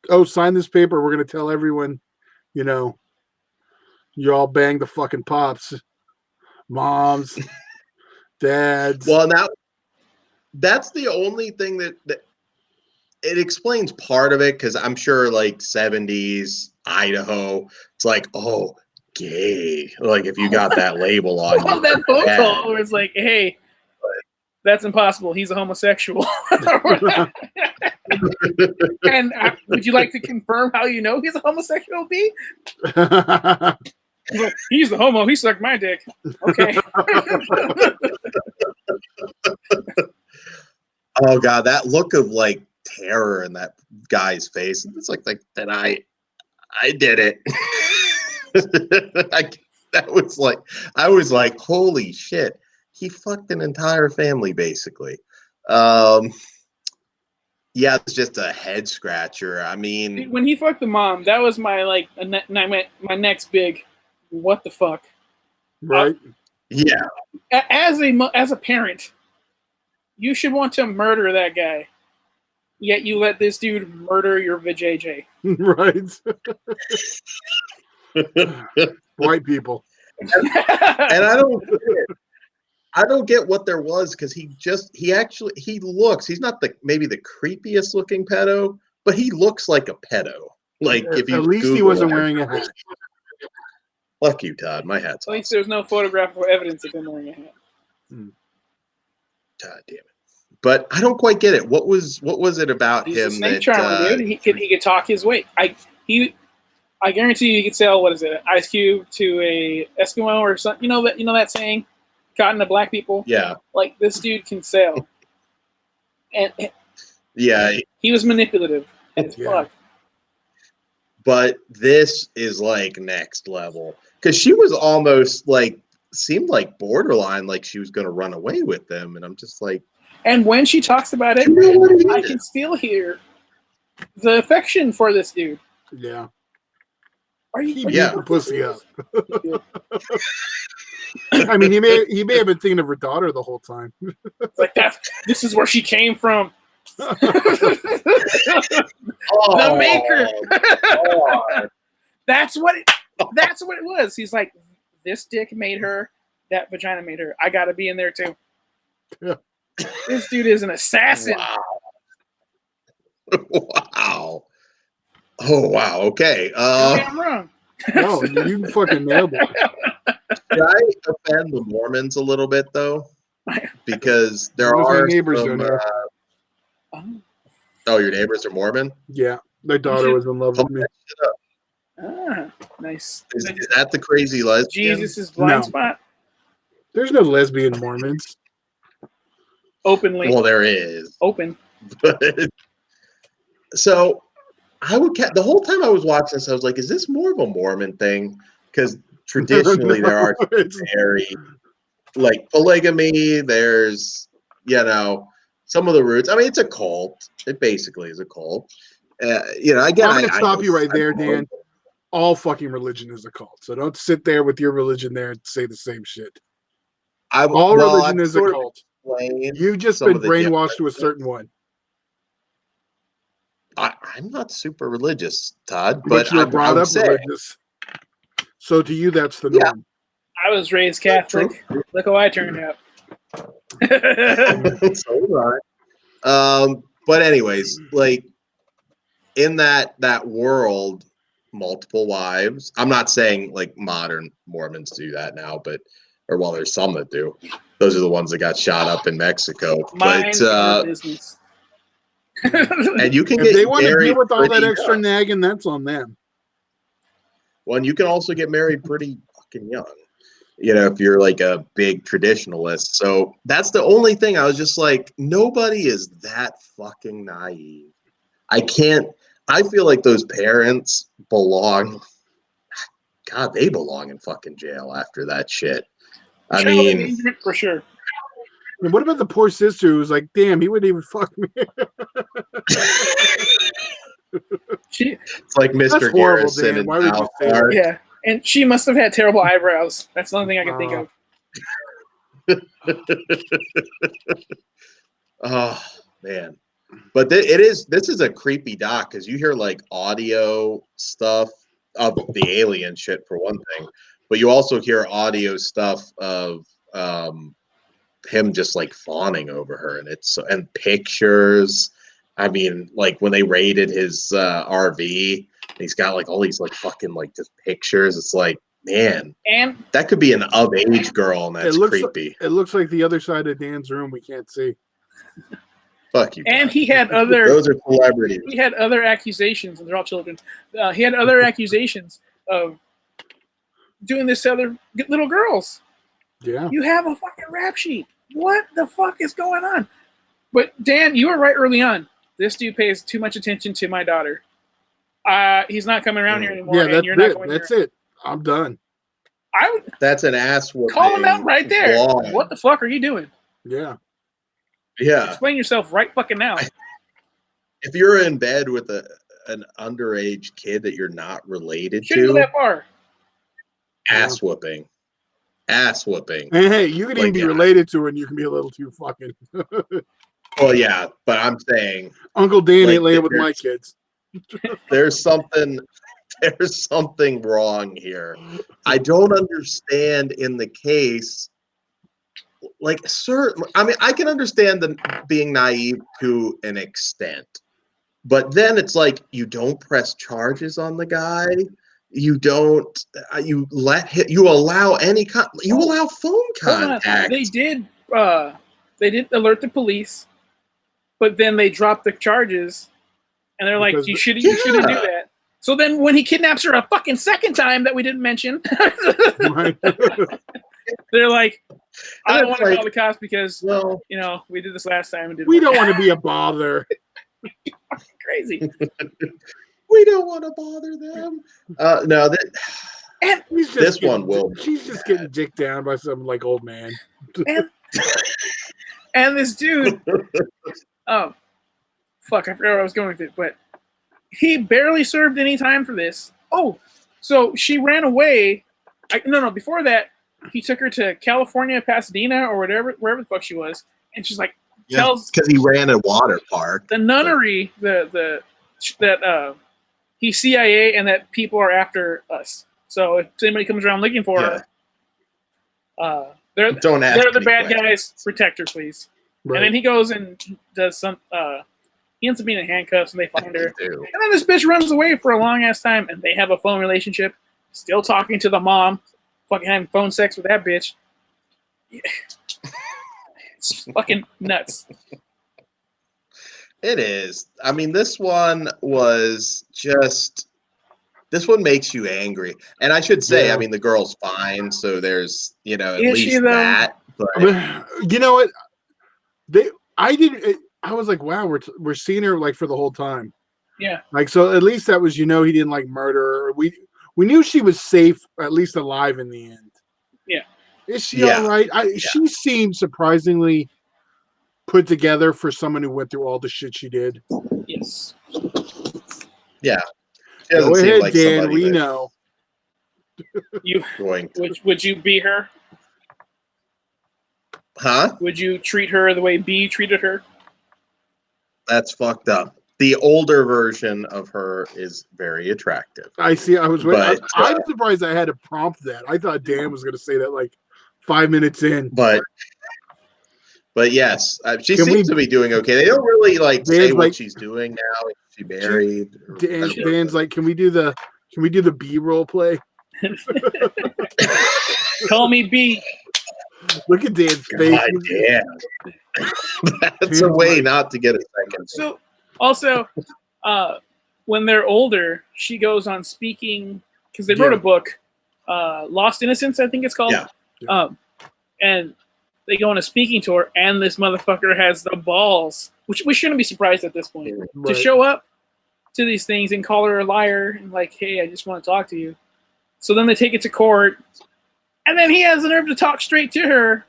[SPEAKER 11] oh, sign this paper. We're going to tell everyone, you all bang the fucking pops, moms, dads.
[SPEAKER 9] Well, now that's the only thing that it explains part of it. Cause I'm sure like 70s Idaho, it's like, oh, gay. Like if you got that label on you.
[SPEAKER 10] That phone call where it's like, hey, that's impossible. He's a homosexual. And would you like to confirm how you know he's a homosexual, B? He's like, he's the homo. He sucked my dick. Okay.
[SPEAKER 9] Oh God, that look of like terror in that guy's face. It's like that I did it. I was like, holy shit. He fucked an entire family, basically. Yeah, it's just a head scratcher. I mean,
[SPEAKER 10] when he fucked the mom, that was my my next big, what the fuck,
[SPEAKER 11] right?
[SPEAKER 9] Yeah.
[SPEAKER 10] As a parent, you should want to murder that guy. Yet you let this dude murder your vajayjay.
[SPEAKER 11] Right. White people.
[SPEAKER 9] And I don't get what there was because he looks, he's not maybe the creepiest looking pedo, but he looks like a pedo. Like if you
[SPEAKER 11] at least Google he wasn't wearing a hat.
[SPEAKER 9] Fuck you, Todd. My hat's
[SPEAKER 10] off. At least there's no photographical evidence of him wearing a hat.
[SPEAKER 9] God damn it. But I don't quite get it. What was it about
[SPEAKER 10] he's
[SPEAKER 9] him?
[SPEAKER 10] A snake charmer, dude. He could talk his way. I guarantee you he could sell, what is it, Ice Cube to a Eskimo or something. You know that saying? Cotton to black people.
[SPEAKER 9] Yeah.
[SPEAKER 10] Like this dude can sell. And
[SPEAKER 9] yeah.
[SPEAKER 10] He was manipulative as fuck.
[SPEAKER 9] But this is like next level. Because she was almost like seemed like borderline like she was gonna run away with them. And I'm just like,
[SPEAKER 10] and when she talks about it, I can still hear the affection for this dude.
[SPEAKER 11] Yeah.
[SPEAKER 10] Are you
[SPEAKER 11] pussy up? I mean, he may have been thinking of her daughter the whole time.
[SPEAKER 10] It's like this is where she came from. The maker. That's what it was. He's like, this dick made her, that vagina made her. I gotta be in there too.
[SPEAKER 11] Yeah.
[SPEAKER 10] This dude is an assassin.
[SPEAKER 9] Wow. Oh wow. Okay.
[SPEAKER 10] I'm wrong.
[SPEAKER 11] No, you fucking nailed it.
[SPEAKER 9] I offend the Mormons a little bit though? Because there
[SPEAKER 11] Those
[SPEAKER 9] are
[SPEAKER 11] neighbors
[SPEAKER 9] some,
[SPEAKER 11] down here.
[SPEAKER 9] Oh, your neighbors are Mormon?
[SPEAKER 11] Yeah, their daughter was in love with me.
[SPEAKER 10] Nice.
[SPEAKER 9] Is that the crazy lesbian?
[SPEAKER 10] Jesus' blind spot?
[SPEAKER 11] There's no lesbian Mormons.
[SPEAKER 10] Openly.
[SPEAKER 9] Well, there is.
[SPEAKER 10] Open.
[SPEAKER 9] But, so I would the whole time I was watching this, I was like, is this more of a Mormon thing? Because traditionally there are very like polygamy, there's some of the roots. I mean, it's a cult. It basically is a cult. Again,
[SPEAKER 11] I'm going to stop you right there, Dan. All fucking religion is a cult. So don't sit there with your religion there and say the same shit. All religion is a cult. You've just been brainwashed to a certain one.
[SPEAKER 9] I'm not super religious, Todd,
[SPEAKER 11] but you were brought up religious. So to you, that's the norm.
[SPEAKER 10] I was raised Catholic. Look how I turned out.
[SPEAKER 9] So was I. But anyways, like in that world, multiple wives. I'm not saying like modern Mormons do that now, well, there's some that do. Those are the ones that got shot up in Mexico.
[SPEAKER 10] Mind your business.
[SPEAKER 9] And you can
[SPEAKER 11] if
[SPEAKER 9] get
[SPEAKER 11] they want to
[SPEAKER 9] married
[SPEAKER 11] deal with all that
[SPEAKER 9] pretty
[SPEAKER 11] extra
[SPEAKER 9] young.
[SPEAKER 11] nagging, that's on them.
[SPEAKER 9] Well, and you can also get married pretty fucking young. If you're like a big traditionalist. So that's the only thing I was just like, nobody is that fucking naive. I feel like those parents belong. God, they belong in fucking jail after that shit. I mean,
[SPEAKER 10] for sure.
[SPEAKER 11] And what about the poor sister who was like, damn, he wouldn't even fuck me.
[SPEAKER 9] It's like Mr. Garrison and South Park.
[SPEAKER 10] Yeah, and she must have had terrible eyebrows. That's the only thing I can think of.
[SPEAKER 9] Oh man, but this is a creepy doc because you hear like audio stuff of the alien shit for one thing, but you also hear audio stuff of him just like fawning over her, and pictures. I mean, like when they raided his RV, he's got like all these like fucking like just pictures. It's like, man,
[SPEAKER 10] and
[SPEAKER 9] that could be an of-age girl, and that's creepy.
[SPEAKER 11] It looks like the other side of Dan's room we can't see.
[SPEAKER 9] Fuck you.
[SPEAKER 10] And he had other.
[SPEAKER 9] Those are celebrities.
[SPEAKER 10] He had other accusations, and they're all children. He had other accusations of doing this to other little girls.
[SPEAKER 11] Yeah.
[SPEAKER 10] You have a fucking rap sheet. What the fuck is going on? But Dan, you were right early on. This dude pays too much attention to my daughter. He's not coming around here anymore.
[SPEAKER 11] Yeah,
[SPEAKER 10] and you're not going
[SPEAKER 11] that's
[SPEAKER 10] there.
[SPEAKER 11] it. I'm done.
[SPEAKER 9] That's an ass whooping.
[SPEAKER 10] Call him out right there.
[SPEAKER 9] Long.
[SPEAKER 10] What the fuck are you doing?
[SPEAKER 11] Yeah.
[SPEAKER 9] Yeah.
[SPEAKER 10] Explain yourself right fucking now.
[SPEAKER 9] If you're in bed with an underage kid that you're not related
[SPEAKER 10] Shouldn't go
[SPEAKER 9] to,
[SPEAKER 10] that far.
[SPEAKER 9] ass whooping. Ass whooping.
[SPEAKER 11] Hey, you can even be related to her and you can be a little too fucking.
[SPEAKER 9] Well, yeah, but I'm saying
[SPEAKER 11] Uncle Dan
[SPEAKER 9] like,
[SPEAKER 11] ain't laying with my kids.
[SPEAKER 9] There's something wrong here. I don't understand in the case. Like, I mean, I can understand them being naive to an extent, but then it's like you don't press charges on the guy. You don't. You allow any. You allow phone contact.
[SPEAKER 10] They did alert the police, but then they dropped the charges, and they're like, "You shouldn't do that." So then, when he kidnaps her a fucking second time that we didn't mention, they're like, "I don't want to call the cops because we did this last time and
[SPEAKER 11] we don't want to be a bother."
[SPEAKER 10] Crazy.
[SPEAKER 9] We don't want to bother them. No,
[SPEAKER 11] and
[SPEAKER 9] this one will.
[SPEAKER 11] She's just getting dicked down by some like old man.
[SPEAKER 10] And this dude, fuck, I forgot what I was going with it, but he barely served any time for this. Oh, so she ran away. No, before that, he took her to California, Pasadena, or wherever the fuck she was, and she's like,
[SPEAKER 9] because he ran a water park.
[SPEAKER 10] The nunnery, that he's CIA and that people are after us. So if anybody comes around looking for her, they're the bad guys. Protect her, please. Right. And then he goes and does some. He ends up being in handcuffs, and they find her. And then this bitch runs away for a long ass time, and they have a phone relationship. Still talking to the mom. fucking having phone sex with that bitch. It's fucking nuts.
[SPEAKER 9] It is. I mean, this one was just. This one makes you angry, and I should say, I mean, the girl's fine, so there's at least that. But
[SPEAKER 11] you know what? I was like, wow, we're seeing her like for the whole time.
[SPEAKER 10] Yeah.
[SPEAKER 11] Like, so at least that was, he didn't like murder her. We knew she was safe, at least alive in the end.
[SPEAKER 10] Yeah.
[SPEAKER 11] Is she all right? She seemed surprisingly put together for someone who went through all the shit she did.
[SPEAKER 10] Yes.
[SPEAKER 9] Yeah.
[SPEAKER 11] Go ahead, like Dan. We know.
[SPEAKER 10] Would you be her?
[SPEAKER 9] Huh?
[SPEAKER 10] Would you treat her the way B treated her?
[SPEAKER 9] That's fucked up. The older version of her is very attractive.
[SPEAKER 11] I see. I was waiting. I'm surprised I had to prompt that. I thought Dan was going to say that like 5 minutes in.
[SPEAKER 9] But yes, she seems to be doing okay. They don't really say what she's doing now. Is she married?
[SPEAKER 11] Dan's like, can we do the B role play?
[SPEAKER 10] Call me B.
[SPEAKER 11] Look at Dan's face.
[SPEAKER 9] That's a way not to get a second.
[SPEAKER 10] So also, when they're older, she goes on speaking because they wrote a book, Lost Innocence, I think it's called.
[SPEAKER 11] Yeah.
[SPEAKER 10] And they go on a speaking tour, and this motherfucker has the balls, which we shouldn't be surprised at this point, to show up to these things and call her a liar and like, hey, I just want to talk to you. So then they take it to court, and then he has the nerve to talk straight to her.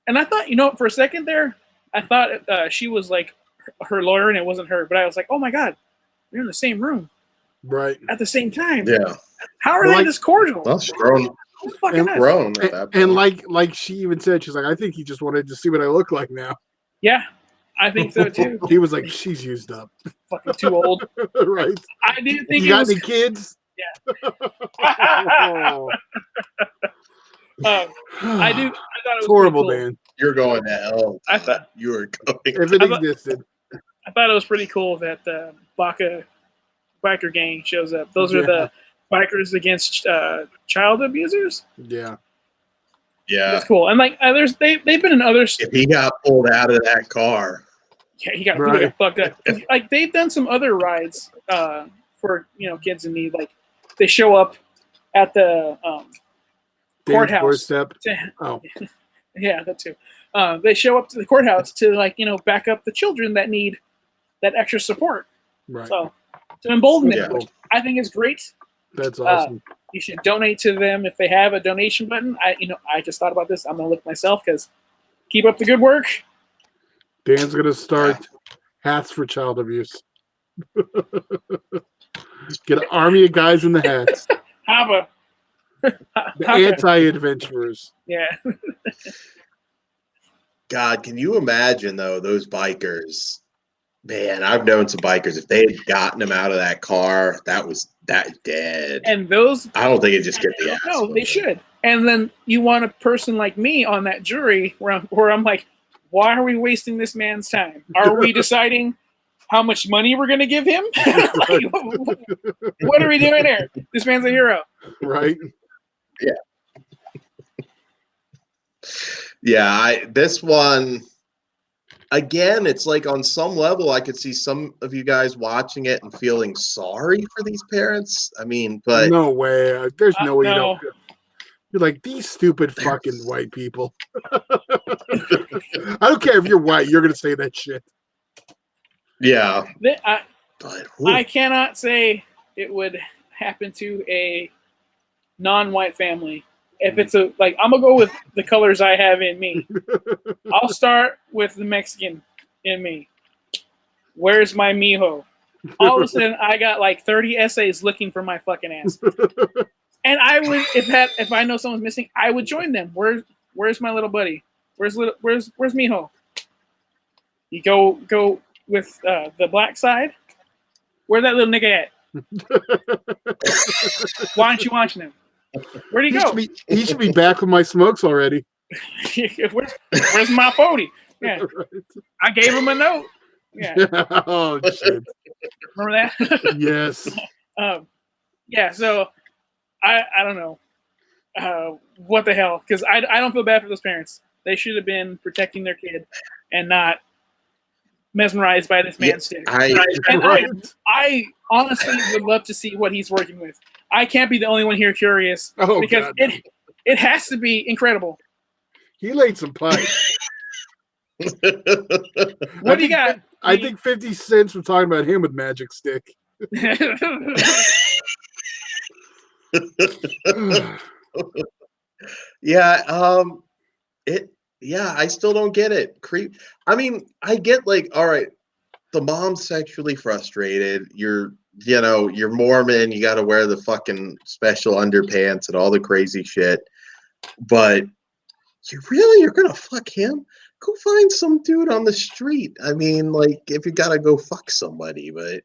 [SPEAKER 10] And I thought, for a second there, I thought she was like her lawyer and it wasn't her. But I was like, oh my God, they're in the same room.
[SPEAKER 11] Right.
[SPEAKER 10] At the same time.
[SPEAKER 9] Yeah.
[SPEAKER 10] How are they this cordial?
[SPEAKER 9] Well, she's grown at that point.
[SPEAKER 11] And like she even said, she's like, I think he just wanted to see what I look like now.
[SPEAKER 10] Yeah, I think so too.
[SPEAKER 11] He was like, she's used up.
[SPEAKER 10] Fucking too old.
[SPEAKER 11] Right.
[SPEAKER 10] I do think
[SPEAKER 11] you got any kids?
[SPEAKER 10] Yeah. I thought it was
[SPEAKER 11] horrible,
[SPEAKER 10] cool.
[SPEAKER 11] Dan.
[SPEAKER 9] You're going to hell.
[SPEAKER 10] I thought
[SPEAKER 9] you were going.
[SPEAKER 11] If it existed.
[SPEAKER 10] I thought it was pretty cool that the biker gang shows up. Those are the bikers against child abusers.
[SPEAKER 11] Yeah.
[SPEAKER 9] Yeah.
[SPEAKER 10] That's cool. And like they've been in other.
[SPEAKER 9] If he got pulled out of that car.
[SPEAKER 10] Yeah, he got fucked up. Like they've done some other rides for kids in need. Like they show up at the courthouse. Yeah, that too. They show up to the courthouse to back up the children that need that extra support.
[SPEAKER 11] Right.
[SPEAKER 10] So to embolden them, which I think is great.
[SPEAKER 11] That's awesome.
[SPEAKER 10] You should donate to them if they have a donation button. I just thought about this. I'm gonna look myself because keep up the good work.
[SPEAKER 11] Dan's gonna start hats for child abuse. Get an army of guys in the hats.
[SPEAKER 10] Haba.
[SPEAKER 11] The anti-adventurers.
[SPEAKER 10] Yeah.
[SPEAKER 9] God, can you imagine though those bikers? Man, I've known some bikers. If they had gotten him out of that car, that dead.
[SPEAKER 10] And those,
[SPEAKER 9] I don't think it just get the ass.
[SPEAKER 10] No, they should. And then you want a person like me on that jury where I'm like, why are we wasting this man's time? Are we deciding how much money we're going to give him? Like, what are we doing here? This man's a hero.
[SPEAKER 11] Right.
[SPEAKER 9] Yeah. Yeah. This one, again, it's like on some level, I could see some of you guys watching it and feeling sorry for these parents. I mean, but.
[SPEAKER 11] No way. There's no way you don't. You're like, these stupid fucking white people. I don't care if you're white, you're going to say that shit.
[SPEAKER 9] Yeah.
[SPEAKER 10] I cannot say it would happen to a non-white family. If it's I'm going to go with the colors I have in me. I'll start with the Mexican in me. Where's my mijo? All of a sudden, I got like 30 essays looking for my fucking ass. And I would, if I know someone's missing, I would join them. Where's my little buddy? Where's mijo? You go with the black side. Where's that little nigga at? Why aren't you watching him? Where'd he go?
[SPEAKER 11] He should be back with my smokes already.
[SPEAKER 10] where's my 40? Yeah, right. I gave him a note. Yeah.
[SPEAKER 11] Oh shit.
[SPEAKER 10] Remember that?
[SPEAKER 11] Yes.
[SPEAKER 10] Yeah. So I don't know. what the hell? Because I don't feel bad for those parents. They should have been protecting their kid and not mesmerized by this man's stick. I honestly would love to see what he's working with. I can't be the only one here curious because it has to be incredible.
[SPEAKER 11] He laid some pipe.
[SPEAKER 10] What do you got?
[SPEAKER 11] I think 50 Cent was talking about him with Magic Stick.
[SPEAKER 9] I still don't get it. I mean, I get like, all right, the mom's sexually frustrated. You're Mormon, you got to wear the fucking special underpants and all the crazy shit. But you're going to fuck him? Go find some dude on the street. I mean, like, if you got to go fuck somebody, but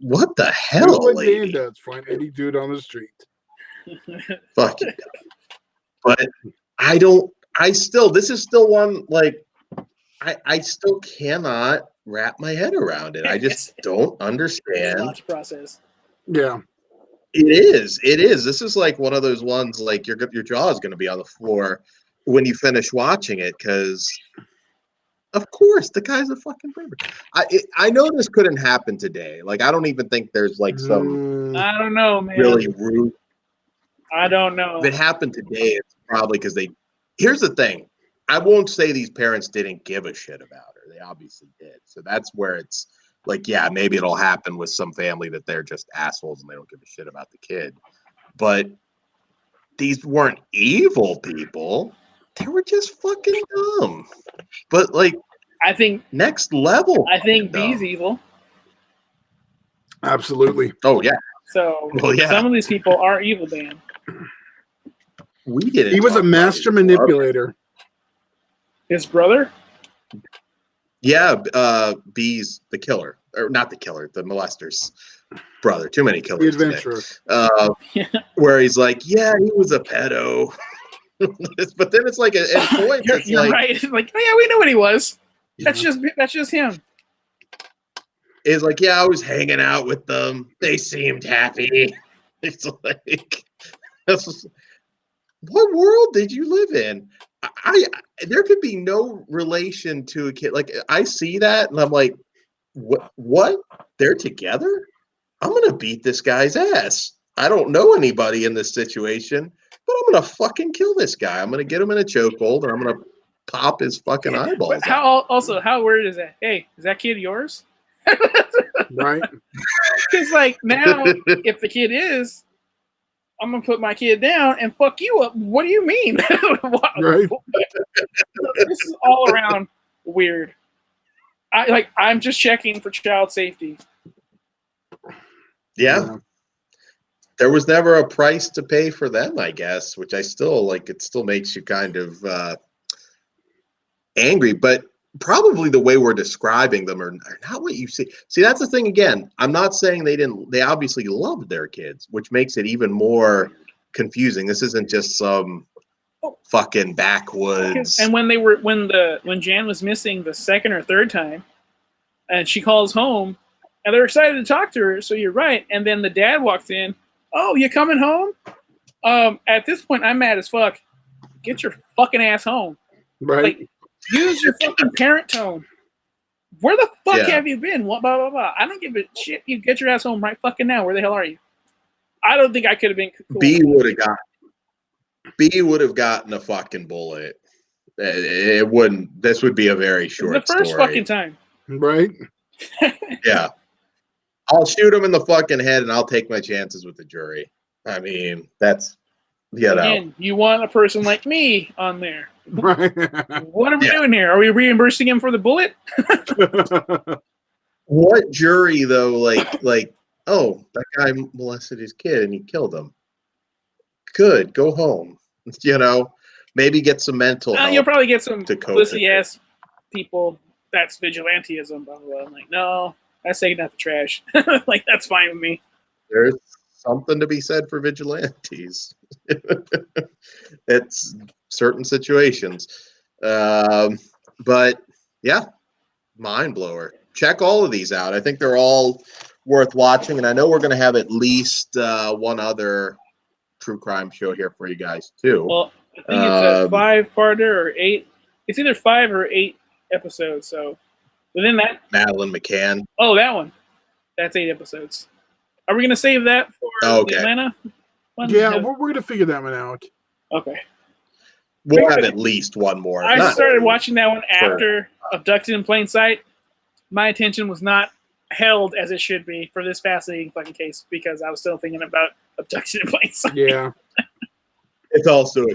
[SPEAKER 9] what the hell,
[SPEAKER 11] what
[SPEAKER 9] lady?
[SPEAKER 11] Dan does, find any dude on the street.
[SPEAKER 9] Fuck it. But this is still one, like, I still cannot wrap my head around it. I just don't understand.
[SPEAKER 10] It's a lot to process.
[SPEAKER 11] Yeah.
[SPEAKER 9] It is. This is like one of those ones, like, your jaw is going to be on the floor when you finish watching it, because of course the guy's a fucking pervert. I know this couldn't happen today. Like, I don't even think there's like some
[SPEAKER 10] I don't know, man.
[SPEAKER 9] really rude.
[SPEAKER 10] I don't know.
[SPEAKER 9] If it happened today, it's probably because here's the thing. I won't say these parents didn't give a shit about her. They obviously did. So that's where it's like, yeah, maybe it'll happen with some family that they're just assholes and they don't give a shit about the kid. But these weren't evil people. They were just fucking dumb. But like,
[SPEAKER 10] I think
[SPEAKER 9] next level.
[SPEAKER 10] I think B's evil.
[SPEAKER 11] Absolutely.
[SPEAKER 9] Oh yeah.
[SPEAKER 10] So some of these people are evil, Dan.
[SPEAKER 9] We didn't.
[SPEAKER 11] He was a master manipulator.
[SPEAKER 10] His brother?
[SPEAKER 9] Yeah, B's the killer. Or not the killer, the molester's brother. Too many killers.
[SPEAKER 11] The adventurer.
[SPEAKER 9] Where he's like, yeah, he was a pedo. But then it's like at point,
[SPEAKER 10] you're right. It's like, oh yeah, we know what he was. That's just him.
[SPEAKER 9] It's like, yeah, I was hanging out with them. They seemed happy. It's like, what world did you live in? There could be no relation to a kid. Like, I see that and I'm like, what? They're together? I'm gonna beat this guy's ass. I don't know anybody in this situation, but I'm gonna fucking kill this guy. I'm gonna get him in a chokehold, or I'm gonna pop his fucking eyeballs.
[SPEAKER 10] How weird is that? Hey, is that kid yours?
[SPEAKER 11] Right.
[SPEAKER 10] Because like now, if the kid is, I'm gonna put my kid down and fuck you up. What do you mean?
[SPEAKER 11] Right.
[SPEAKER 10] This is all around weird. I'm just checking for child safety.
[SPEAKER 9] Yeah. There was never a price to pay for them, I guess, which I still like. It still makes you kind of angry, but probably the way we're describing them are not what you see. See, that's the thing again. I'm not saying they didn't. They obviously loved their kids, which makes it even more confusing. This isn't just some fucking backwoods.
[SPEAKER 10] And when Jan was missing the second or third time, and she calls home, and they're excited to talk to her. So you're right. And then the dad walks in. Oh, you coming home? At this point, I'm mad as fuck. Get your fucking ass home.
[SPEAKER 11] Right.
[SPEAKER 10] Like, use your fucking parent tone. Where the fuck have you been? What, blah, blah, blah. I don't give a shit. You get your ass home right fucking now. Where the hell are you? I don't think I could have been cool.
[SPEAKER 9] B would have gotten a fucking bullet. It wouldn't. This would be a very short
[SPEAKER 10] the first
[SPEAKER 9] story.
[SPEAKER 10] fucking time.
[SPEAKER 11] Right.
[SPEAKER 9] Yeah. I'll shoot him in the fucking head and I'll take my chances with the jury. I mean, that's,
[SPEAKER 10] Again, you want a person like me on there.
[SPEAKER 11] Right.
[SPEAKER 10] What are we doing here? Are we reimbursing him for the bullet?
[SPEAKER 9] What jury though? Like, oh, that guy molested his kid and he killed him. Good, go home. Maybe get some mental help.
[SPEAKER 10] You'll probably get some pussy
[SPEAKER 9] it.
[SPEAKER 10] ass people. That's vigilantism. Blah, blah, blah. I'm like, no, that's taking out the trash. Like, that's fine with me.
[SPEAKER 9] There's something to be said for vigilantes. It's certain situations. But yeah, mind blower. Check all of these out. I think they're all worth watching. And I know we're going to have at least one other true crime show here for you guys too.
[SPEAKER 10] Well, I think it's a 5-parter or 8. It's either 5 or 8 episodes. So within that,
[SPEAKER 9] Madeline McCann.
[SPEAKER 10] Oh, that one. That's 8 episodes. Are we going to save that for the Atlanta one?
[SPEAKER 11] Yeah, we're going to figure that one out.
[SPEAKER 10] Okay.
[SPEAKER 9] We'll have at least one more.
[SPEAKER 10] I started watching that one after Abducted in Plain Sight. My attention was not held as it should be for this fascinating fucking case because I was still thinking about Abduction in Plain Sight.
[SPEAKER 11] Yeah.
[SPEAKER 9] It's also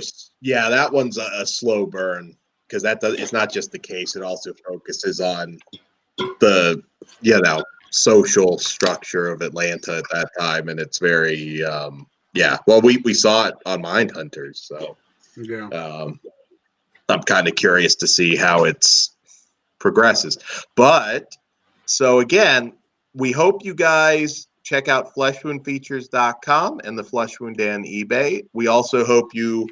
[SPEAKER 9] that one's a slow burn because it's not just the case. It also focuses on the social structure of Atlanta at that time, and it's very well, we saw it on Mindhunters, so I'm kind of curious to see how it's progresses. But so again, we hope you guys check out fleshwoundfeatures.com and the Flesh Wound Dan eBay. We also hope you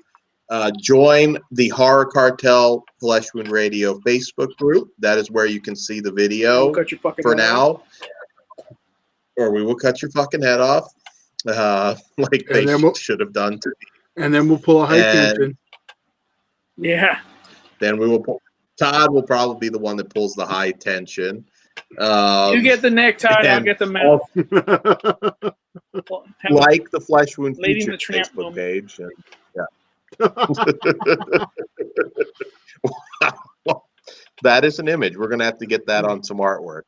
[SPEAKER 9] join the Horror Cartel Flesh Wound Radio Facebook group. That is where you can see the video for now. Or we will cut your fucking head off, like they should have done to me.
[SPEAKER 11] And then we'll pull a high tension.
[SPEAKER 10] Yeah.
[SPEAKER 9] Then we will pull. Todd will probably be the one that pulls the high tension.
[SPEAKER 10] You get the neck, Todd. I'll get the mouth.
[SPEAKER 9] Like the Flesh Wound
[SPEAKER 10] Lady
[SPEAKER 9] Features
[SPEAKER 10] the Tramp
[SPEAKER 9] Facebook
[SPEAKER 10] moment.
[SPEAKER 9] page. That is an image. We're going to have to get that on some artwork.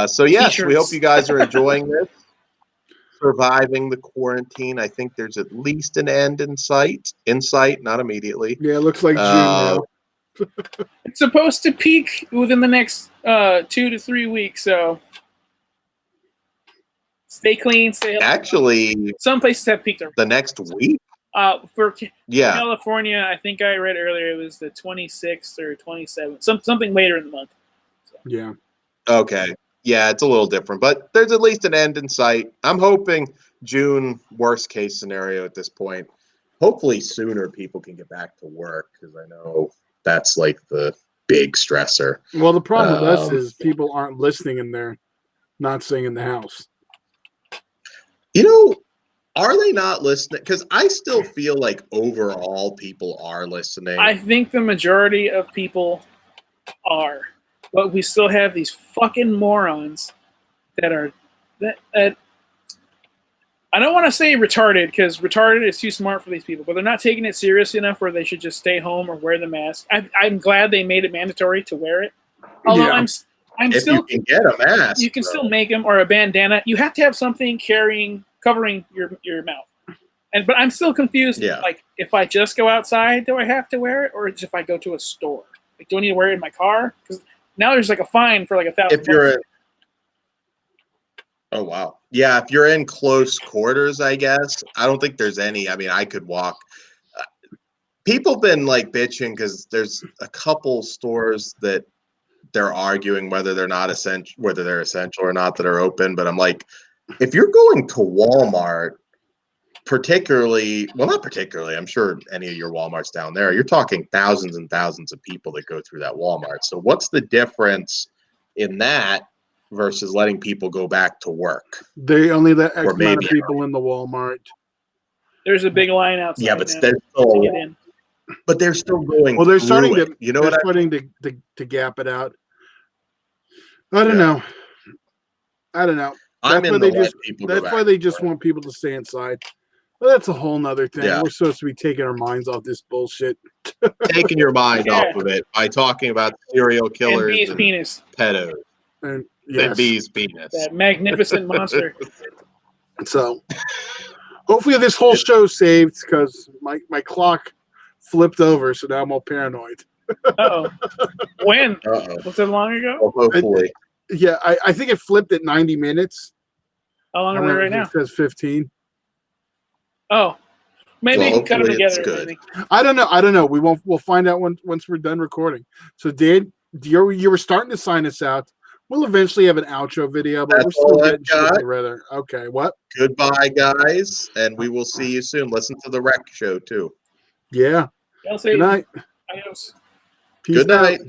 [SPEAKER 9] So yes,
[SPEAKER 10] T-shirts.
[SPEAKER 9] we hope you guys are enjoying this. Surviving the quarantine. I think there's at least an end in sight. Not immediately.
[SPEAKER 11] Yeah, it looks like June now.
[SPEAKER 10] It's supposed to peak within the next 2 to 3 weeks, so stay clean, stay healthy.
[SPEAKER 9] Actually,
[SPEAKER 10] some places have peaked already.
[SPEAKER 9] The next week?
[SPEAKER 10] For California, I think I read earlier it was the 26th or 27th, something later in the month. So.
[SPEAKER 11] Yeah.
[SPEAKER 9] Okay. Yeah, it's a little different, but there's at least an end in sight. I'm hoping June, worst case scenario at this point. Hopefully sooner people can get back to work because I know that's like the big stressor.
[SPEAKER 11] Well, the problem with us is people aren't listening and they're not staying in the house.
[SPEAKER 9] You know, are they not listening? Because I still feel like overall people are listening.
[SPEAKER 10] I think the majority of people are. But we still have these fucking morons that are that I don't want to say retarded because retarded is too smart for these people, but they're not taking it seriously enough where they should just stay home or wear the mask. I'm glad they made it mandatory to wear it. Although I'm
[SPEAKER 9] if
[SPEAKER 10] still
[SPEAKER 9] you can get a mask,
[SPEAKER 10] you can still make them or a bandana. You have to have something covering your mouth. But I'm still confused.
[SPEAKER 9] Yeah.
[SPEAKER 10] Like if I just go outside, do I have to wear it, or if I go to a store? Like, do I need to wear it in my car? Because now there's like a fine for like $1,000.
[SPEAKER 9] if you're oh wow, yeah, if you're in close quarters, I guess I don't think there's any. I mean, I could walk. People have been like bitching because there's a couple stores that they're arguing whether they're essential or not that are open. But I'm like, if you're going to Walmart, not particularly, I'm sure any of your Walmarts down there, you're talking thousands and thousands of people that go through that Walmart. So what's the difference in that versus letting people go back to work?
[SPEAKER 11] They only let X amount of people in the Walmart.
[SPEAKER 10] There's a big line outside.
[SPEAKER 9] Yeah, but they're still going.
[SPEAKER 11] Well, they're starting to.
[SPEAKER 9] You know
[SPEAKER 11] they're
[SPEAKER 9] what?
[SPEAKER 11] Starting to gap it out. I don't know. That's why they just want people to stay inside. Well, that's a whole nother thing.
[SPEAKER 9] Yeah.
[SPEAKER 11] We're supposed to be taking our minds off this bullshit.
[SPEAKER 9] Taking your mind off of it by talking about serial killers
[SPEAKER 10] and Bee's penis.
[SPEAKER 9] Pedos.
[SPEAKER 11] And
[SPEAKER 9] Bee's penis.
[SPEAKER 10] That magnificent monster.
[SPEAKER 11] So hopefully this whole show's saved because my clock flipped over, so now I'm all paranoid.
[SPEAKER 10] Uh-oh. When? Was it long ago?
[SPEAKER 9] Well, hopefully.
[SPEAKER 11] I think it flipped at 90 minutes.
[SPEAKER 10] How long are we right now?
[SPEAKER 11] It says 15.
[SPEAKER 10] Oh, maybe you can cut them together.
[SPEAKER 9] Good.
[SPEAKER 11] I don't know. We'll find out once we're done recording. So, Dan, you were starting to sign us out. We'll eventually have an outro video, but we're still getting shit together. Okay, what?
[SPEAKER 9] Goodbye, guys, and we will see you soon. Listen to the Rec Show too.
[SPEAKER 11] Yeah. Good night.
[SPEAKER 10] Adios.
[SPEAKER 11] Peace
[SPEAKER 9] Good night.
[SPEAKER 11] out.